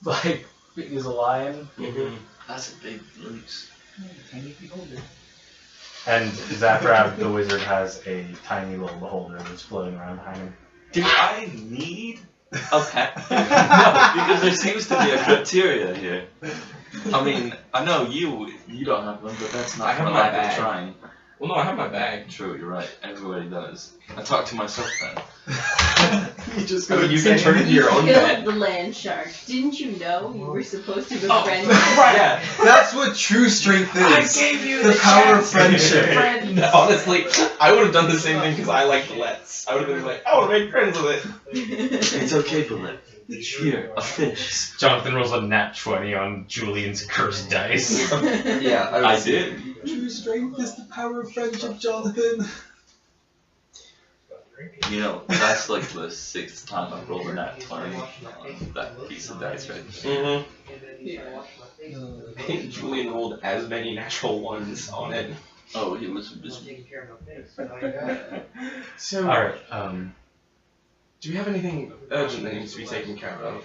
Like, big as a lion. Mm-hmm. That's a big lynx. And Zaprab, the wizard, has a tiny little beholder that's floating around behind him. Do I need a pet? No, because there seems to be a criteria here. I mean, I know you don't have one, but that's not I have what my I've been bag. trying. Well, no, I have my bag. True, you're right. Everybody does. I talk to myself then. You just I go mean, you can turn into your own Good, bed. the land shark. Didn't you know you were supposed to Oh, befriend right. Yeah. That's what true strength is. I gave you the power of friendship. friends? Honestly, I would have done the same thing because I like the Let's. I would have been like, I want to make friends with it. It's okay, Bullet. It's here, a fish. Jonathan rolls a nat 20 on Julian's cursed dice. Yeah, I did. True strength is the power of friendship, Jonathan. You know, that's like the 6th time I've rolled a nat 20 on that piece of dice right there. Mm-hmm. I think Julian rolled as many natural ones on it. Oh, he was just... So, Alright, do we have anything urgent that needs to be taken care of?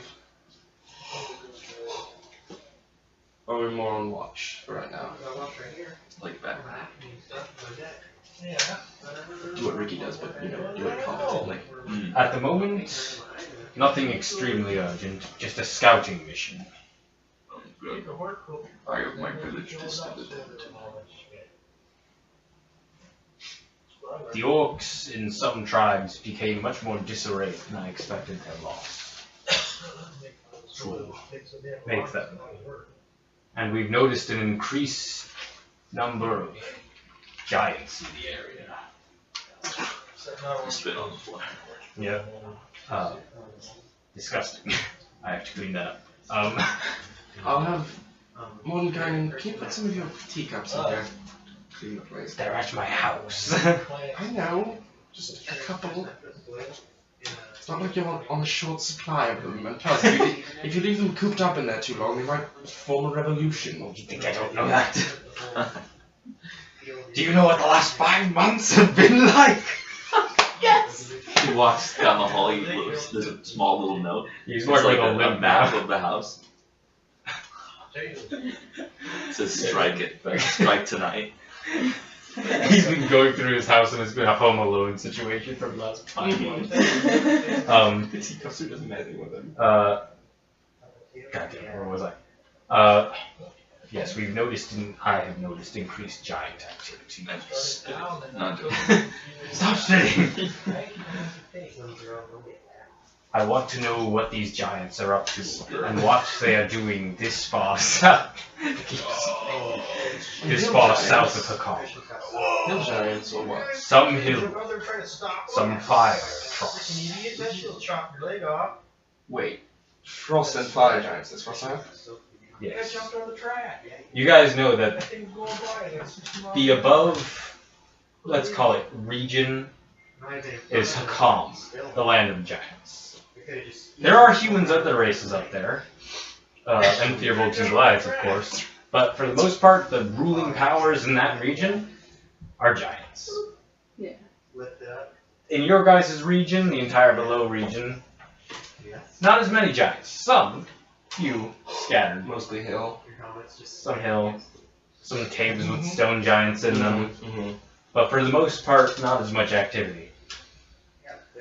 Or are we more on watch for right now? like that. Do what Ricky does, but, you know, do it competently. at the moment, nothing extremely urgent, just a scouting mission. Good. I have my village discovered. The orcs in some tribes became much more disarrayed than I expected their loss. Make them. And we've noticed an increased number of giants in the area. Spit on the floor. Yeah. Disgusting. I have to clean that up. I'll have Mordenkainen, can you put some of your teacups in here? Clean the place. They're at my house. I know, just a couple. It's not like you're on a short supply of them, and plus, if you leave them cooped up in there too long, they might form a revolution. You think I don't know that? Do you know what the last 5 months have been like? Yes! He walks down the hall, there's a small little note. He's It's working like on a limp map now. of the house. It says strike it, strike tonight. He's been going through his house and it's been a Home Alone situation for the last 5 months. The teacups are just messing with him. Goddamn, where was I? Yes, we've noticed, I have noticed increased giant activity. Not joking. Stop spitting! I want to know what these giants are up to and what they are doing this far south. This far south of Hakkar. Hill giants or what? Some hill, some fire frost. Wait, frost and fire giants, that's what's up? Yes. You guys know that the above, let's call it region, is Hakkar, the land of giants. There are humans of the races up there, and Theobulbs and Goliaths, of course, but for the most part, the ruling powers in that region are giants. Yeah. In your guys' region, the entire below region, not as many giants. Some, few, scattered. Mostly hill. Some hill, some caves with stone giants in them, but for the most part, not as much activity.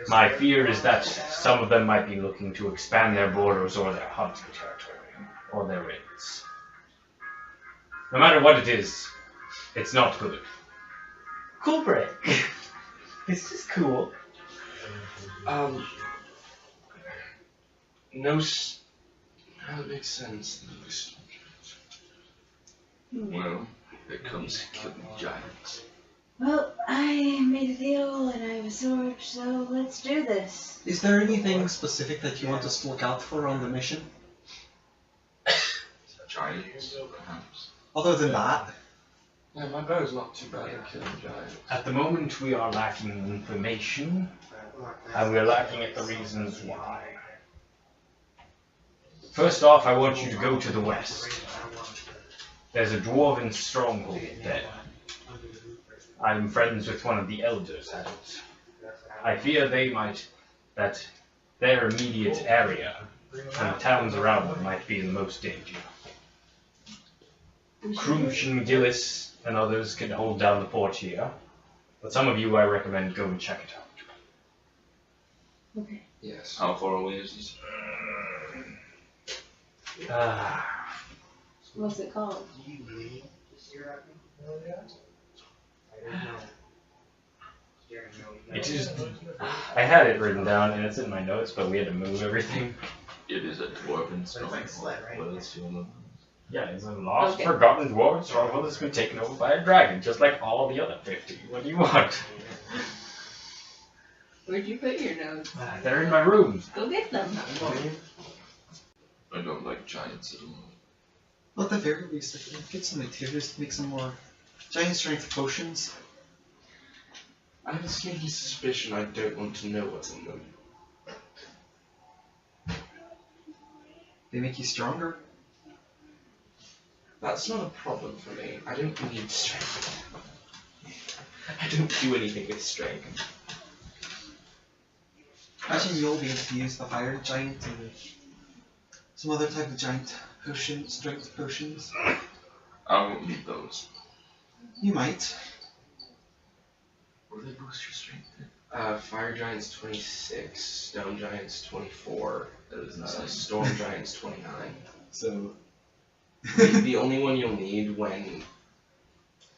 My fear is that some of them might be looking to expand their borders or their hunting territory, or their raids. No matter what it is, it's not good. Cool break. It's just cool. No, that makes sense. Well, it comes to killing giants. Well, I made a deal and I have a sword, so let's do this. Is there anything specific that you want us to look out for on the mission? Giants, perhaps. Other than that? Yeah, my bow's not too bad at killing giants. At the moment, we are lacking information, and we're lacking at the reasons why. First off, I want you to go to the west. There's a dwarven stronghold there. I'm friends with one of the elders at it. I fear that their immediate area and the towns around them might be in the most danger. Krush and Gillis and others can hold down the fort here, but some of you I recommend go and check it out. Okay. Yes. How far away is this? What's it called? It is. I had it written down and it's in my notes, but we had to move everything. It is a dwarven stronghold. What else do you want to know? Yeah, it's a lost, forgotten dwarven stronghold that's been taken over by a dragon, just like all the other 50. What do you want? Where'd you put your notes? They're in my room. Go get them. I don't like giants at all. At the very least, I can get some materials to make some more giant strength potions. I have a sneaky suspicion I don't want to know what's in them. They make you stronger. That's not a problem for me. I don't need strength. I don't do anything with strength. Imagine you'll be able to use the higher giant and some other type of giant potion, strength potions. I won't need those. You might. What do they boost your strength? Fire Giant's 26, Stone Giant's 24, That is insane. Storm Giant's 29. So The only one you'll need when,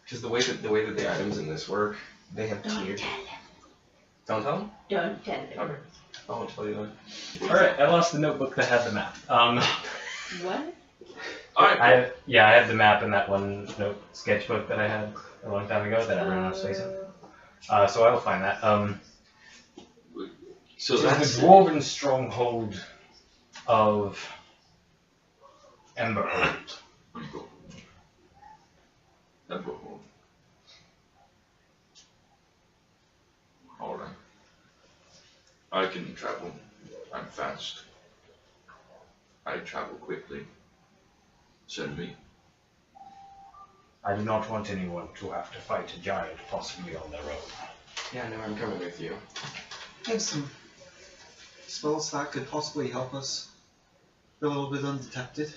because the way that the items in this work, they have Don't tiers. tell him. Don't tell them. Don't tell him. Okay. I won't tell you then. Alright, I lost the notebook that had the map. What? I had the map in that one sketchbook that I had a long time ago that everyone was facing. So I will find that. So There's that's the dwarven stronghold of Emberhold. Emberhold. Alright. I can travel. I'm fast. I travel quickly. Send me. I do not want anyone to have to fight a giant, possibly on their own. Yeah, no, I'm coming with you. I have some spells that could possibly help us a little bit undetected.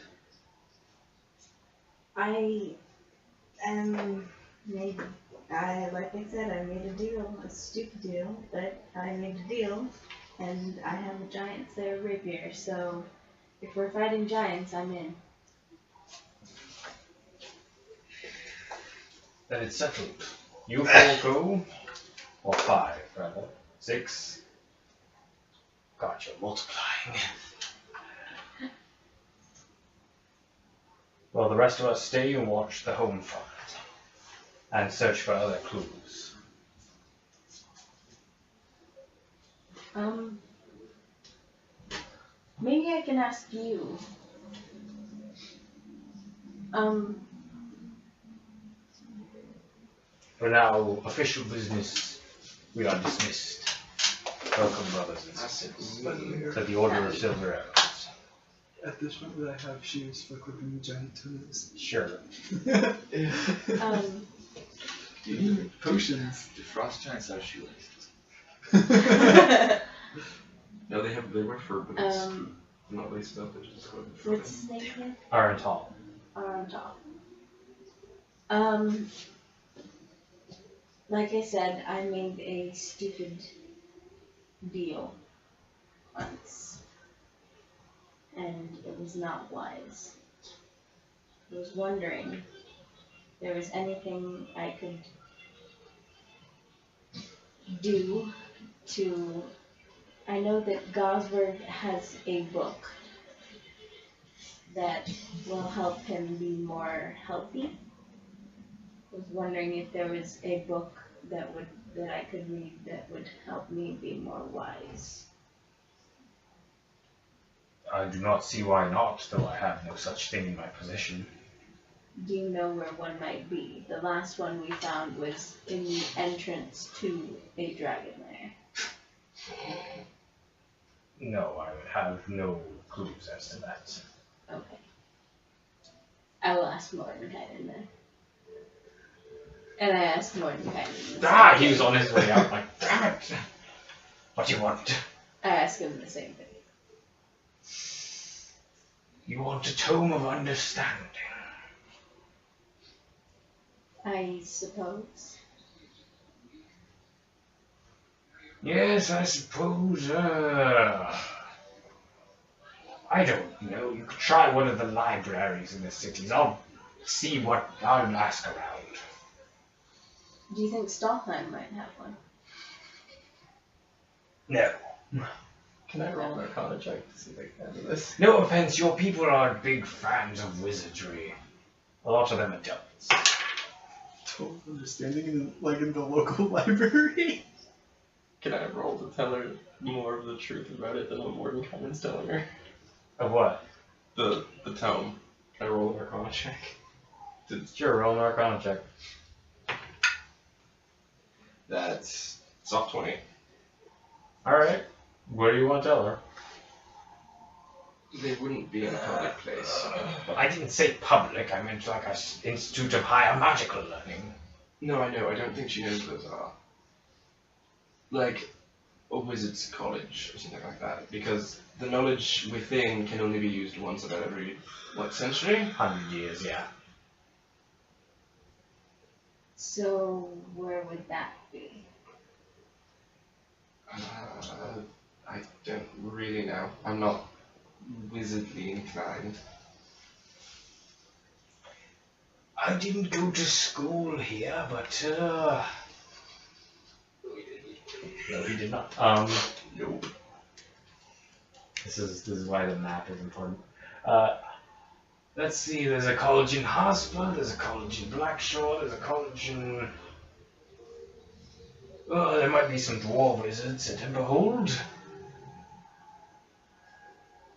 Like I said, I made a deal, a stupid deal, but I made a deal, and I have a giant's there rapier, so if we're fighting giants, I'm in. Then it's settled. You 4 go, or 5 rather. 6. Gotcha, multiplying. Well, the rest of us stay and watch the home front, and search for other clues. Maybe I can ask you. For now, official business, we are dismissed. Welcome, brothers and sisters, to the Order of Silver Arrows. At this point, would I have shoes for clipping the giant toes? Sure. Potions. Do frost giants have shoelaces? No, they wear fur boots. Not laced up, they're just sort of What's his name again? Arental. Arantal. Like I said, I made a stupid deal once, and it was not wise. I was wondering if there was anything I could do to. I know that Gosberg has a book that will help him be more healthy. I was wondering if there was a book that that I could read that would help me be more wise? I do not see why not, though I have no such thing in my possession. Do you know where one might be? The last one we found was in the entrance to a dragon lair. No, I would have no clues as to that. Okay. I will ask Mordecai then. And I asked Mordecai. He was on his way out, like, damn it! What do you want? I asked him the same thing. You want a tome of understanding? I suppose. Yes, I suppose, I don't know. You could try one of the libraries in the cities. I'll ask around. Do you think Stalheim might have one? No. Can I roll an Arcana check to see if I can handle this? No offense, your people aren't big fans of wizardry. A lot of them are adults. Total understanding in the local library. Can I roll to tell her more of the truth about it than what Mordenkainen's telling her? Of what? The tome. Can I roll an Arcana check? Sure, roll an Arcana check. That's soft 20. Alright. What do you want to tell her? They wouldn't be in a public place. Well, I didn't say public, I meant like an institute of higher magical learning. No, I know. I don't think she knows those are. Like a wizard's college or something like that. Because the knowledge within can only be used once about every, what, century? 100 years, yeah. So, where would that be? I don't really know. I'm not wizardly inclined. I didn't go to school here, but No, he did not. No. This is why the map is important. let's see, there's a college in Harspa, there's a college in Blackshore, there's a college in... Oh, there might be some dwarf wizards at Emberhold.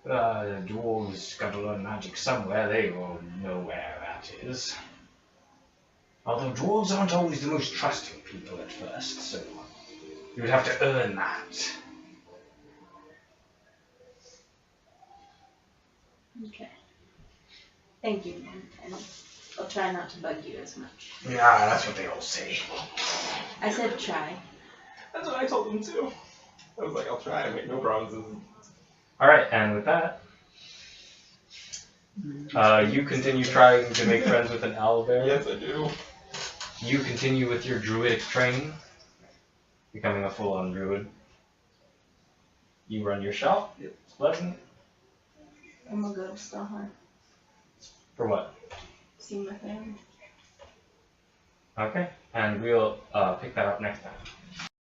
The dwarves got to learn magic somewhere, they all know where that is. Although dwarves aren't always the most trusting people at first, so you would have to earn that. Okay. Thank you, and I'll try not to bug you as much. Yeah, that's what they all say. I said try. That's what I told them too. I was like, I'll try and make no promises. Alright, and with that, you continue trying to make friends with an owlbear. Yes, I do. You continue with your druidic training, becoming a full-on druid. You run your shop. It's pleasant. I'm gonna go to Stalheim. For what? See my family. Okay, and we'll pick that up next time.